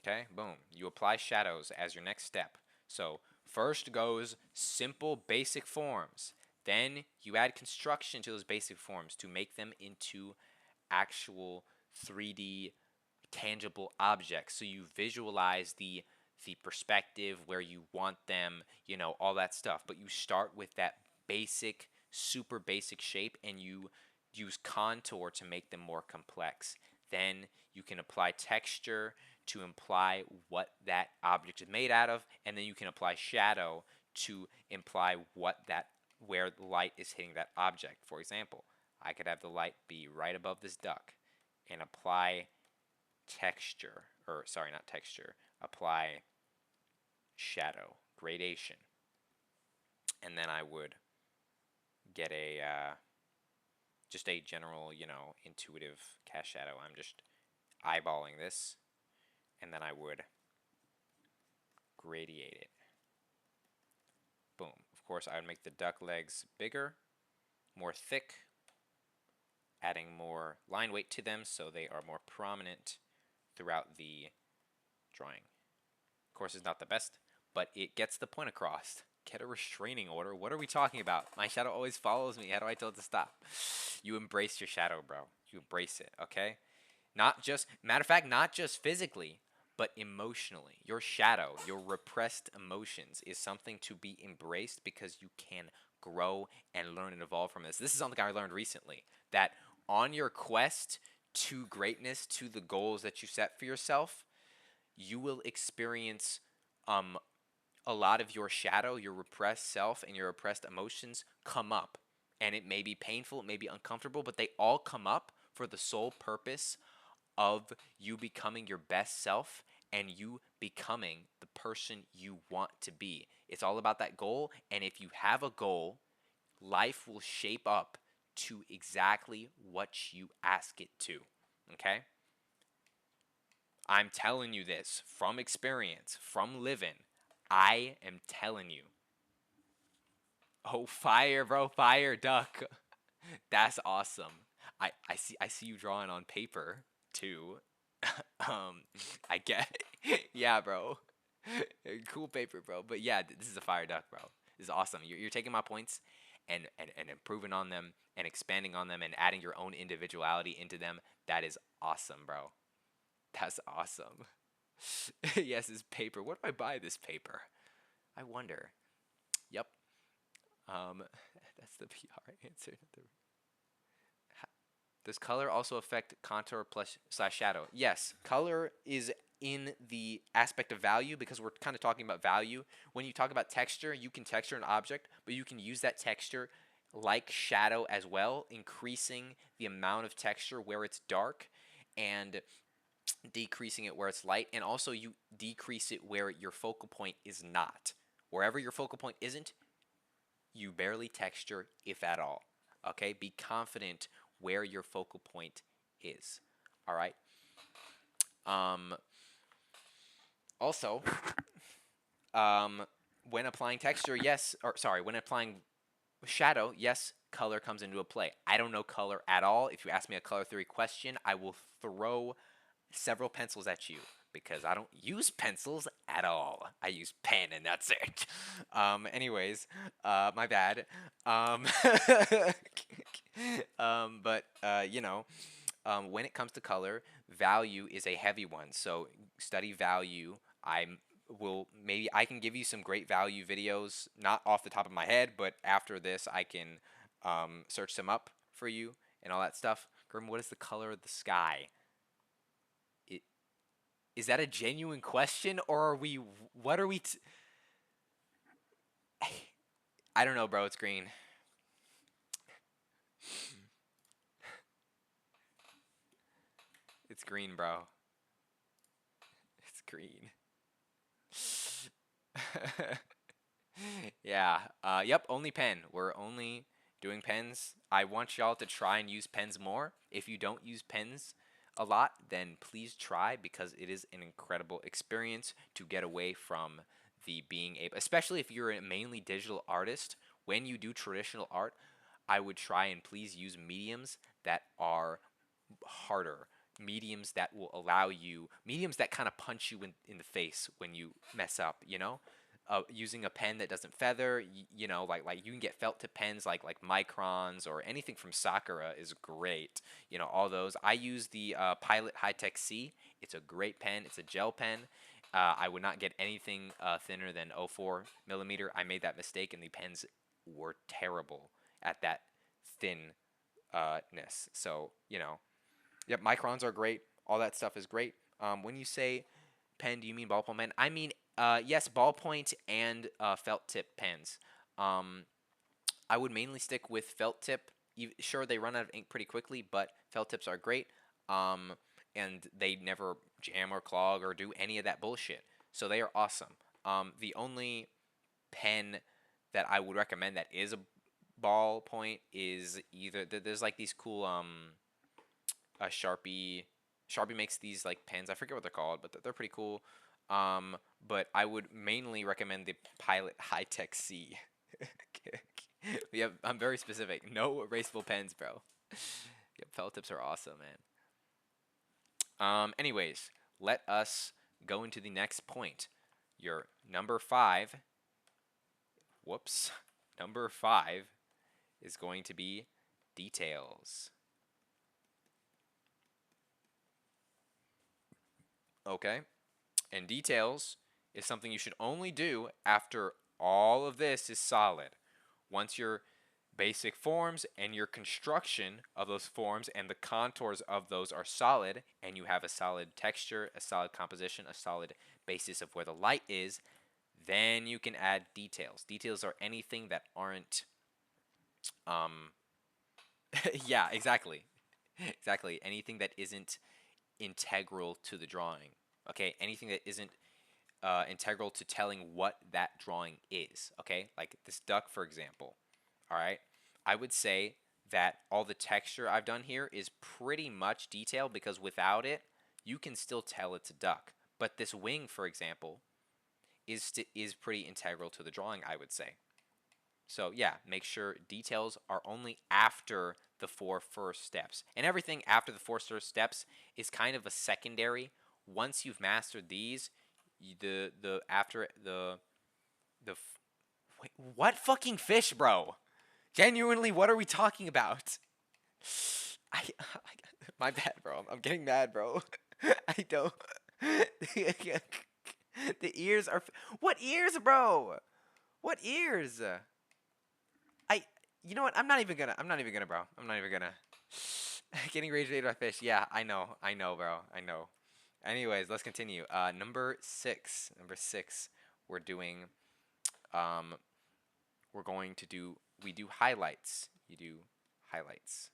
Okay, boom. You apply shadows as your next step. So first goes simple basic forms. Then you add construction to those basic forms to make them into actual 3D tangible objects. So you visualize the perspective where you want them, you know, all that stuff. But you start with that basic, super basic shape and you use contour to make them more complex. Then you can apply texture to imply what that object is made out of, and then you can apply shadow to imply what that where the light is hitting that object. For example, I could have the light be right above this duck and apply texture, or sorry, not texture, apply shadow, gradation. And then I would get a just a general, you know, intuitive cast shadow. I'm just eyeballing this, and then I would gradiate it. Boom. Of course, I would make the duck legs bigger, more thick, adding more line weight to them so they are more prominent throughout the drawing. Of course, it's not the best, but it gets the point across. Get a restraining order. What are we talking about? My shadow always follows me. How do I tell it to stop? You embrace your shadow, bro. You embrace it, okay? Not just, matter of fact, not just physically, but emotionally. Your shadow, your repressed emotions is something to be embraced because you can grow and learn and evolve from this. This is something I learned recently, that on your quest to greatness, to the goals that you set for yourself, you will experience a lot of your shadow, your repressed self, and your repressed emotions come up. And it may be painful, it may be uncomfortable, but they all come up for the sole purpose of you becoming your best self and you becoming the person you want to be. It's all about that goal. And if you have a goal, life will shape up to exactly what you ask it to. Okay? I'm telling you this from experience, from living. I am telling you. Oh, fire, bro, fire, duck. That's awesome. I see you drawing on paper too. um, I get, yeah, bro. Cool paper, bro. But yeah, this is a fire duck, bro. This is awesome. You're taking my points and improving on them and expanding on them and adding your own individuality into them. That is awesome, bro. That's awesome. Yes, this paper. Where do I buy this paper? I wonder. Yep. Um, that's the PR answer. Does color also affect contour plus slash shadow? Yes, color is in the aspect of value because we're kind of talking about value. When you talk about texture, you can texture an object, but you can use that texture like shadow as well, increasing the amount of texture where it's dark and decreasing it where it's light, and also you decrease it where your focal point is not. Wherever your focal point isn't, you barely texture, if at all. Okay, be confident where your focal point is. All right. Um, Also, um, when applying texture, yes, or sorry, when applying shadow, yes, color comes into a play. I don't know color at all. If you ask me a color theory question, I will throw several pencils at you because I don't use pencils at all. I use pen and that's it. Anyways, my bad. Um, but you know, when it comes to color, value is a heavy one. So study value. I can give you some great value videos, not off the top of my head, but after this I can search some up for you and all that stuff. Grim, what is the color of the sky? Is that a genuine question, or are we? What are we? I don't know, bro. It's green. It's green, bro. It's green. Yeah. Yep. Only pen. We're only doing pens. I want y'all to try and use pens more. If you don't use pens a lot, then please try because it is an incredible experience to get away from the being able, especially if you're a mainly digital artist. When you do traditional art, I would try and please use mediums that are harder, mediums that will allow you, mediums that kind of punch you in the face when you mess up, you know? Using a pen that doesn't feather, you know, like you can get felt tip pens like Microns or anything from Sakura is great. You know, all those. I use the Pilot High Tech C. It's a great pen. It's a gel pen. I would not get anything thinner than 04 millimeter. I made that mistake, and the pens were terrible at that thinness. So you know, yep, microns are great. All that stuff is great. When you say pen, do you mean ballpoint pen? I mean, yes, ballpoint and felt tip pens. Um, I would mainly stick with felt tip. Sure, they run out of ink pretty quickly, but felt tips are great. Um, and they never jam or clog or do any of that bullshit. So they are awesome. The only pen that I would recommend that is a ballpoint is either there's like these cool a Sharpie. Sharpie makes these like pens. I forget what they're called, but they're pretty cool. But I would mainly recommend the Pilot High Tech C. Yeah, I'm very specific. No erasable pens, bro. Yep, felt tips are awesome, man. Anyways, let us go into the next point. Your number 5. Whoops. Number 5 is going to be details. Okay? And details is something you should only do after all of this is solid. Once your basic forms and your construction of those forms and the contours of those are solid, and you have a solid texture, a solid composition, a solid basis of where the light is, then you can add details. Details are anything that aren't yeah, exactly. Exactly. Anything that isn't integral to the drawing. Okay, anything that isn't integral to telling what that drawing is. Okay, like this duck, for example. All right, I would say that all the texture I've done here is pretty much detail because without it, you can still tell it's a duck. But this wing, for example, is pretty integral to the drawing, I would say. So yeah, make sure details are only after the 4 first steps. And everything after the 4 first steps is kind of a secondary. Once you've mastered these, the after wait, what fucking fish, bro? Genuinely, what are we talking about? I my bad, bro. I'm getting mad, bro. I don't. The ears are. What ears, bro? What ears? I. You know what? I'm not even gonna, bro. I'm not even gonna. Getting rage baited by fish. Yeah, I know. I know, bro. I know. Anyways, let's continue. Number 6. Number 6. We're doing. Um, we're going to do. We do highlights. You do highlights.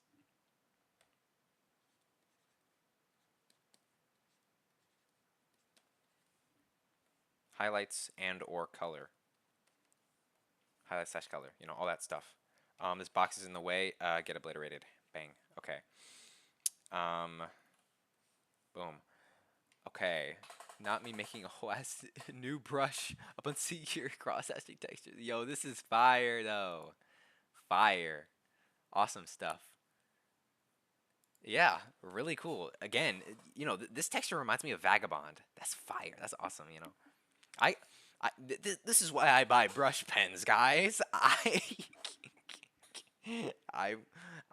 Highlights and or color. Highlight slash color. You know, all that stuff. This box is in the way. Get obliterated. Bang. Okay. Boom. Okay. Not me making a whole ass new brush up on secure cross hatching textures. Yo, this is fire though. Fire. Awesome stuff. Yeah, really cool. Again, you know, this texture reminds me of Vagabond. That's fire. That's awesome, you know. I, this is why I buy brush pens, guys. I,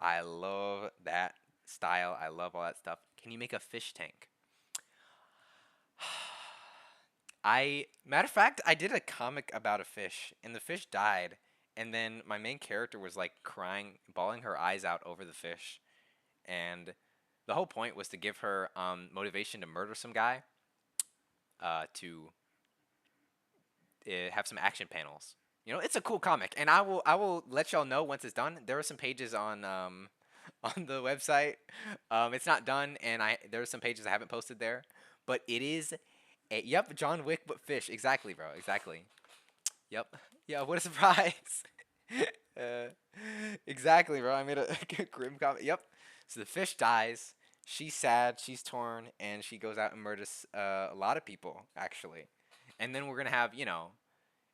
I love that style. I love all that stuff. Can you make a fish tank? Matter of fact, I did a comic about a fish, and the fish died, and then my main character was like crying, bawling her eyes out over the fish, and the whole point was to give her motivation to murder some guy, to have some action panels. You know, it's a cool comic, and I will let y'all know once it's done. There are some pages on on the website. It's not done, and there are some pages I haven't posted there, but it is. Yep, John Wick, but fish. Exactly, bro. Exactly. Yep. Yeah. What a surprise. uh, exactly, bro. I made a grim comic. Yep. So the fish dies. She's sad. She's torn, and she goes out and murders a lot of people, actually. And then we're gonna have, you know,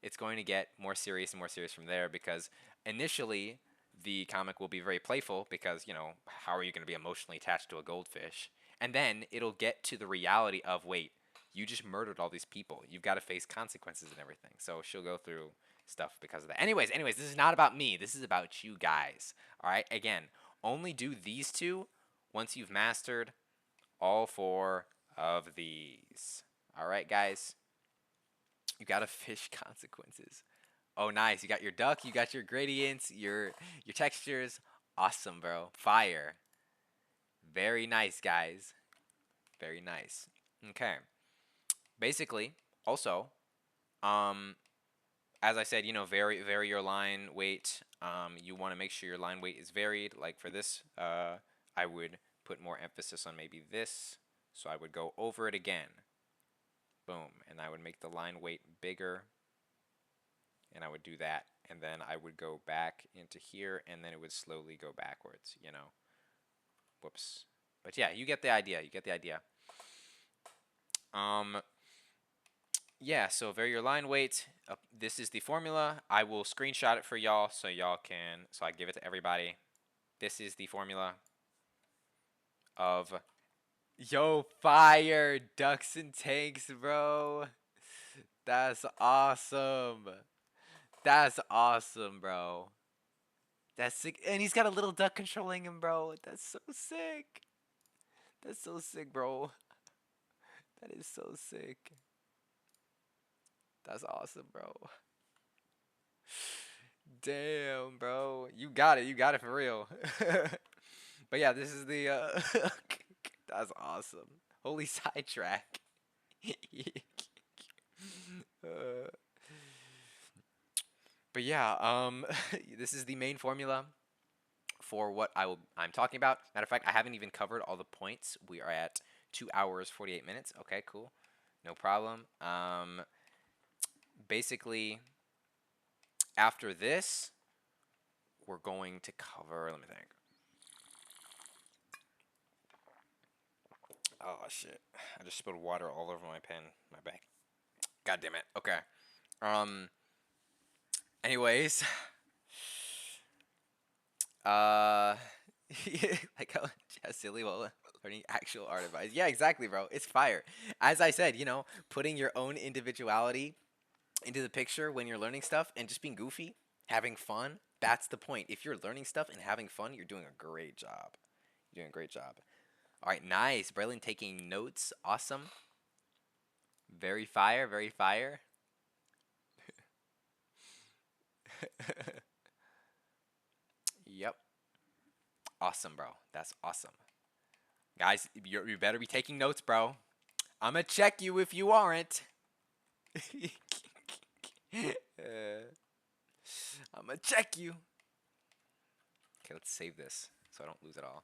it's going to get more serious and more serious from there because initially the comic will be very playful because, you know, how are you going to be emotionally attached to a goldfish? And then it'll get to the reality of, wait, you just murdered all these people. You've got to face consequences and everything. So she'll go through stuff because of that. Anyways, this is not about me. This is about you guys. All right? Again, only do these two once you've mastered all 4 of these. All right, guys? You got to fish consequences. Oh, nice. You got your duck, you got your gradients, your textures. Awesome, bro. Fire. Very nice, guys. Very nice. Okay. Basically, also, as I said, vary your line weight. You want to make sure your line weight is varied. Like for this, I would put more emphasis on maybe this. So I would go over it again. Boom. And I would make the line weight bigger. And I would do that. And then I would go back into here, and then it would slowly go backwards, Whoops. But yeah, you get the idea. You get the idea. Yeah, so vary your line weight. This is the formula. I will screenshot it for y'all so I give it to everybody. This is the formula of, yo, fire, ducks and tanks, bro. That's awesome. That's awesome, bro. That's sick. And he's got a little duck controlling him, bro. That's so sick. That's so sick, bro. That is so sick. That's awesome, bro. Damn, bro. You got it. You got it for real. But yeah, this is the that's awesome. Holy sidetrack. But yeah, this is the main formula for what I'm talking about. Matter of fact, I haven't even covered all the points. We are at 2 hours 48 minutes. Okay, cool. No problem. Basically, after this, we're going to cover, let me think. Oh shit. I just spilled water all over my pen, my bag. God damn it. Okay. Anyways, like how silly while learning actual art advice. Yeah, exactly, bro. It's fire. As I said, putting your own individuality into the picture when you're learning stuff and just being goofy, having fun, that's the point. If you're learning stuff and having fun, you're doing a great job. You're doing a great job. All right, nice. Braylon taking notes. Awesome. Very fire, very fire. Yep. Awesome, bro. That's awesome. Guys, you better be taking notes, bro. I'm gonna check you if you aren't. I'm gonna check you. Okay, let's save this so I don't lose it all.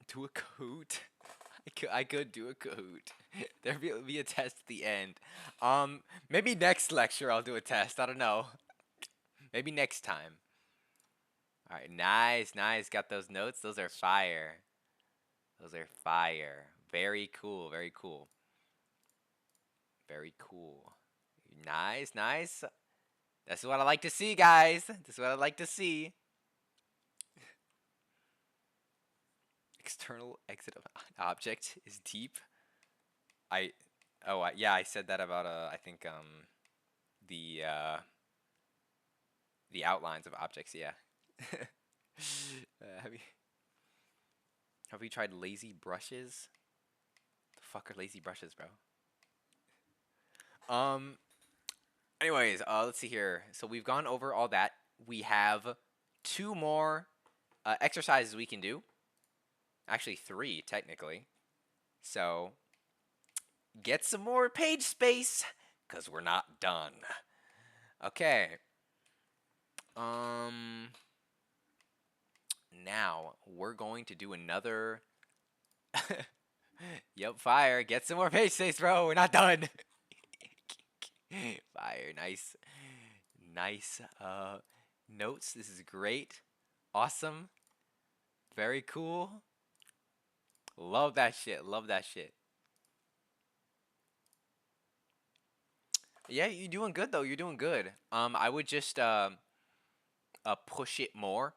Do a Kahoot. I could do a Kahoot. There will be a test at the end. Maybe next lecture I'll do a test. I don't know. Maybe next time. All right, nice, nice. Got those notes. Those are fire. Those are fire. Very cool. Very cool. Very cool. Nice, nice. That's what I like to see, guys. This is what I like to see. External exit of object is deep. Yeah, I said that about I think the outlines of objects. Yeah. Have you tried lazy brushes? The fuck are lazy brushes, bro? Anyways, let's see here. So we've gone over all that. We have 2 more exercises we can do. Actually, 3 technically. So get some more page space, cause we're not done. Okay. Now we're going to do another. Yep, fire. Get some more page space, bro. We're not done. Fire. Nice. Nice notes. This is great. Awesome. Very cool. Love that shit. Love that shit. Yeah, you're doing good though. You're doing good. I would just push it more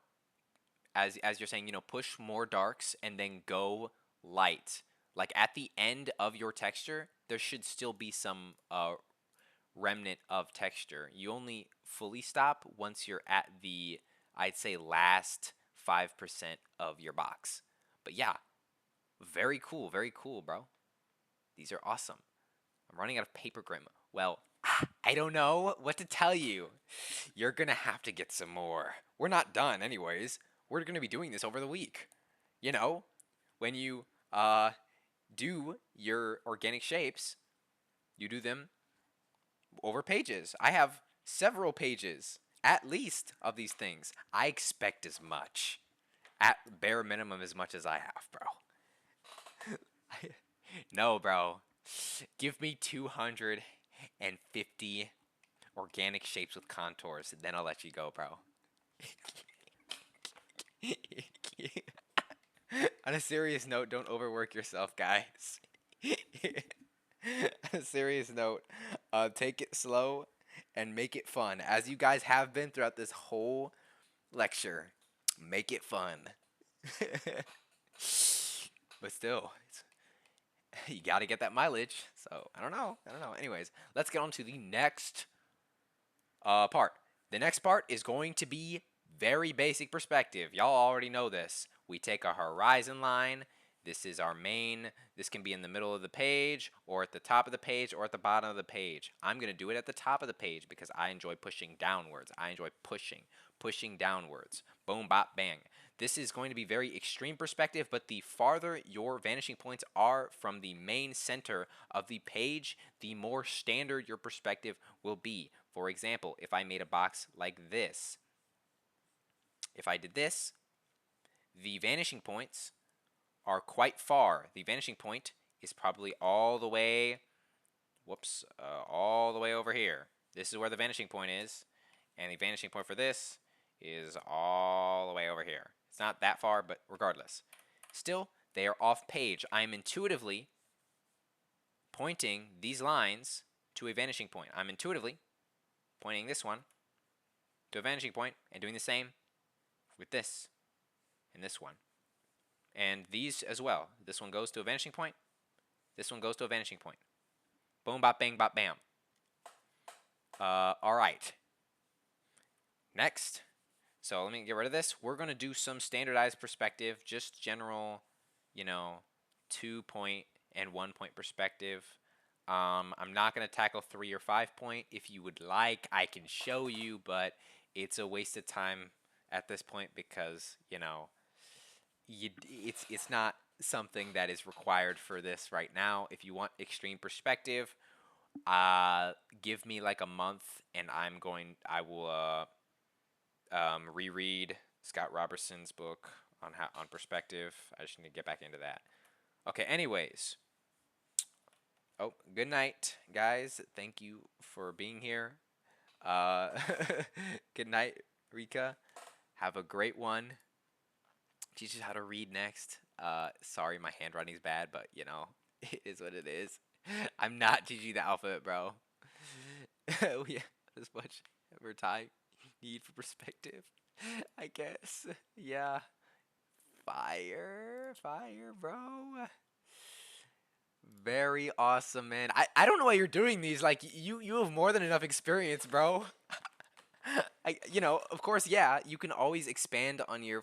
as you're saying, push more darks and then go light. Like at the end of your texture, there should still be some remnant of texture. You only fully stop once you're at the, I'd say, last 5% of your box. But yeah, very cool, bro. These are awesome. I'm running out of paper grim. Well, I don't know what to tell you. You're gonna have to get some more. We're not done, anyways. We're gonna be doing this over the week. You know, when you do your organic shapes, you do them over pages. I have several pages, at least, of these things. I expect as much. At bare minimum, as much as I have, bro. No, bro. Give me 250 organic shapes with contours, then I'll let you go, bro. On a serious note, don't overwork yourself, guys. On a serious note, take it slow and make it fun, as you guys have been throughout this whole lecture. Make it fun. But still, you got to get that mileage. So I don't know. Anyways, let's get on to the next part. The next part is going to be very basic perspective. Y'all already know this. We take a horizon line. This is our main. This can be in the middle of the page, or at the top of the page, or at the bottom of the page. I'm going to do it at the top of the page because I enjoy pushing downwards. I enjoy pushing downwards. Boom, bop, bang. This is going to be very extreme perspective, but the farther your vanishing points are from the main center of the page, the more standard your perspective will be. For example, if I made a box like this, if I did this, the vanishing points are quite far. The vanishing point is probably all the way, all the way over here. This is where the vanishing point is, and the vanishing point for this is all the way over here. It's not that far, but regardless. Still, they are off page. I am intuitively pointing these lines to a vanishing point. I'm intuitively pointing this one to a vanishing point and doing the same with this and this one. And these as well. This one goes to a vanishing point. This one goes to a vanishing point. Boom, bop, bang, bop, bam. All right. Next. So let me get rid of this. We're going to do some standardized perspective, just general, 2-point and 1-point perspective. I'm not going to tackle 3 or 5-point. If you would like, I can show you, but it's a waste of time at this point because, it's not something that is required for this right now. If you want extreme perspective, give me like a month and I will reread Scott Robertson's book on perspective. I just need to get back into that. Okay, anyways. Oh, good night, guys. Thank you for being here. Good night, Rika. Have a great one. Teach us how to read next. Sorry, my handwriting's bad, but it is what it is. I'm not teaching the alphabet, bro. We have as much ever time need for perspective, I guess. Yeah. Fire, bro. Very awesome, man. I don't know why you're doing these. Like you have more than enough experience, bro. Of course, yeah, you can always expand on your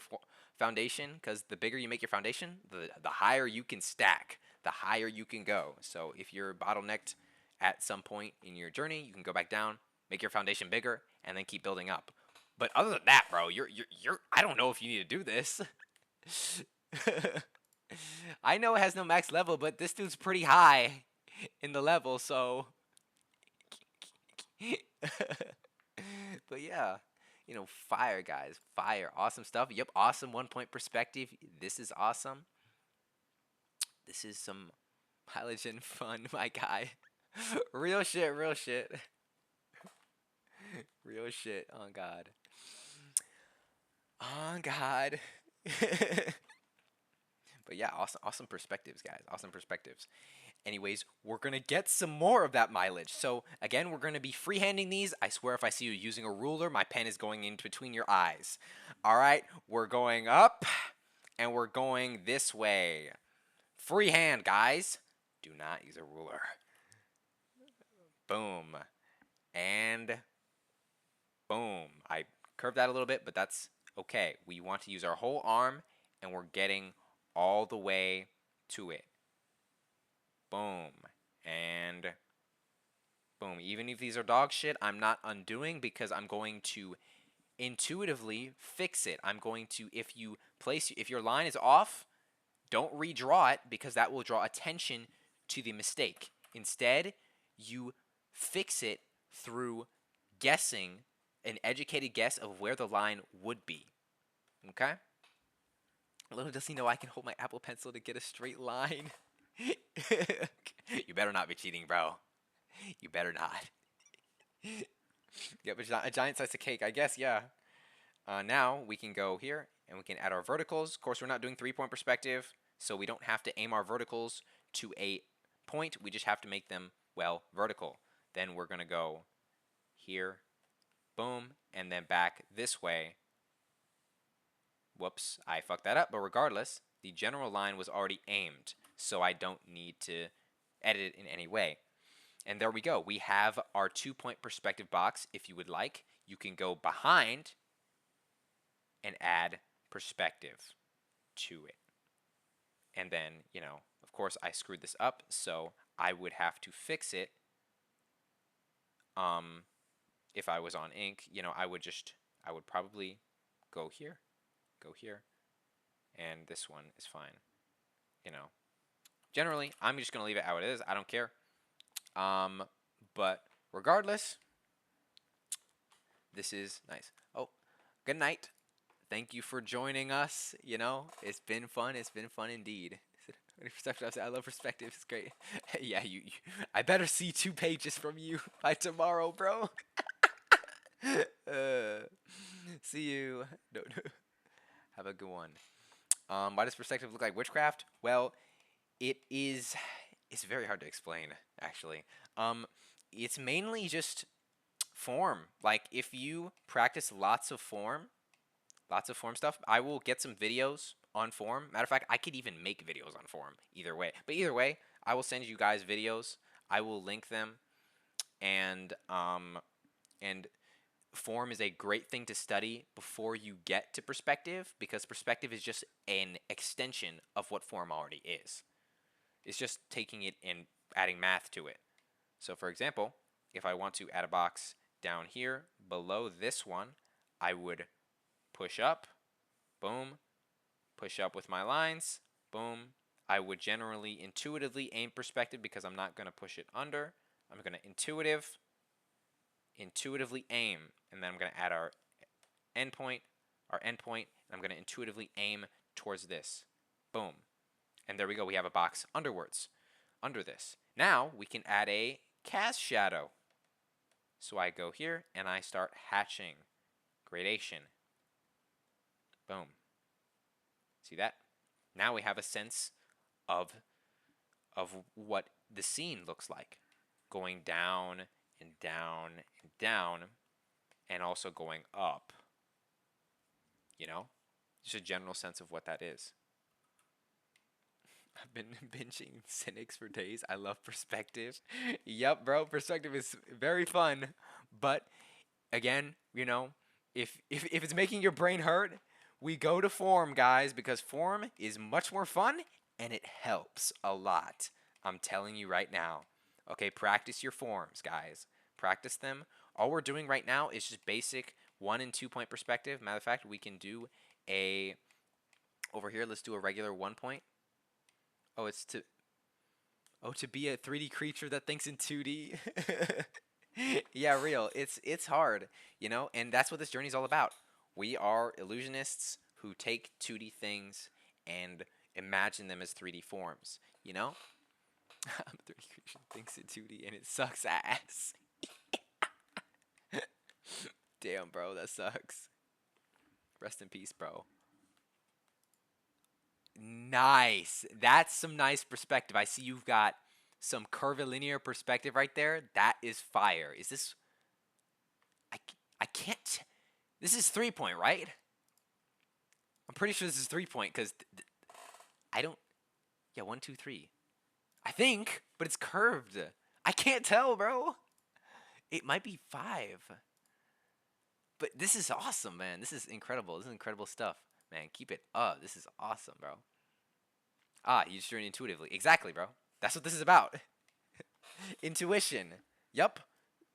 foundation because the bigger you make your foundation, the higher you can stack, the higher you can go. So if you're bottlenecked at some point in your journey, you can go back down, make your foundation bigger, and then keep building up. But other than that, bro, you're I don't know if you need to do this. I know it has no max level, but this dude's pretty high in the level, so but yeah, fire, guys, fire. Awesome stuff. Yep, awesome 1-point perspective. This is awesome. This is some mileage and fun, my guy. Real shit, real shit. Real shit, on God. On God. But yeah, awesome perspectives, guys. Awesome perspectives. Anyways, we're going to get some more of that mileage. So again, we're going to be freehanding these. I swear if I see you using a ruler, my pen is going in between your eyes. All right, we're going up and we're going this way. Freehand, guys. Do not use a ruler. Boom. And boom. I curved that a little bit, but that's okay. We want to use our whole arm and we're getting all the way to it. Boom. And boom. Even if these are dog shit, I'm not undoing because I'm going to intuitively fix it. I'm going to, if your line is off, don't redraw it because that will draw attention to the mistake. Instead, you fix it through guessing, an educated guess of where the line would be. Okay? Little does he know I can hold my Apple Pencil to get a straight line. You better not be cheating, bro. You better not. Yep, a giant slice of cake, I guess, yeah. Now we can go here and we can add our verticals. Of course, we're not doing 3-point perspective, so we don't have to aim our verticals to a point. We just have to make them, well, vertical. Then we're going to go here, boom, and then back this way. Whoops, I fucked that up, but regardless, the general line was already aimed, so I don't need to edit it in any way. And there we go. We have our 2-point perspective box. If you would like, you can go behind and add perspective to it. And then, of course, I screwed this up, so I would have to fix it. If I was on ink, I would probably go here, and this one is fine. Generally, I'm just gonna leave it how it is. I don't care. But regardless, this is nice. Oh, good night. Thank you for joining us. It's been fun. It's been fun indeed. I love perspective. It's great. Yeah, I better see 2 pages from you by tomorrow, bro. See you. No. Have a good one. Why does perspective look like witchcraft? Well, it's very hard to explain, actually. It's mainly just form. Like, if you practice lots of form stuff, I will get some videos on form. Matter of fact, I could even make videos on form either way. But either way, I will send you guys videos. I will link them. And form is a great thing to study before you get to perspective, because perspective is just an extension of what form already is. It's just taking it and adding math to it. So for example, if I want to add a box down here below this one, I would push up, boom, push up with my lines, boom. I would generally intuitively aim perspective because I'm not going to push it under. I'm going to intuitively aim, and then I'm going to add our endpoint, and I'm going to intuitively aim towards this. Boom. And there we go. We have a box under this. Now we can add a cast shadow. So I go here and I start hatching. Gradation. Boom. See that? Now we have a sense of what the scene looks like. Going down and down and down, and also going up. Just a general sense of what that is. I've been binging Cynics for days. I love perspective. Yep, bro. Perspective is very fun. But again, if it's making your brain hurt, we go to form, guys, because form is much more fun and it helps a lot. I'm telling you right now. Okay, practice your forms, guys. Practice them. All we're doing right now is just basic 1 and 2 point perspective. Matter of fact, we can do over here, let's do a regular 1 point. Oh, it's to be a 3D creature that thinks in 2D. Yeah, real. It's hard, and that's what this journey is all about. We are illusionists who take 2D things and imagine them as 3D forms, I'm a 3D creature that thinks in 2D and it sucks ass. Damn, bro, that sucks. Rest in peace, bro. Nice. That's some nice perspective. I see you've got some curvilinear perspective right there. That is fire. Is this? I can't. This is 3-point, right? I'm pretty sure this is 3-point because I don't. Yeah, 1, 2, 3. I think, but it's curved. I can't tell, bro. It might be 5. But this is awesome, man. This is incredible. This is incredible stuff, man. Keep it up. This is awesome, bro. Ah, you just drew it intuitively. Exactly, bro. That's what this is about. Intuition. Yup.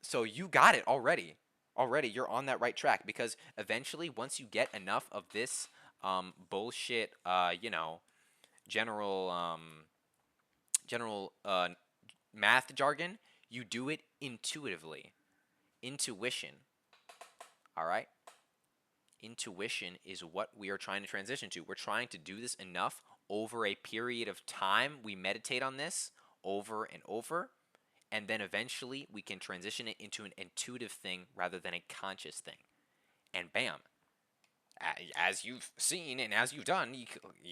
So you got it already. Already, you're on that right track because eventually, once you get enough of this bullshit, general general math jargon, you do it intuitively. Intuition. All right. Intuition is what we are trying to transition to. We're trying to do this enough over a period of time. We meditate on this over and over, and then eventually we can transition it into an intuitive thing rather than a conscious thing. And bam, as you've seen and as you've done, you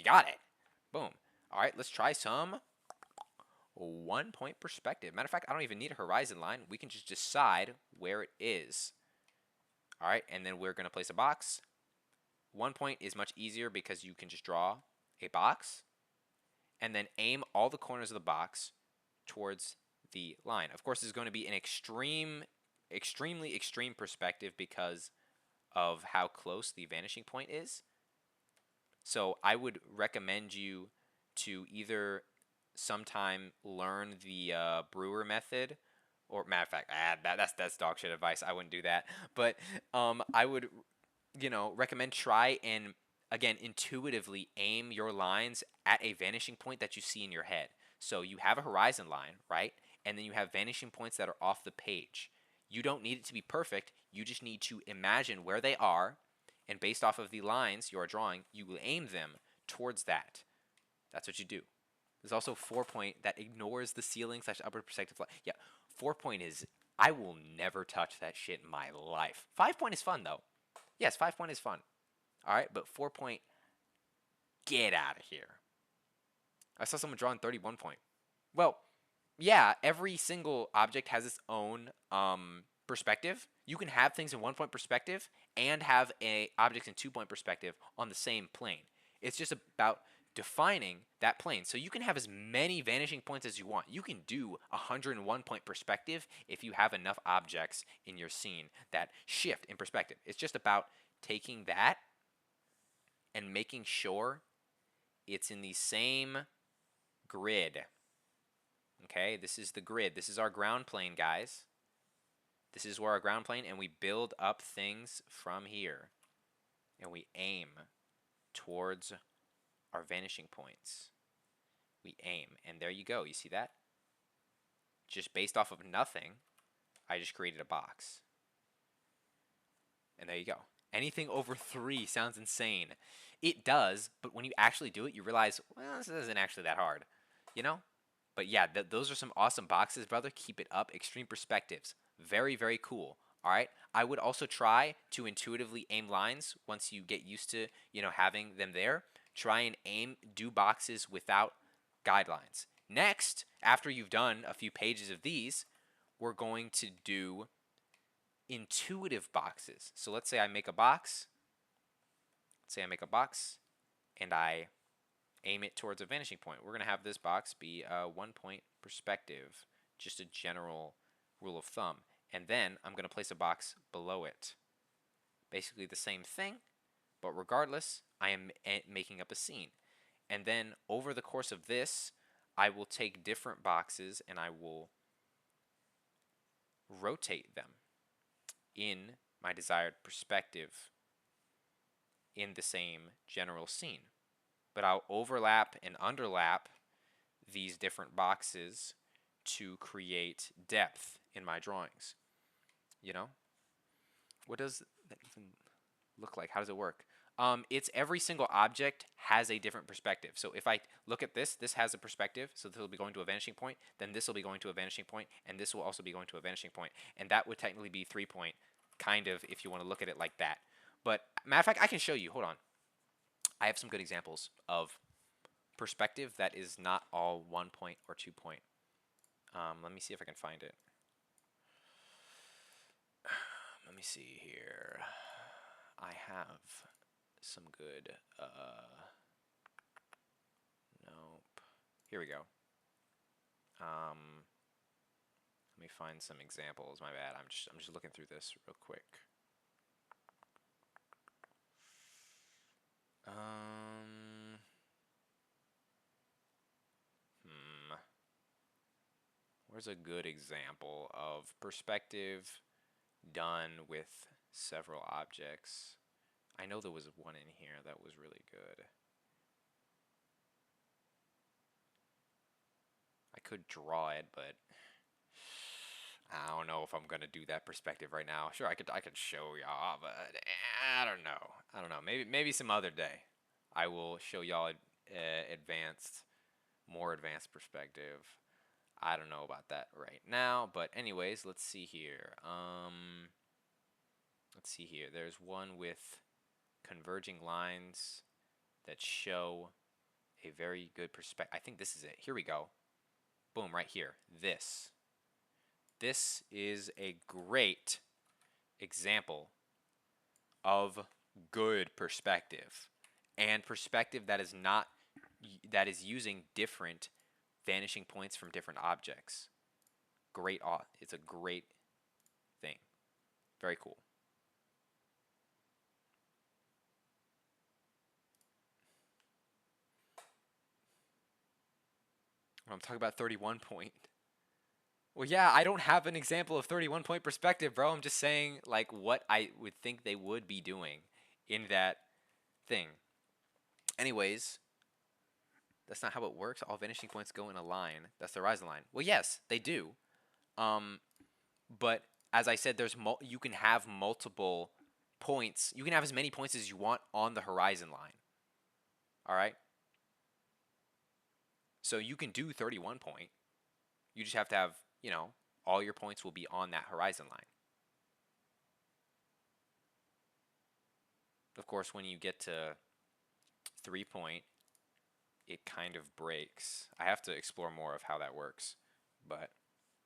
got it. Boom. All right, let's try some 1-point perspective. Matter of fact, I don't even need a horizon line. We can just decide where it is. All right, and then we're going to place a box. 1 point is much easier because you can just draw a box and then aim all the corners of the box towards the line. Of course, this is going to be an extremely extreme perspective because of how close the vanishing point is. So I would recommend you to either sometime learn the Brewer method, or matter of fact, that's dog shit advice. I wouldn't do that. But I would, recommend try and again intuitively aim your lines at a vanishing point that you see in your head. So you have a horizon line, right? And then you have vanishing points that are off the page. You don't need it to be perfect. You just need to imagine where they are, and based off of the lines you are drawing, you will aim them towards that. That's what you do. There's also 4-point that ignores the ceiling / upper perspective. Yeah, 4-point is, I will never touch that shit in my life. 5-point is fun though. Yes, 5-point is fun. All right, but 4-point, get out of here. I saw someone drawing 31-point. Well, yeah, every single object has its own perspective. You can have things in 1-point perspective and have objects in 2-point perspective on the same plane. It's just about defining that plane. So you can have as many vanishing points as you want. You can do 101-point perspective if you have enough objects in your scene that shift in perspective. It's just about taking that and making sure it's in the same grid. Okay, this is the grid. This is our ground plane, guys. This is where our ground plane, and we build up things from here. And we aim towards our vanishing points. We aim, and there you go. You see that? Just based off of nothing, I just created a box. And there you go. Anything over 3 sounds insane. It does, but when you actually do it, you realize, well, this isn't actually that hard. You know? But yeah, those are some awesome boxes, brother. Keep it up. Extreme perspectives. Very, very cool. All right. I would also try to intuitively aim lines once you get used to, having them there. Try and do boxes without guidelines. Next, after you've done a few pages of these, we're going to do intuitive boxes. So let's say I make a box. And I aim it towards a vanishing point. We're going to have this box be a 1-point perspective, just a general rule of thumb. And then I'm going to place a box below it. Basically the same thing, but regardless, I am making up a scene. And then over the course of this, I will take different boxes and I will rotate them in my desired perspective in the same general scene. But I'll overlap and underlap these different boxes to create depth in my drawings. What does that even look like? How does it work? It's every single object has a different perspective. So if I look at this has a perspective, so this will be going to a vanishing point, then this will be going to a vanishing point, and this will also be going to a vanishing point. And that would technically be 3-point, kind of, if you want to look at it like that. But matter of fact, I can show you. Hold on. I have some good examples of perspective that is not all 1-point or 2-point. Let me see if I can find it. Let me see here. I have some good. Nope. Here we go. Let me find some examples. My bad. I'm just looking through this real quick. Where's a good example of perspective done with several objects? I know there was one in here that was really good. I could draw it, but I don't know if I'm gonna do that perspective right now. Sure, I could show y'all, but I don't know. I don't know. Maybe some other day. I will show y'all more advanced perspective. I don't know about that right now, but anyways, let's see here. Let's see here. There's one with converging lines that show a very good perspective. I think this is it. Here we go. Boom, right here. This is a great example of good perspective, and perspective that is using different vanishing points from different objects. It's a great thing. Very cool. I'm talking about 31 point. Well, yeah, I don't have an example of 31 point perspective, bro. I'm just saying, like, what I would think they would be doing in that thing. Anyways, that's not how it works. All vanishing points go in a line. That's the horizon line. Well, yes, they do. But as I said, you can have multiple points. You can have as many points as you want on the horizon line. All right? So you can do 31 point. You just have to have, all your points will be on that horizon line. Of course, when you get to 3 point, it kind of breaks. I have to explore more of how that works. But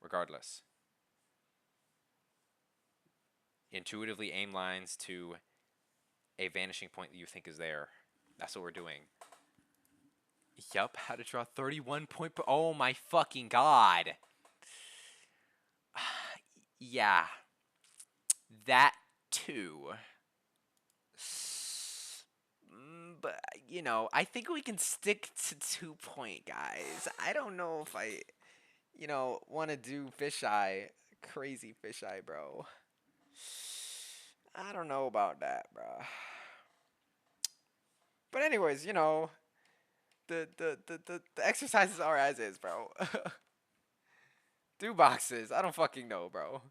regardless, intuitively aim lines to a vanishing point that you think is there. That's what we're doing. Yup, how to draw 31 point. Oh my fucking god. Yeah. That too. But, I think we can stick to 2 point, guys. I don't know if I, want to do fisheye. Crazy fisheye, bro. I don't know about that, bro. But anyways, the exercises are as is, bro. Do boxes. I don't fucking know, bro.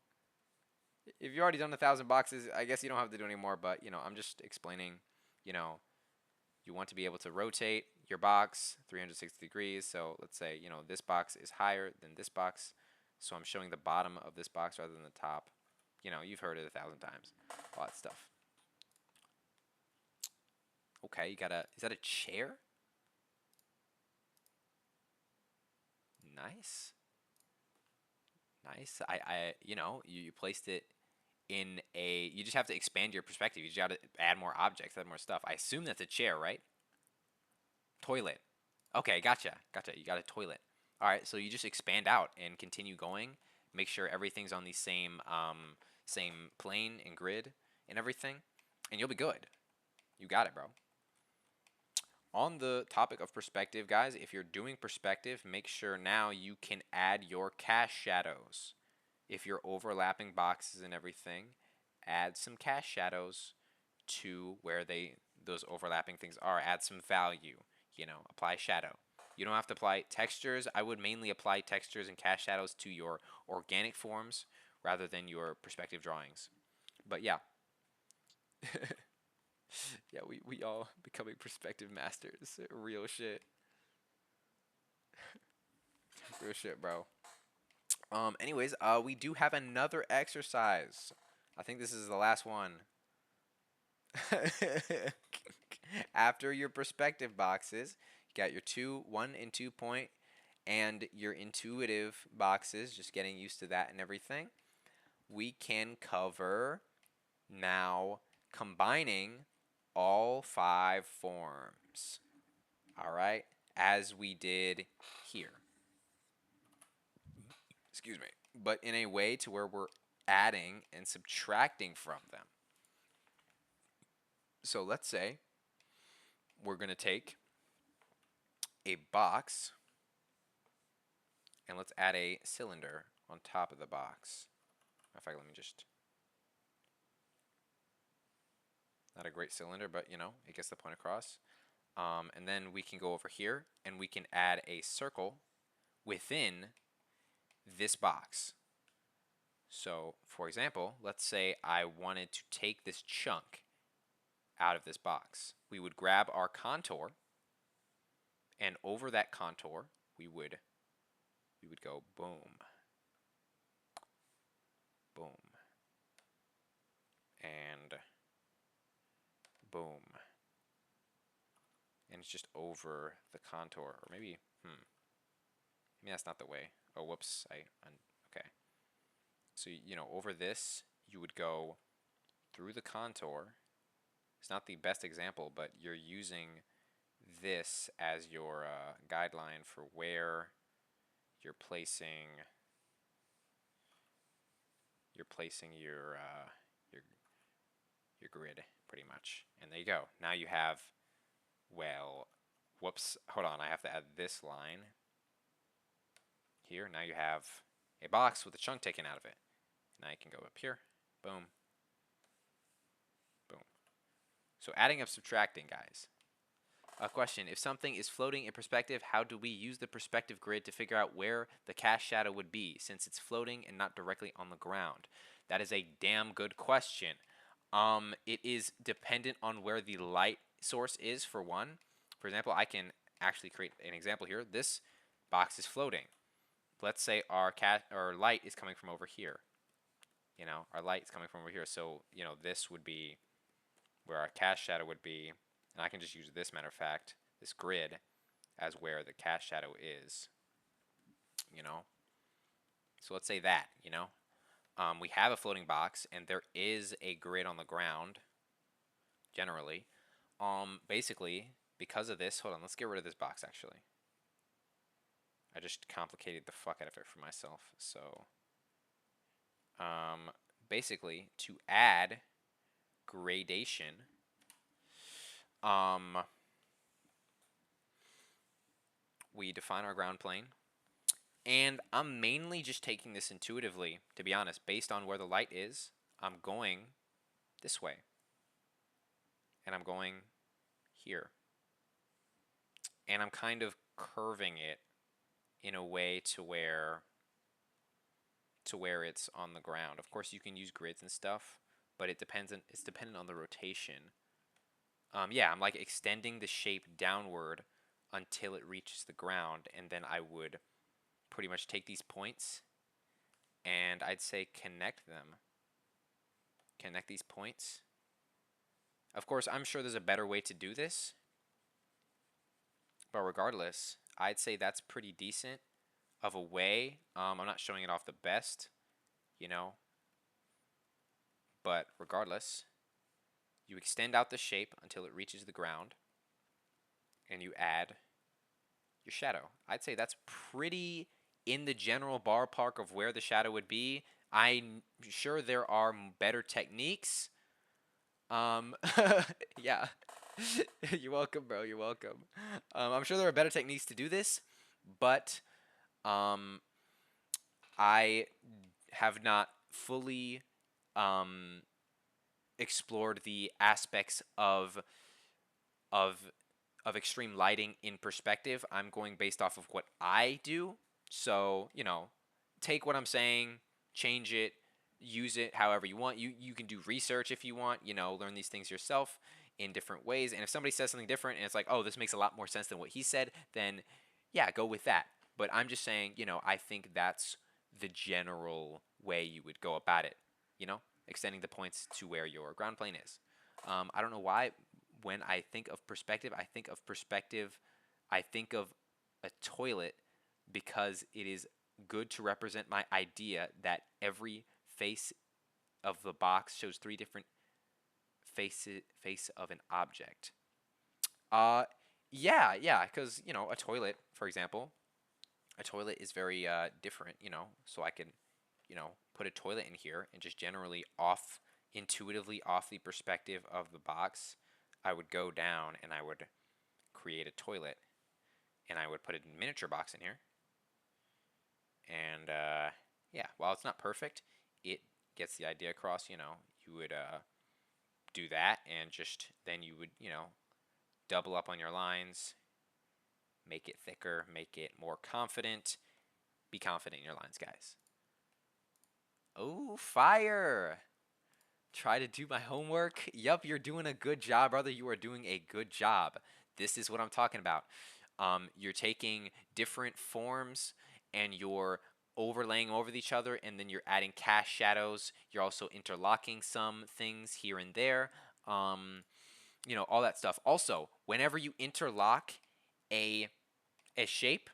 If you already done 1,000 boxes, I guess you don't have to do anymore. But I'm just explaining. You want to be able to rotate your box 360 degrees. So let's say this box is higher than this box, so I'm showing the bottom of this box rather than the top. You've heard it 1,000 times. All that stuff. Okay, is that a chair? Nice. Nice. You placed it in you just have to expand your perspective. You just got to add more objects, add more stuff. I assume that's a chair, right? Toilet. Okay, gotcha. You got a toilet. All right, so you just expand out and continue going. Make sure everything's on the same plane and grid and everything, and you'll be good. You got it, bro. On the topic of perspective, guys, if you're doing perspective, make sure now you can add your cast shadows. If you're overlapping boxes and everything, add some cast shadows to where those overlapping things are. Add some value, apply shadow. You don't have to apply textures. I would mainly apply textures and cast shadows to your organic forms rather than your perspective drawings. But yeah. Yeah, we all becoming perspective masters. Real shit. Real shit, bro. Anyways, we do have another exercise. I think this is the last one. After your perspective boxes, you got your 1 and 2 point, and your intuitive boxes, just getting used to that and everything, we can cover now combining all 5 forms. All right, as we did here. Excuse me. But in a way to where we're adding and subtracting from them. So let's say we're going to take a box and let's add a cylinder on top of the box. In fact, let me just, not a great cylinder, but you know, it gets the point across. And then we can go over here and we can add a circle within this box. So for example, let's say I wanted to take this chunk out of this box. We would grab our contour, and over that contour we would go boom, boom, and boom. And it's just over the contour, or maybe that's not the way. Oh, whoops, okay. So, you know, over this, you would go through the contour. It's not the best example, but you're using this as your guideline for where you're placing your grid, pretty much. And there you go. Now you have, well, whoops, hold on, I have to add this line here. Now you have a box with a chunk taken out of it. Now you can go up here, boom, boom. So adding up, subtracting, guys. A question: if something is floating in perspective, how do we use the perspective grid to figure out where the cast shadow would be, since it's floating and not directly on the ground? That is a damn good question. It is dependent on where the light source is, for one. For example, I can actually create an example here. This box is floating. Let's say our light is coming from over here. You know, our light is coming from over here. So, you know, this would be where our cast shadow would be. And I can just use this, matter of fact, this grid as where the cast shadow is. You know? So let's say that, you know? We have a floating box, and there is a grid on the ground, generally. Basically, because of this, hold on, let's get rid of this box, actually. I just complicated the fuck out of it for myself. So, basically, to add gradation, we define our ground plane. And I'm mainly just taking this intuitively, to be honest. Based on where the light is, I'm going this way. And I'm going here. And I'm kind of curving it in a way to where it's on the ground. Of course, you can use grids and stuff, but it's dependent on the rotation. Yeah, I'm like extending the shape downward until it reaches the ground, and then I would pretty much take these points and I'd say connect them. Connect these points. Of course, I'm sure there's a better way to do this, but regardless, I'd say that's pretty decent of a way. I'm not showing it off the best, you know, but regardless, you extend out the shape until it reaches the ground, and you add your shadow. I'd say that's pretty in the general ballpark of where the shadow would be. I'm sure there are better techniques. Yeah. You're welcome, bro. You're welcome. I'm sure there are better techniques to do this, but I have not fully explored the aspects of extreme lighting in perspective. I'm going based off of what I do. So, you know, take what I'm saying, change it, use it however you want. You can do research if you want, you know, learn these things yourself in different ways. And if somebody says something different and it's like, oh, this makes a lot more sense than what he said, then yeah, go with that. But I'm just saying, you know, I think that's the general way you would go about it, you know, extending the points to where your ground plane is. I don't know why when I think of perspective, I think of a toilet because it is good to represent my idea that every face of the box shows three different face of an object. Uh, yeah, because a toilet, for example, a toilet is very different. So I can, put a toilet in here and just generally intuitively off the perspective of the box, I would go down and I would create a toilet, and I would put a miniature box in here. And yeah, while it's not perfect, it gets the idea across. You would do that, and just then you would, double up on your lines, make it thicker, make it more confident. Be confident in your lines, guys. Oh, fire! Try to do my homework. Yup, you're doing a good job, brother. You are doing a good job. This is what I'm talking about. You're taking different forms and you're overlaying over each other, and then you're adding cast shadows. You're also interlocking some things here and there. All that stuff. Also, whenever you interlock a shape,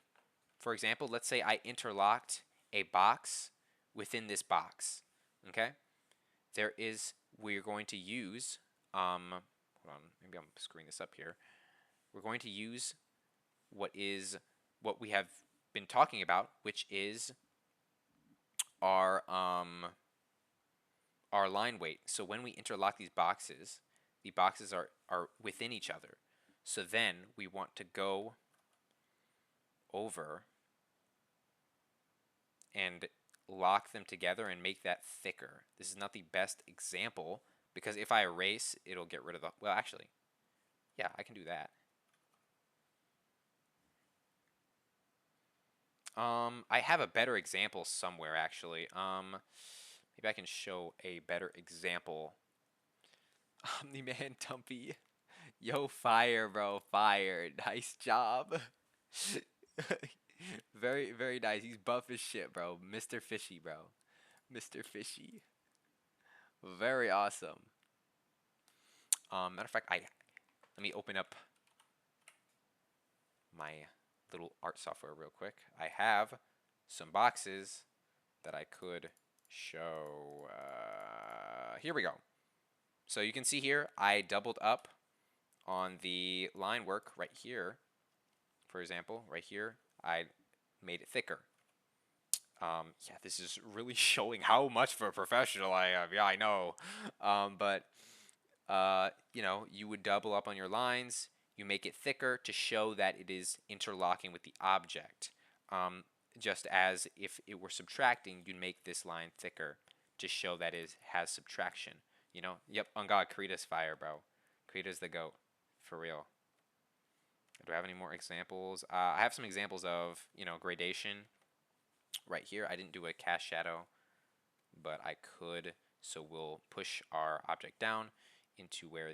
for example, let's say I interlocked a box within this box. Okay, we're going to use. Hold on, maybe I'm screwing this up here. We're going to use what we have been talking about, which is our line weight. So when we interlock these boxes, the boxes are within each other. So then we want to go over and lock them together and make that thicker. This is not the best example because if I erase, it'll get rid of the, well, actually, yeah, I can do that. I have a better example somewhere, actually. Maybe I can show a better example. Omni-Man Tumpy. Yo, fire, bro. Fire. Nice job. Very, very nice. He's buff as shit, bro. Mr. Fishy, bro. Mr. Fishy. Very awesome. Matter of fact, let me open up my little art software real quick. I have some boxes that I could show. Here we go. So you can see here, I doubled up on the line work right here. For example, right here, I made it thicker. Yeah, this is really showing how much of a professional I am. Yeah, I know. But you would double up on your lines. You make it thicker to show that it is interlocking with the object. Just as if it were subtracting, you'd make this line thicker to show that it has subtraction. Yep, on God, Krita's fire, bro. Krita's the GOAT, for real. Do I have any more examples? I have some examples of, gradation right here. I didn't do a cast shadow, but I could. So we'll push our object down into where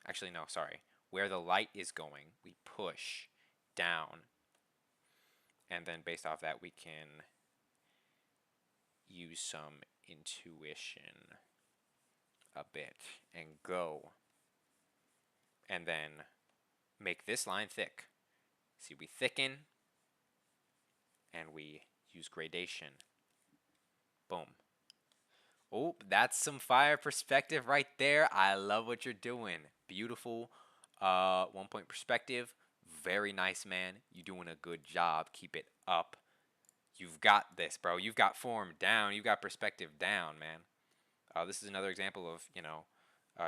actually, no, sorry. Where the light is going, we push down. And then based off that, we can use some intuition a bit and go. And then make this line thick. See, we thicken and we use gradation. Boom. Oh, that's some fire perspective right there. I love what you're doing. Beautiful 1-point perspective. Very nice, man. You're doing a good job. Keep it up. You've got this, bro. You've got form down. You've got perspective down, man. This is another example of,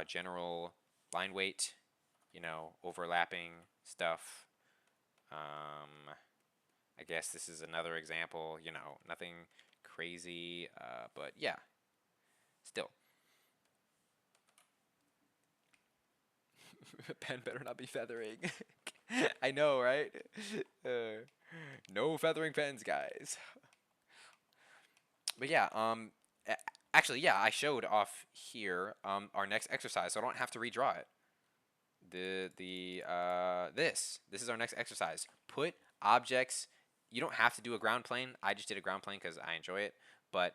general line weight, overlapping stuff. I guess this is another example, nothing crazy, but yeah, still. Pen better not be feathering. I know, right? No feathering pens, guys. But yeah, actually, yeah, I showed off here our next exercise, so I don't have to redraw it. This is our next exercise. Put objects. You don't have to do a ground plane. I just did a ground plane because I enjoy it. But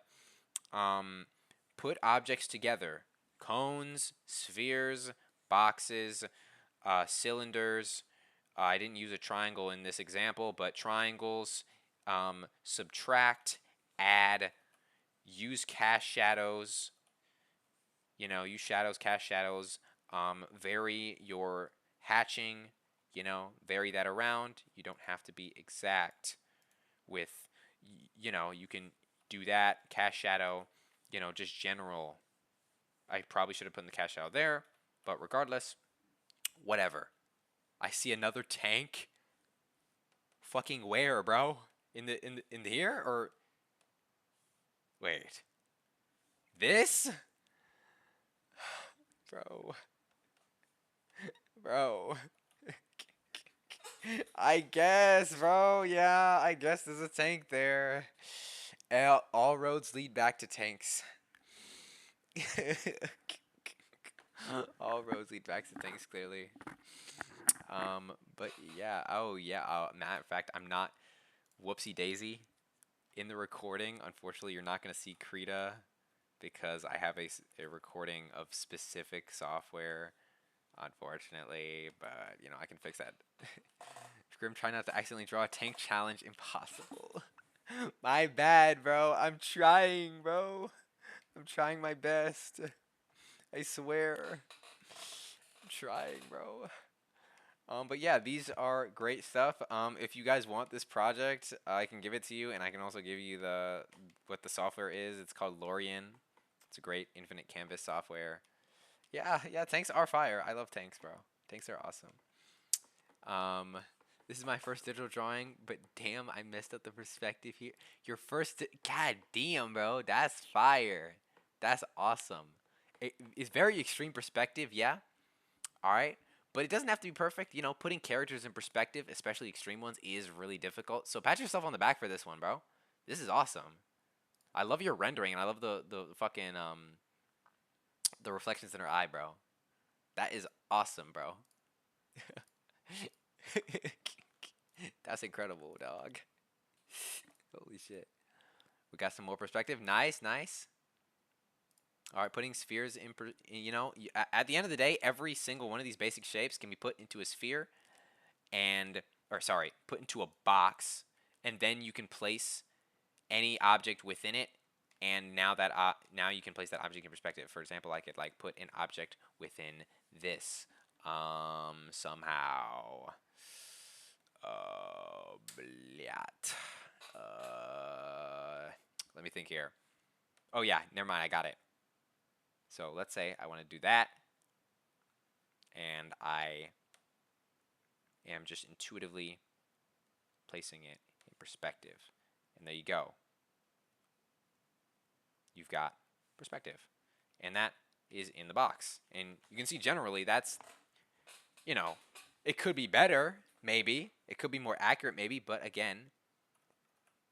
put objects together: cones, spheres, boxes, cylinders. I didn't use a triangle in this example, but triangles subtract, add, use cast shadows. Use shadows, cast shadows. Vary your hatching. Vary that around. You don't have to be exact with, you can do that. Cast shadow, just general. I probably should have put in the cast shadow there, but regardless, whatever. I see another tank. Fucking where, bro? In the here or wait? This? Bro. Bro. I guess, bro. Yeah, I guess there's a tank there. All roads lead back to tanks. All roads lead back to tanks, clearly. But yeah. Oh yeah. Matter of fact, I'm not. Whoopsie daisy. In the recording, unfortunately, you're not gonna see Krita because I have a recording of specific software. Unfortunately, but I can fix that. Grim, try not to accidentally draw a tank challenge. Impossible. My bad, bro. I'm trying, bro. I'm trying my best. I swear. I'm trying, bro. But yeah, these are great stuff. If you guys want this project, I can give it to you, and I can also give you what the software is. It's called Lorien. It's a great infinite canvas software. Yeah, tanks are fire. I love tanks, bro. Tanks are awesome. This is my first digital drawing, but damn, I messed up the perspective here. Your first, god damn, bro, that's fire. That's awesome. It's very extreme perspective, yeah. All right, but it doesn't have to be perfect. Putting characters in perspective, especially extreme ones, is really difficult. So pat yourself on the back for this one, bro. This is awesome. I love your rendering, and I love the fucking the reflections in her eye, bro. That is awesome, bro. That's incredible, dog. Holy shit. We got some more perspective. Nice, nice. All right, putting spheres in, at the end of the day, every single one of these basic shapes can be put into a sphere put into a box, and then you can place any object within it, and now you can place that object in perspective. For example, I could put an object within this somehow. Blyat. Let me think here. Oh yeah, never mind. I got it. So let's say I want to do that, and I am just intuitively placing it in perspective. And there you go. You've got perspective. And that is in the box. And you can see generally that's, it could be better, maybe. It could be more accurate, maybe. But again,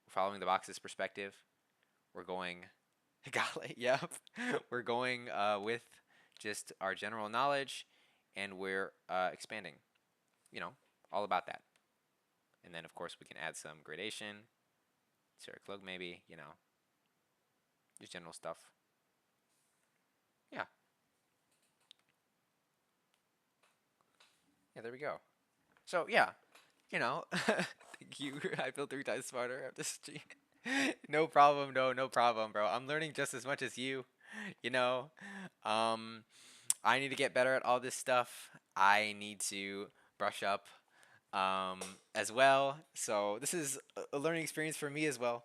we're following the box's perspective. We're going, yep. We're going with just our general knowledge, and we're expanding, all about that. And then, of course, we can add some gradation. Sarah Klug, maybe, just general stuff. Yeah. Yeah, there we go. So, yeah, thank you. I feel 3 times smarter after stream. No problem, no problem, bro. I'm learning just as much as you, you know. I need to get better at all this stuff. I need to brush up as well. So this is a learning experience for me as well.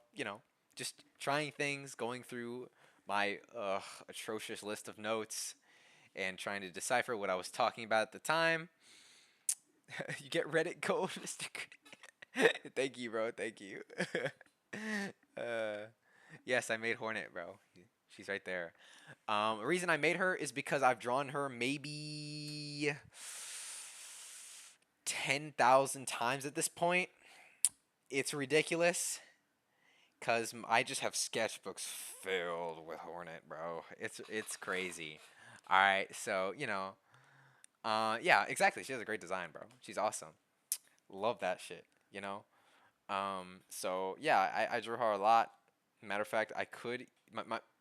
Just trying things, going through my atrocious list of notes, and trying to decipher what I was talking about at the time. You get Reddit gold, Mr. Thank you, bro. Thank you. Yes, I made Hornet, bro. She's right there. The reason I made her is because I've drawn her maybe 10,000 times at this point. It's ridiculous. Cause I just have sketchbooks filled with Hornet, bro. It's crazy. All right, so yeah, exactly. She has a great design, bro. She's awesome. Love that shit. So yeah, I drew her a lot. Matter of fact, I could.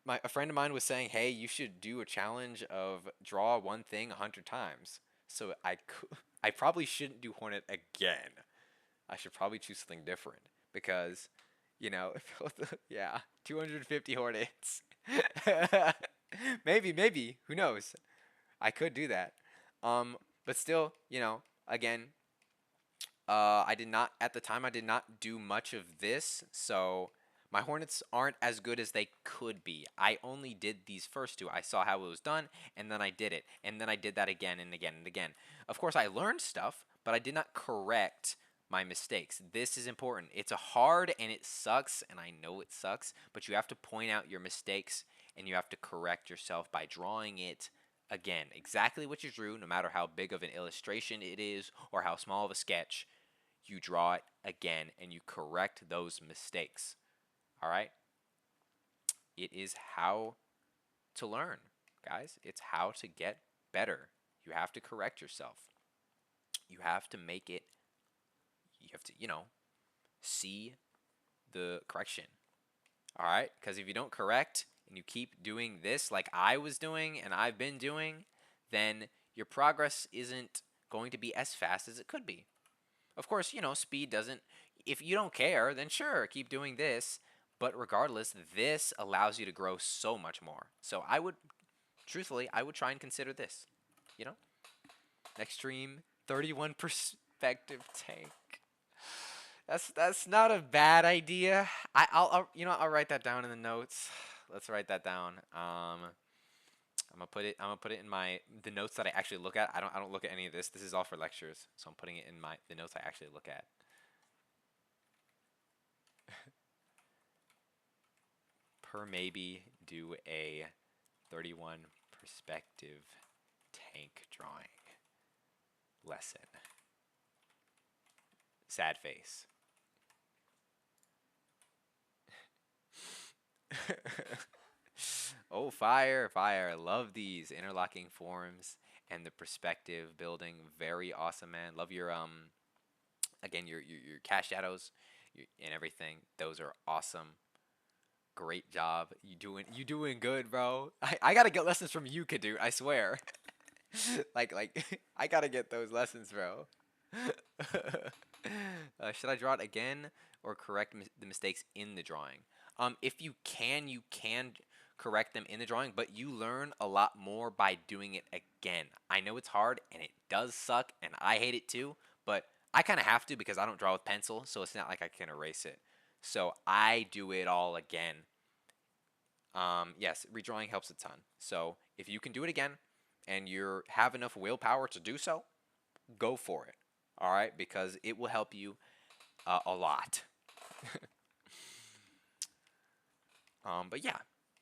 A friend of mine was saying, hey, you should do a challenge of draw one thing 100 times. So I probably shouldn't do Hornet again. I should probably choose something different. because, you know, yeah, 250 Hornets. Maybe, who knows? I could do that. But still, you know, again, I did not at the time. I did not do much of this, so my Hornets aren't as good as they could be. I only did these first two. I saw how it was done, and then I did it, and then I did that again and again and again. Of course, I learned stuff, but I did not correct my mistakes. This is important. It's a hard and it sucks, and I know it sucks, but you have to point out your mistakes and you have to correct yourself by drawing it again. Exactly what you drew, no matter how big of an illustration it is or how small of a sketch, you draw it again and you correct those mistakes. All right? It is how to learn, guys. It's how to get better. You have to correct yourself. You have to make it, you have to, you know, see the correction. All right? Because if you don't correct and you keep doing this like I was doing and I've been doing, then your progress isn't going to be as fast as it could be. Of course, you know, speed doesn't, if you don't care, then sure, keep doing this. But regardless, this allows you to grow so much more. So I would, truthfully, I would try and consider this. You know? Extreme 31 perspective tank. That's not a bad idea. I'll you know, I'll write that down in the notes. Let's write that down. I'm gonna put it in the notes that I actually look at. I don't look at any of this. This is all for lectures, so I'm putting it in the notes I actually look at. Per maybe do a 31 perspective tank drawing lesson. Sad face. Oh, fire, fire. I love these interlocking forms and the perspective building. Very awesome, man. Love your again your cast shadows and everything. Those are awesome. Great job. You doing good, bro. I gotta get lessons from you, Kadut, I swear. like I gotta get those lessons, bro. Should I draw it again or correct the mistakes in the drawing? If you can correct them in the drawing, but you learn a lot more by doing it again. I know it's hard and it does suck and I hate it too, but I kind of have to because I don't draw with pencil, so it's not like I can erase it. So I do it all again. Yes, redrawing helps a ton. So if you can do it again and you have enough willpower to do so, go for it. All right, because it will help you a lot. But yeah,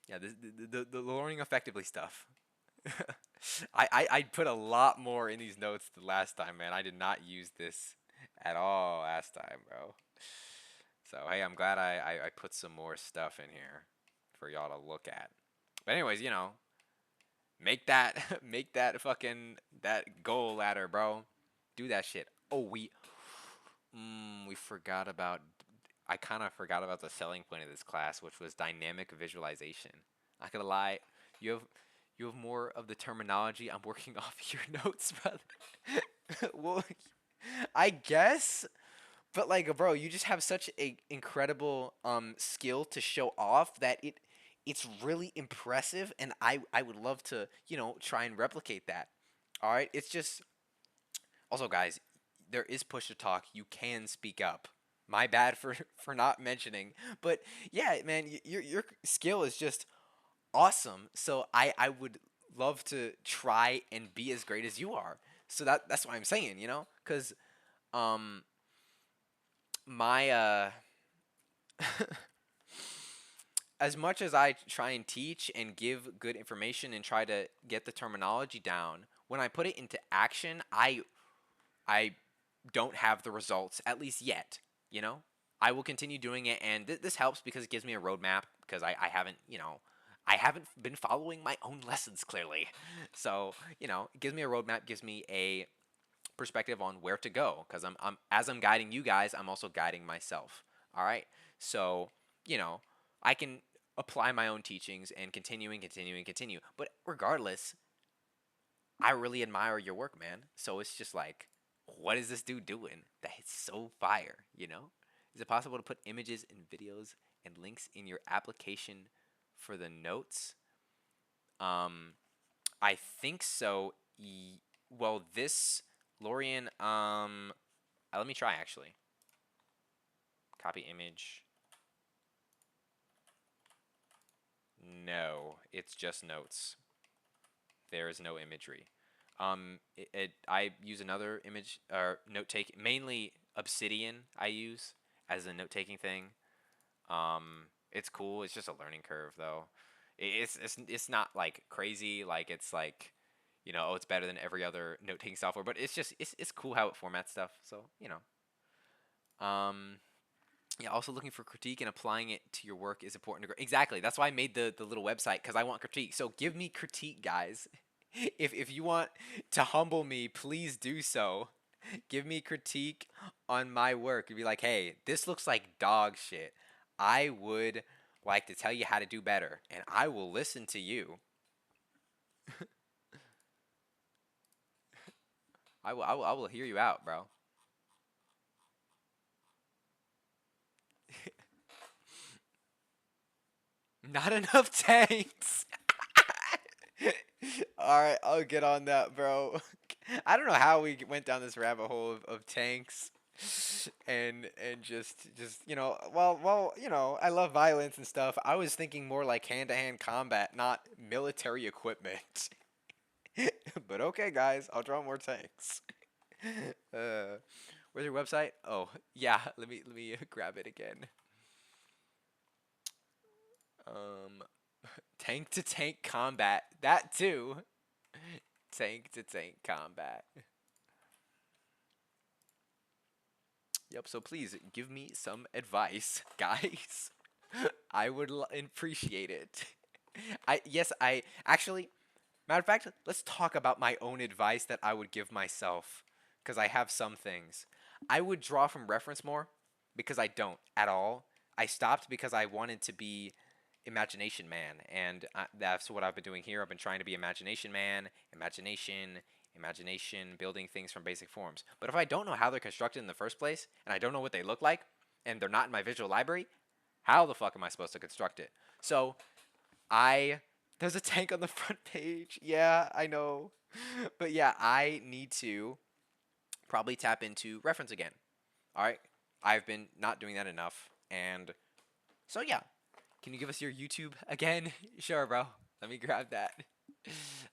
the learning effectively stuff. I put a lot more in these notes the last time, man. I did not use this at all last time, bro. So hey, I'm glad I put some more stuff in here for y'all to look at. But anyways, you know, make that make that fucking that goal ladder, bro. Do that shit. Oh, we forgot about. I kind of forgot about the selling point of this class, which was dynamic visualization. Not gonna lie, you have you have more of the terminology. I'm working off your notes, brother. Well, I guess, but like, bro, you just have such a incredible skill to show off that it's really impressive, and I would love to, you know, try and replicate that. All right, it's just also, guys, there is push to talk. You can speak up. My bad for for not mentioning, but yeah, man, your skill is just awesome. So I would love to try and be as great as you are. So that's what I'm saying, you know, because um my as much as I try and teach and give good information and try to get the terminology down, when I put it into action, I don't have the results, at least yet, you know? I will continue doing it, and this helps because it gives me a roadmap, because I haven't, you know, I haven't been following my own lessons clearly. So, you know, it gives me a roadmap, gives me a perspective on where to go, because I'm as I'm guiding you guys, I'm also guiding myself. All right? So, you know, I can apply my own teachings and continue. But regardless, I really admire your work, man. So it's just like, what is this dude doing? That is so fire, you know? Is it possible to put images and videos and links in your application for the notes? I think so. Well, this Lorian. Let me try actually. Copy image. No, it's just notes. There is no imagery. I use another image or note take, mainly Obsidian. I use as a note taking thing. It's cool. It's just a learning curve though. It's not like crazy. Like it's like, oh, it's better than every other note taking software. But it's just it's cool how it formats stuff. So yeah. Also looking for critique and applying it to your work is important to grow. Exactly. That's why I made the little website because I want critique. So give me critique, guys. If you want to humble me, please do so. Give me critique on my work and be like, hey, this looks like dog shit. I would like to tell you how to do better, and I will listen to you. I will hear you out, bro. Not enough tanks. All right, I'll get on that, bro. I don't know how we went down this rabbit hole of tanks and just I love violence and stuff. I was thinking more like hand-to-hand combat, not military equipment. But okay, guys, I'll draw more tanks. Where's your website? Oh, yeah, let me grab it again. Um, tank to tank combat. That too. Tank to tank combat. Yep, so please give me some advice, guys. I would appreciate it. I actually, matter of fact, let's talk about my own advice that I would give myself because I have some things. I would draw from reference more because I don't at all. I stopped because I wanted to be imagination man, and that's what I've been doing here. I've been trying to be imagination man, imagination, building things from basic forms. But if I don't know how they're constructed in the first place, and I don't know what they look like, and they're not in my visual library, how the fuck am I supposed to construct it? So I there's a tank on the front page. Yeah, I know. But yeah, I need to probably tap into reference again. All right? I've been not doing that enough. And so yeah, can you give us your YouTube again? Sure, bro. Let me grab that.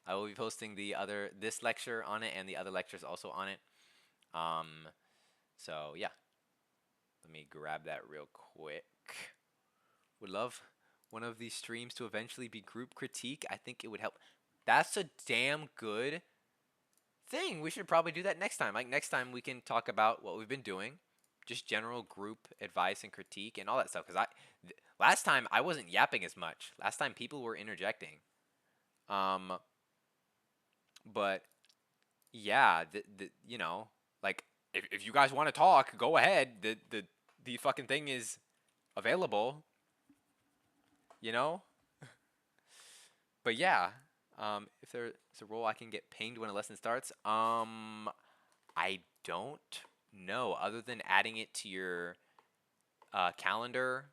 I will be posting this lecture on it and the other lectures also on it. So yeah, let me grab that real quick. Would love one of these streams to eventually be group critique. I think it would help. That's a damn good thing. We should probably do that next time. Like next time we can talk about what we've been doing, just general group advice and critique and all that stuff. Because last time I wasn't yapping as much. Last time people were interjecting. But yeah, like if you guys want to talk, go ahead. The fucking thing is available. You know. But yeah, if there's a role I can get pinged when a lesson starts, I don't know. Other than adding it to your calendar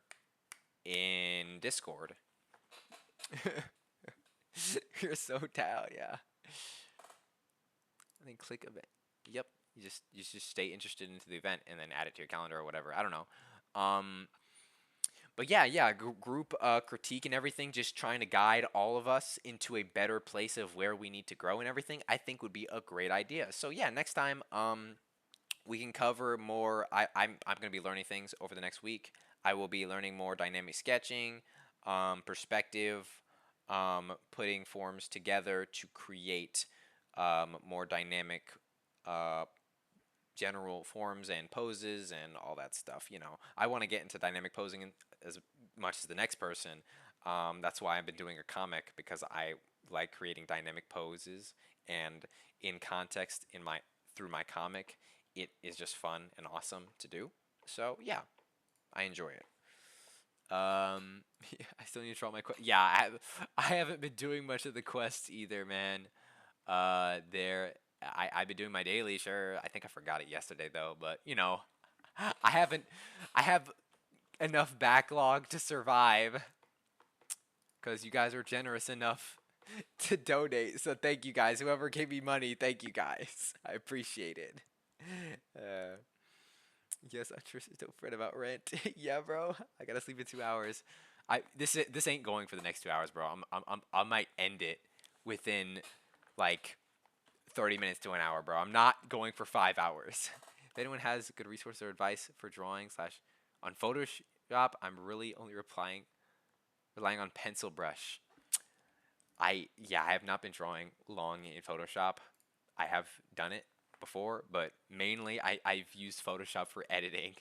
in Discord. You're so down, yeah. And then click event. Yep, you just stay interested into the event and then add it to your calendar or whatever. I don't know. But yeah, group critique and everything, just trying to guide all of us into a better place of where we need to grow and everything, I think would be a great idea. So yeah, next time we can cover more. I'm gonna be learning things over the next week. I will be learning more dynamic sketching, perspective, putting forms together to create more dynamic general forms and poses and all that stuff. I want to get into dynamic posing as much as the next person. That's why I've been doing a comic because I like creating dynamic poses and in context through my comic, it is just fun and awesome to do. So yeah, I enjoy it. I still need to draw my quest. Yeah, I haven't been doing much of the quests either, man. I've been doing my daily, sure. I think I forgot it yesterday though, but I haven't. I have enough backlog to survive because you guys were generous enough to donate. So thank you guys. Whoever gave me money, thank you guys. I appreciate it. Uh, yes, I trust. Don't fret about rent. Yeah, bro. I gotta sleep in 2 hours. This ain't going for the next 2 hours, bro. I might end it within like 30 minutes to an hour, bro. I'm not going for 5 hours. If anyone has good resource or advice for drawing slash on Photoshop, I'm really only relying on pencil brush. I have not been drawing long in Photoshop. I have done it before, but mainly I've used Photoshop for editing.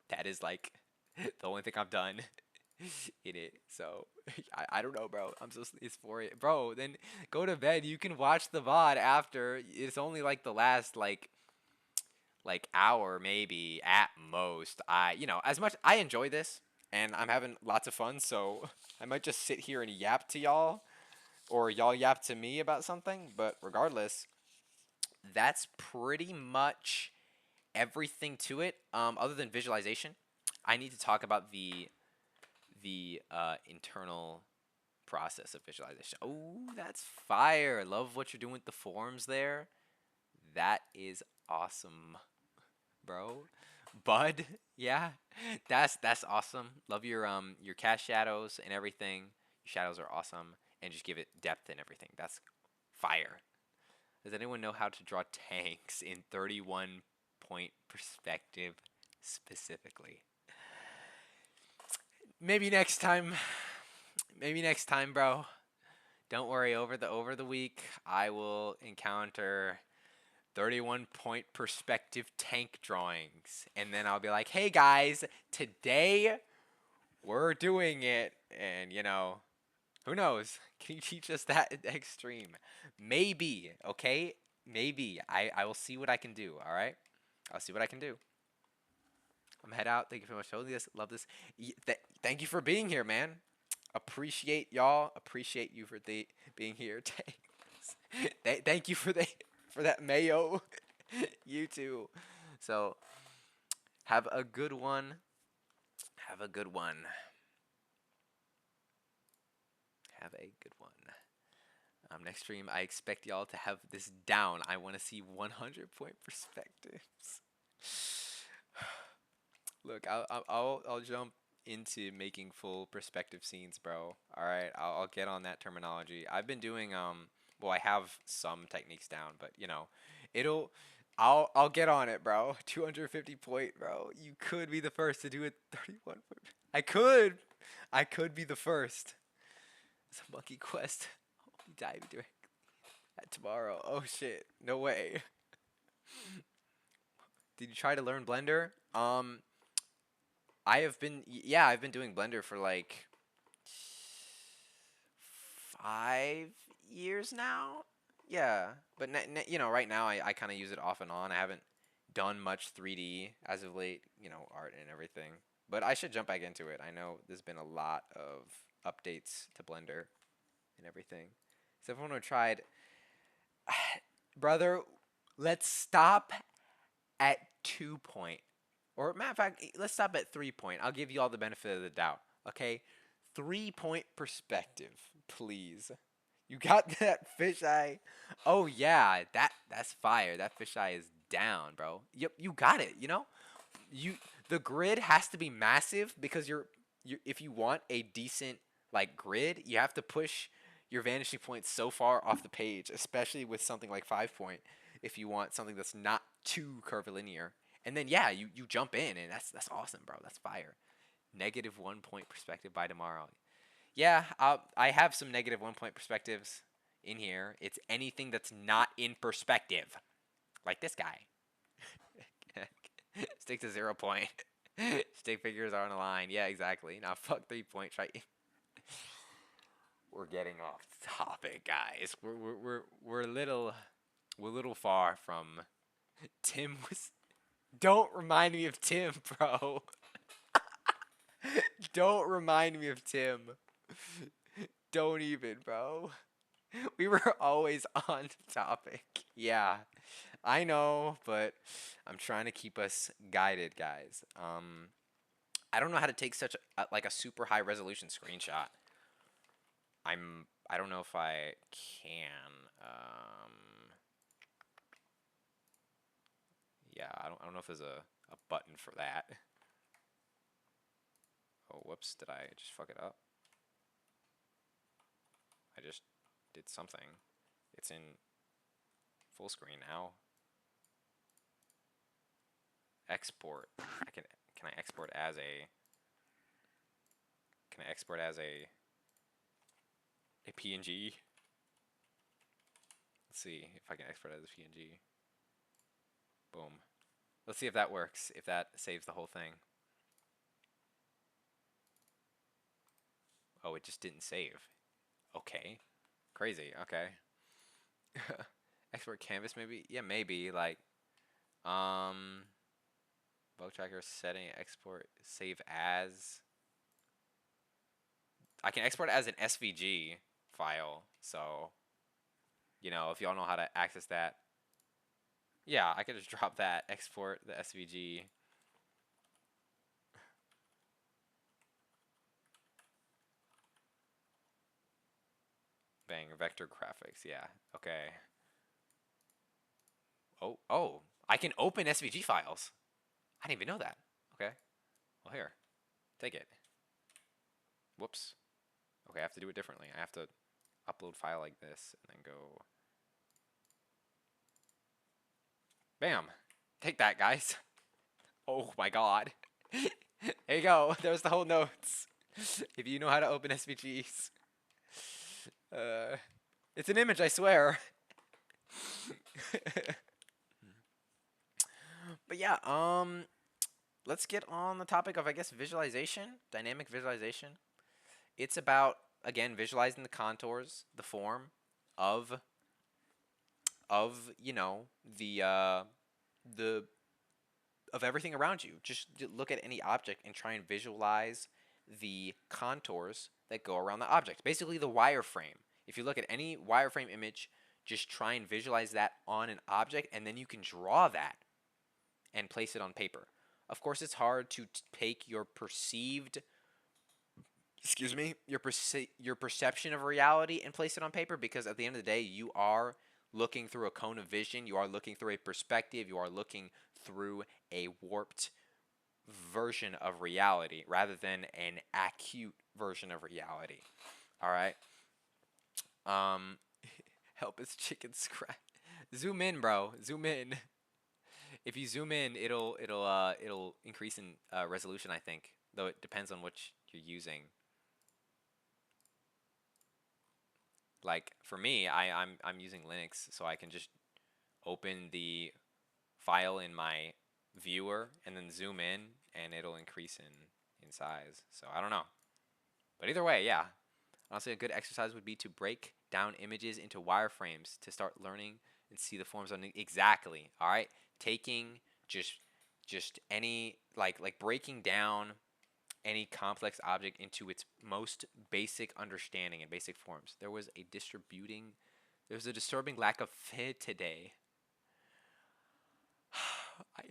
That is like the only thing I've done in it. So I don't know, bro. I'm so it's for it, bro. Then go to bed. You can watch the VOD after. It's only like the last like hour maybe at most. As much I enjoy this and I'm having lots of fun, so I might just sit here and yap to y'all or y'all yap to me about something, but regardless, that's pretty much everything to it. Other than visualization, I need to talk about the internal process of visualization. Oh, that's fire! Love what you're doing with the forms there. That is awesome, bro. Bud, yeah, that's awesome. Love your cast shadows and everything. Your shadows are awesome, and just give it depth and everything. That's fire. Does anyone know how to draw tanks in 31 point perspective specifically? Maybe next time. Maybe next time, bro. Don't worry. Over the week, I will encounter 31 point perspective tank drawings, and then I'll be like, "Hey guys, today we're doing it." And who knows? Can you teach us that at Extreme? Maybe. Okay. Maybe. I will see what I can do. All right. I'll see what I can do. I'm head out. Thank you very much for holding this. Love this. Thank you for being here, man. Appreciate y'all. Appreciate you for being here. Thank you for that mayo. You too. So have a good one. Have a good one. Have a good one. Next stream, I expect y'all to have this down. I want to see 100 point perspectives. Look, I'll jump into making full perspective scenes, bro. All right, I'll get on that terminology. I've been doing well, I have some techniques down, but it'll I'll get on it, bro. 250 point, bro. You could be the first to do it 31 point. I could be the first. It's a monkey quest. I'll be diving directly at tomorrow. Oh shit. No way. Did you try to learn Blender? I've been doing Blender for like 5 years now. Yeah, but right now I kind of use it off and on. I haven't done much 3D as of late, art and everything. But I should jump back into it. I know there's been a lot of updates to Blender and everything. So if everyone tried, brother, let's stop at 2 point. Or matter of fact, let's stop at 3 point. I'll give you all the benefit of the doubt. Okay? 3 point perspective, please. You got that fisheye? Oh yeah, that's fire. That fisheye is down, bro. Yep, you got it. The grid has to be massive because you if you want a decent like grid, you have to push your vanishing point so far off the page, especially with something like 5 point. If you want something that's not too curvilinear, and then yeah, you jump in, and that's awesome, bro. That's fire. -1 point perspective by tomorrow. Yeah, I have some -1 point perspectives in here. It's anything that's not in perspective, like this guy. Stick to 0 point. Stick figures are on the line. Yeah, exactly. Now fuck 3 point. Try. We're getting off topic, guys. We're a little far from. Tim was. Don't remind me of Tim, bro. Don't remind me of Tim. Don't even, bro. We were always on topic. Yeah. I know, but I'm trying to keep us guided, guys. I don't know how to take such like a super high resolution screenshot. I don't know if I can. Yeah, I don't know if there's a button for that. Oh, whoops, did I just fuck it up? I just did something. It's in full screen now. Export. Can I export as a can I export as a PNG? Let's see if I can export as a PNG. Boom. Let's see if that works, if that saves the whole thing. Oh, it just didn't save. Okay. Crazy. Okay. Export canvas maybe? Yeah, maybe. Like, bug tracker setting, export, save as. I can export it as an SVG file. So, if y'all know how to access that, yeah, I could just drop that, export the SVG. Bang, vector graphics. Yeah. Okay. Oh, I can open SVG files. I didn't even know that. Okay. Well, here, take it. Whoops. Okay, I have to do it differently. I have to upload file like this and then go. Bam. Take that, guys. Oh my god. There you go. There's the whole notes. If you know how to open SVGs. It's an image, I swear. But yeah, let's get on the topic of, I guess, visualization, dynamic visualization. It's about, again, visualizing the contours, the form of the of everything around you. Just look at any object and try and visualize the contours that go around the object. Basically, the wireframe. If you look at any wireframe image, just try and visualize that on an object, and then you can draw that and place it on paper. Of course, it's hard to take your perceived, your perception of reality and place it on paper, because at the end of the day, you are looking through a cone of vision, you are looking through a perspective, you are looking through a warped version of reality rather than an acute version of reality. All right. Um, help is chicken scratch. Zoom in, bro. Zoom in. If you zoom in, it'll increase in resolution, I think. Though it depends on which you're using. Like for me, I'm using Linux, so I can just open the file in my viewer and then zoom in, and it'll increase in size. So I don't know, but either way, yeah. Honestly, a good exercise would be to break down images into wireframes to start learning and see the forms on exactly. All right, taking just any like breaking down any complex object into its most basic understanding and basic forms. There was a disturbing lack of fit today. I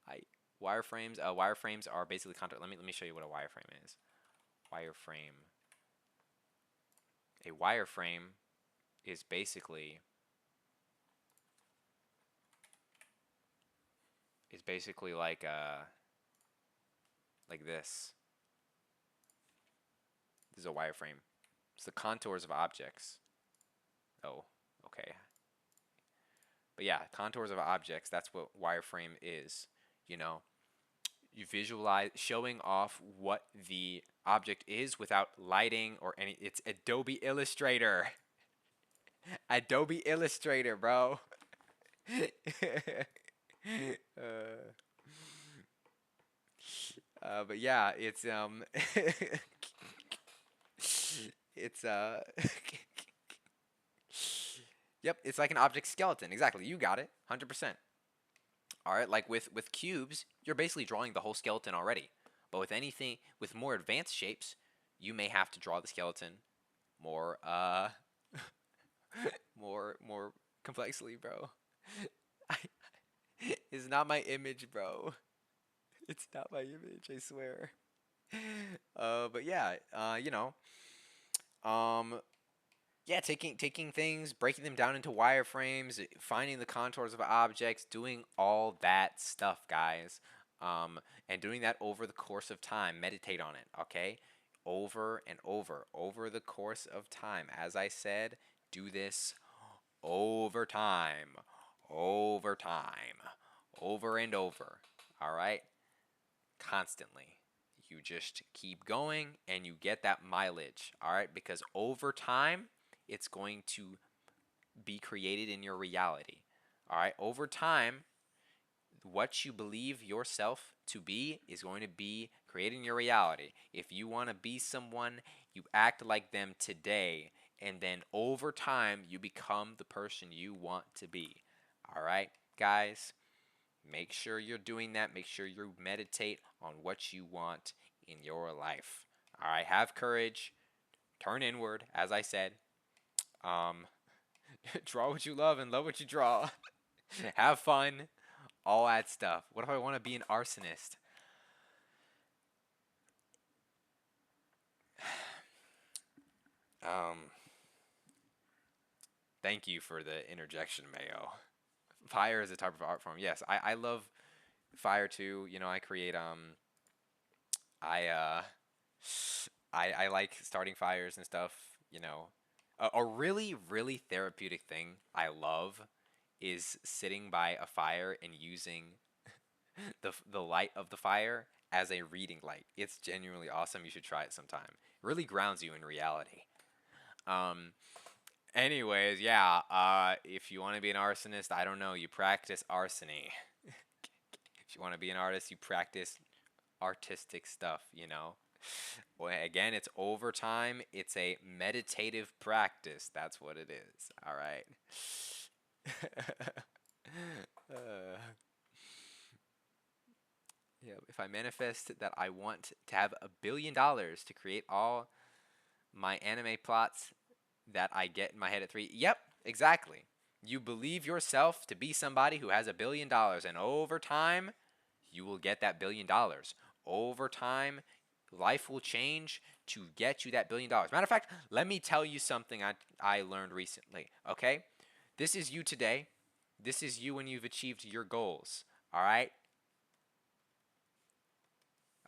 I wireframes are basically contour. Let me show you what a wireframe is. Wireframe. A wireframe is basically like this. This is a wireframe. It's the contours of objects. Oh, okay. But yeah, contours of objects, that's what wireframe is. You know, you visualize showing off what the object is without lighting or any. It's Adobe Illustrator. Adobe Illustrator, bro. uh, but yeah, it's yep, it's like an object skeleton. Exactly, you got it, 100%. All right, like with cubes, you're basically drawing the whole skeleton already. But with anything with more advanced shapes, you may have to draw the skeleton more more complexly, bro. I, it's not my image, bro. It's not my image, I swear. But yeah, um, yeah, taking things, breaking them down into wireframes, finding the contours of objects, doing all that stuff, guys. And doing that over the course of time. Meditate on it, okay? Over and over the course of time. As I said, do this over time, over time, over and over. All right? Constantly. You just keep going and you get that mileage, all right? Because over time, it's going to be created in your reality. All right? Over time, what you believe yourself to be is going to be creating your reality. If you want to be someone, you act like them today, and then over time, you become the person you want to be. All right, guys? Make sure you're doing that. Make sure you meditate on what you want in your life. All right, have courage. Turn inward, as I said. Um, draw what you love and love what you draw. Have fun. All that stuff. What if I want to be an arsonist? Um, Thank you for the interjection, Mayo. Fire is a type of art form. Yes, I love fire too. You know, I create I I like starting fires and stuff. You know, a really therapeutic thing I love is sitting by a fire and using the light of the fire as a reading light. It's genuinely awesome. You should try it sometime. It really grounds you in reality. Um, Anyways, yeah. If you want to be an arsonist, I don't know. You practice arsony. If you want to be an artist, you practice artistic stuff. You know. Well, again, it's over time. It's a meditative practice. That's what it is. All right. uh, yeah. If I manifest that I want to have $1 billion to create all my anime plots that I get in my head at 3. Yep, exactly. You believe yourself to be somebody who has $1 billion, and over time, you will get that $1 billion. Over time, life will change to get you that $1 billion. Matter of fact, let me tell you something I learned recently, okay? This is you today. This is you when you've achieved your goals, all right?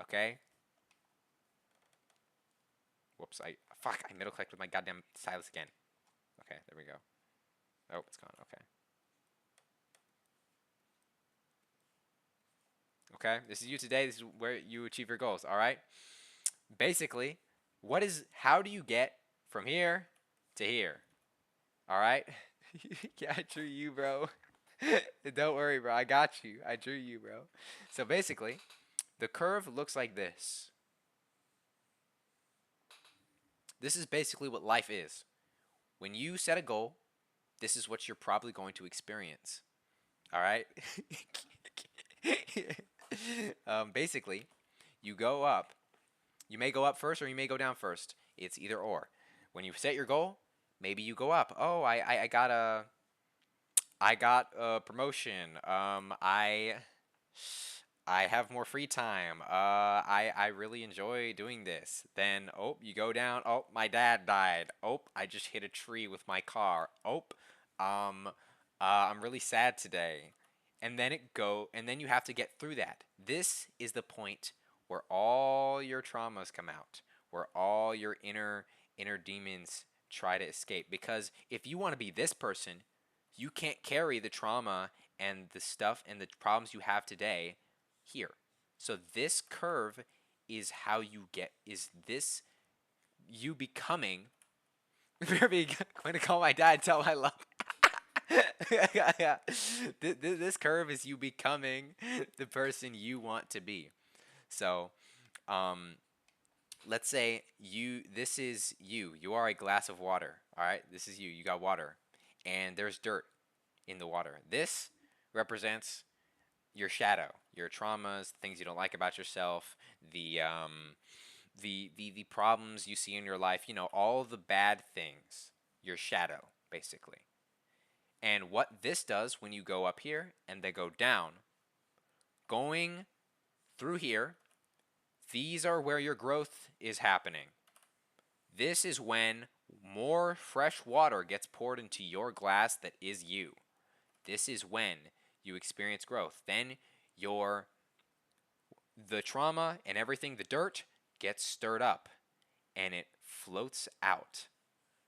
Okay? Whoops, I middle clicked with my goddamn stylus again. Okay, there we go. Oh, it's gone. Okay. Okay, this is you today. This is where you achieve your goals. All right. Basically, how do you get from here to here? All right. Yeah, I drew you, bro. Don't worry, bro. I got you. I drew you, bro. So basically, the curve looks like this. This is basically what life is. When you set a goal, this is what you're probably going to experience. All right. Basically, you go up. You may go up first or you may go down first. It's either or. When you set your goal, maybe you go up. Oh, I got a promotion. I have more free time. I really enjoy doing this. Then, oh, you go down. Oh, my dad died. Oh, I just hit a tree with my car. Oh, I'm really sad today. And then you have to get through that. This is the point where all your traumas come out, where all your inner demons try to escape. Because if you want to be this person, you can't carry the trauma and the stuff and the problems you have today here. So this curve is how you get is you becoming going to call my dad, tell I love yeah. This curve is you becoming the person you want to be. So, um, let's say this is you. You are a glass of water. All right, this is you. You got water, and there's dirt in the water. This represents your shadow, your traumas, things you don't like about yourself, the problems you see in your life. You know, all the bad things. Your shadow, basically. And what this does when you go up here and they go down, going through here, these are where your growth is happening. This is when more fresh water gets poured into your glass that is you. This is when you experience growth. Then the trauma and everything, the dirt, gets stirred up and it floats out.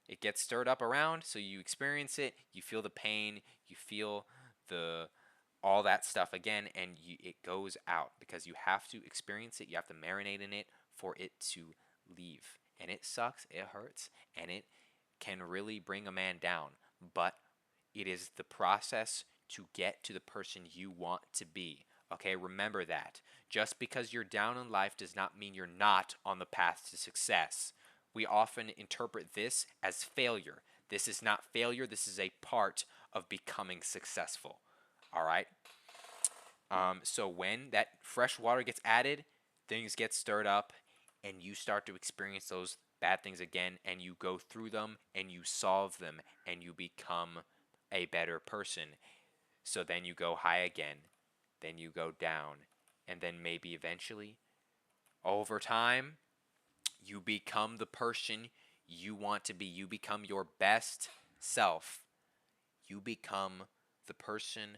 It gets stirred up around, so you experience it, you feel the pain, you feel the all that stuff again, and it goes out because you have to experience it, you have to marinate in it for it to leave. And it sucks, it hurts, and it can really bring a man down, but it is the process to get to the person you want to be. Okay, remember that. Just because you're down in life does not mean you're not on the path to success. We often interpret this as failure. This is not failure, this is a part of becoming successful. All right? So when that fresh water gets added, things get stirred up, and you start to experience those bad things again, and you go through them, and you solve them, and you become a better person. So then you go high again, then you go down, and then maybe eventually, over time, you become the person you want to be. You become your best self. You become the person,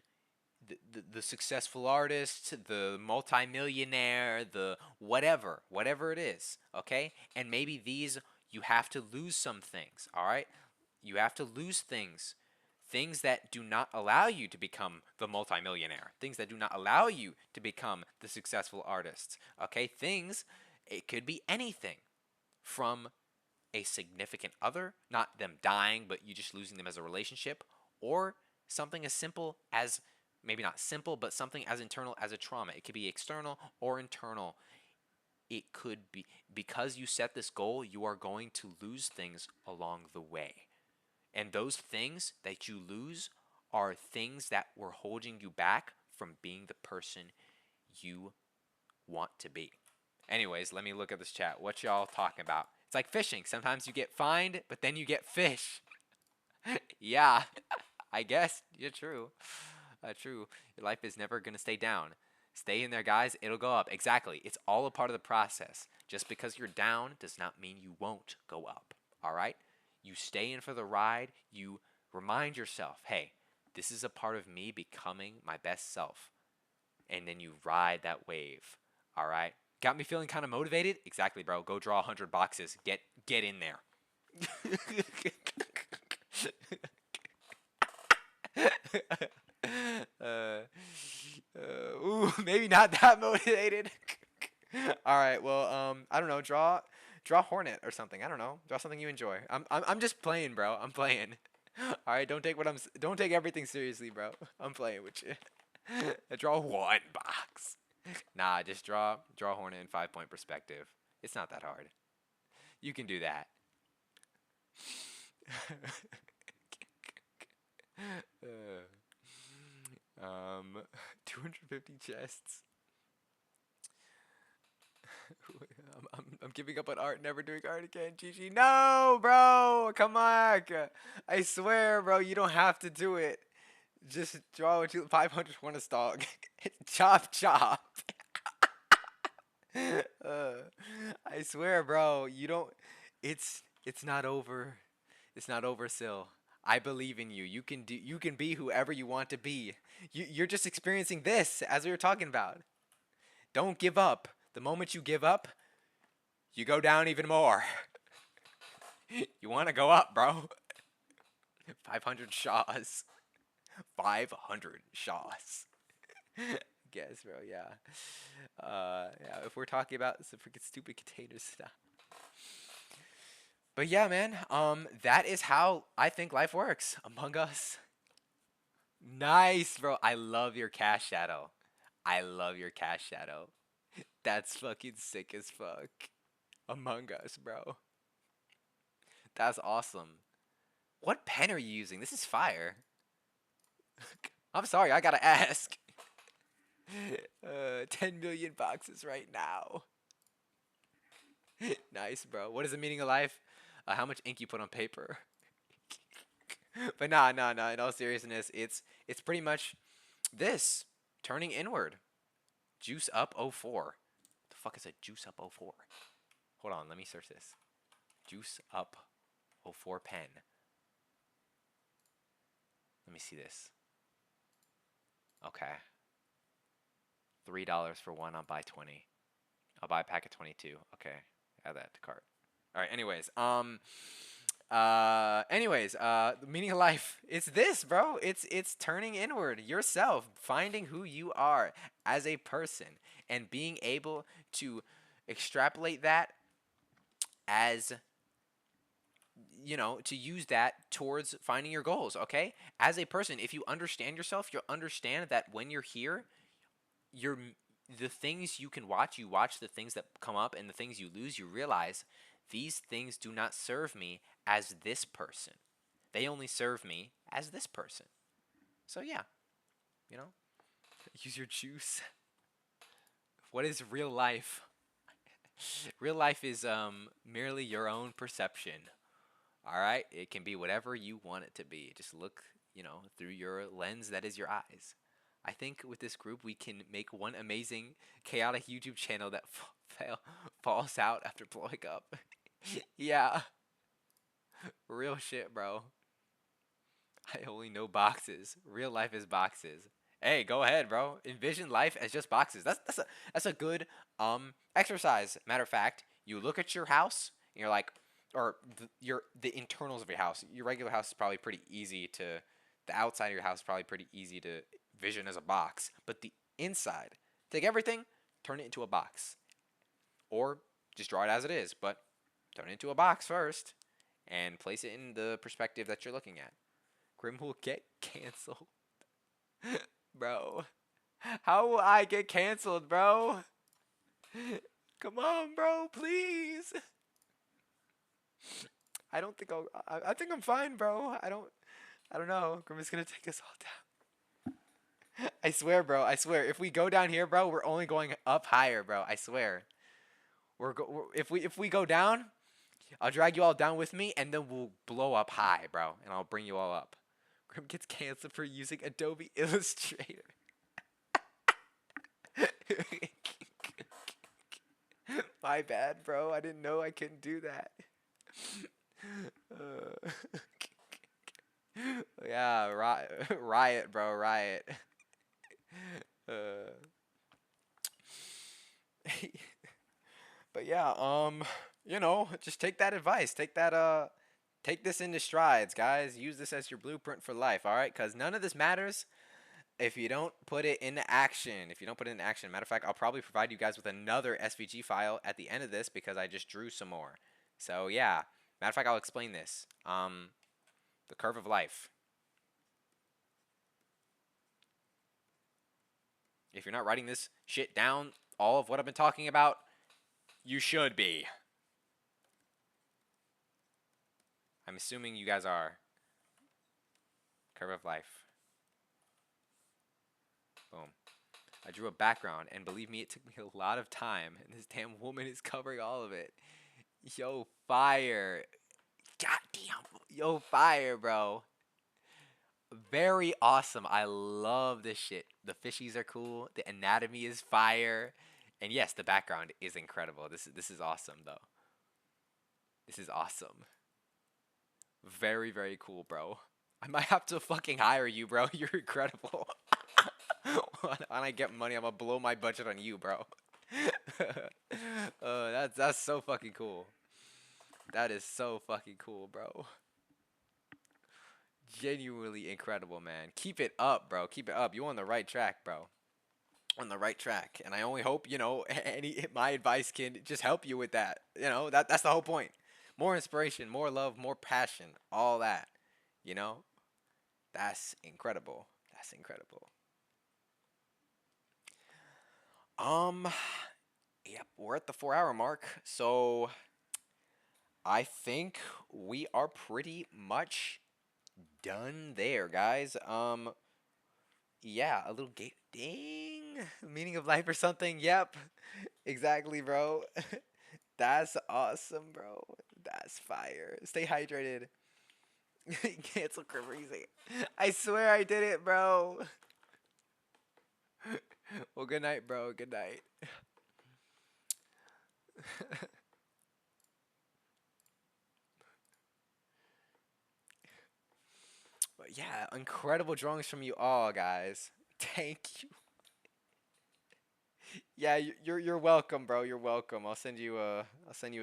the successful artist, the multimillionaire, the whatever it is, okay? And maybe these, you have to lose some things, all right? You have to lose things. Things that do not allow you to become the multimillionaire. Things that do not allow you to become the successful artist, okay? Things, it could be anything from a significant other, not them dying, but you just losing them as a relationship, or something as simple as, maybe not simple, but something as internal as a trauma. It could be external or internal. It could be, because you set this goal, you are going to lose things along the way. And those things that you lose are things that were holding you back from being the person you want to be. Anyways, let me look at this chat. What y'all talking about? It's like fishing. Sometimes you get fined, but then you get fish. Yeah, I guess. You're true. True. Your life is never going to stay down. Stay in there, guys. It'll go up. Exactly. It's all a part of the process. Just because you're down does not mean you won't go up. All right? You stay in for the ride. You remind yourself, hey, this is a part of me becoming my best self. And then you ride that wave. All right? Got me feeling kind of motivated? Exactly, bro. Go draw 100 boxes. Get in there. Ooh, maybe not that motivated. All right, well, I don't know. Draw Hornet or something. I don't know. Draw something you enjoy. I'm just playing, bro. I'm playing. All right, don't take everything seriously, bro. I'm playing with you. Draw one box. Nah, just draw Hornet in 5-point perspective. It's not that hard. You can do that. Um, 250 chests. I'm giving up on art, never doing art again. GG. No, bro. Come on. I swear, bro, you don't have to do it. Just draw what you 500 want a stock. Chop chop. I swear, bro, you don't it's not over. It's not over, Sil. I believe in you. You can be whoever you want to be. You're just experiencing this as we were talking about. Don't give up. The moment you give up, you go down even more. You want to go up, bro. 500 shaws. 500 shaws. Guess, bro, yeah. Yeah, if we're talking about some freaking stupid container stuff. But yeah, man, that is how I think life works. Among Us. Nice, bro. I love your cash shadow. I love your cash shadow. That's fucking sick as fuck. Among Us, bro. That's awesome. What pen are you using? This is fire. I'm sorry, I gotta ask. 10 million boxes right now. Nice, bro. What is the meaning of life? How much ink you put on paper? But nah. In all seriousness, it's pretty much this turning inward. Juice up 04. The fuck is a juice up 04? Hold on, let me search this. Juice up 04 pen. Let me see this. Okay. $3 for one. I'll buy 20. I'll buy a pack of 22. Okay. Add that to cart. All right. The meaning of life. It's this, bro. It's turning inward yourself, finding who you are as a person, and being able to extrapolate that as to use that towards finding your goals. Okay, as a person, if you understand yourself, you'll understand that when you're here, you're the things you can watch, you watch the things that come up, and the things you lose, you realize these things do not serve me as this person. They only serve me as this person. So yeah, you know, use your juice. What is real life? Real life is merely your own perception. All right, it can be whatever you want it to be. Just look, through your lens that is your eyes. I think with this group we can make one amazing chaotic YouTube channel that falls out after blowing up. Yeah, real shit, bro. I only know boxes. Real life is boxes. Hey, go ahead, bro. Envision life as just boxes. That's a good exercise. Matter of fact, you look at your house and you're like, or the internals of your house. Your regular house is probably pretty easy to. The outside of your house is probably pretty easy to vision as a box, but the inside, take everything, turn it into a box, or just draw it as it is, but turn it into a box first, and place it in the perspective that you're looking at. Grim will get canceled. Bro. How will I get canceled, bro? Come on, bro, please. I don't think I think I'm fine, bro. I don't know. Grim is gonna take us all down. I swear, bro. I swear. If we go down here, bro, we're only going up higher, bro. I swear. If we go down, I'll drag you all down with me, and then we'll blow up high, bro, and I'll bring you all up. Grim gets canceled for using Adobe Illustrator. My bad, bro. I didn't know I couldn't do that. Yeah, riot, bro, riot. Uh, but yeah, just take that advice. Take this into strides, guys. Use this as your blueprint for life, all right? Because none of this matters if you don't put it into action. Matter of fact, I'll probably provide you guys with another SVG file at the end of this because I just drew some more. So yeah, matter of fact, I'll explain this. The curve of life. If you're not writing this shit down, all of what I've been talking about, you should be. I'm assuming you guys are. Curve of life. Boom. I drew a background, and believe me, it took me a lot of time, and this damn woman is covering all of it. Yo, fire. Goddamn. Yo, fire, bro. Very awesome. I love this shit. The fishies are cool. The anatomy is fire. And yes, the background is incredible. This is awesome, though. This is awesome. Very, very cool, bro. I might have to fucking hire you, bro. You're incredible. When I get money, I'm gonna blow my budget on you, bro. That's so fucking cool. That is so fucking cool, bro. Genuinely incredible, man. Keep it up, bro. Keep it up. You're on the right track, bro. On the right track. And I only hope, my advice can just help you with that. That's the whole point. More inspiration, more love, more passion, all that. That's incredible. That's incredible. Yep, we're at the 4-hour mark, so I think we are pretty much done there, guys. Yeah, a little gate ding, meaning of life or something. Yep, exactly, bro. That's awesome, bro. That's fire. Stay hydrated. Cancel Caprizi. I swear I did it, bro. Well, good night, bro. Good night. But yeah, incredible drawings from you all, guys. Thank you. Yeah, you're welcome, bro. You're welcome. I'll send you a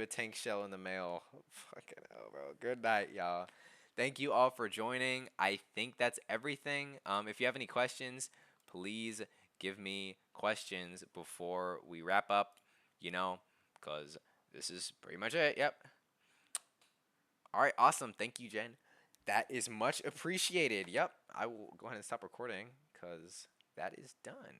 tank shell in the mail. Fucking hell, bro. Good night, y'all. Thank you all for joining. I think that's everything. If you have any questions, please give me questions before we wrap up. You know, cause this is pretty much it. Yep. All right, awesome. Thank you, Jen. That is much appreciated. Yep. I will go ahead and stop recording because that is done.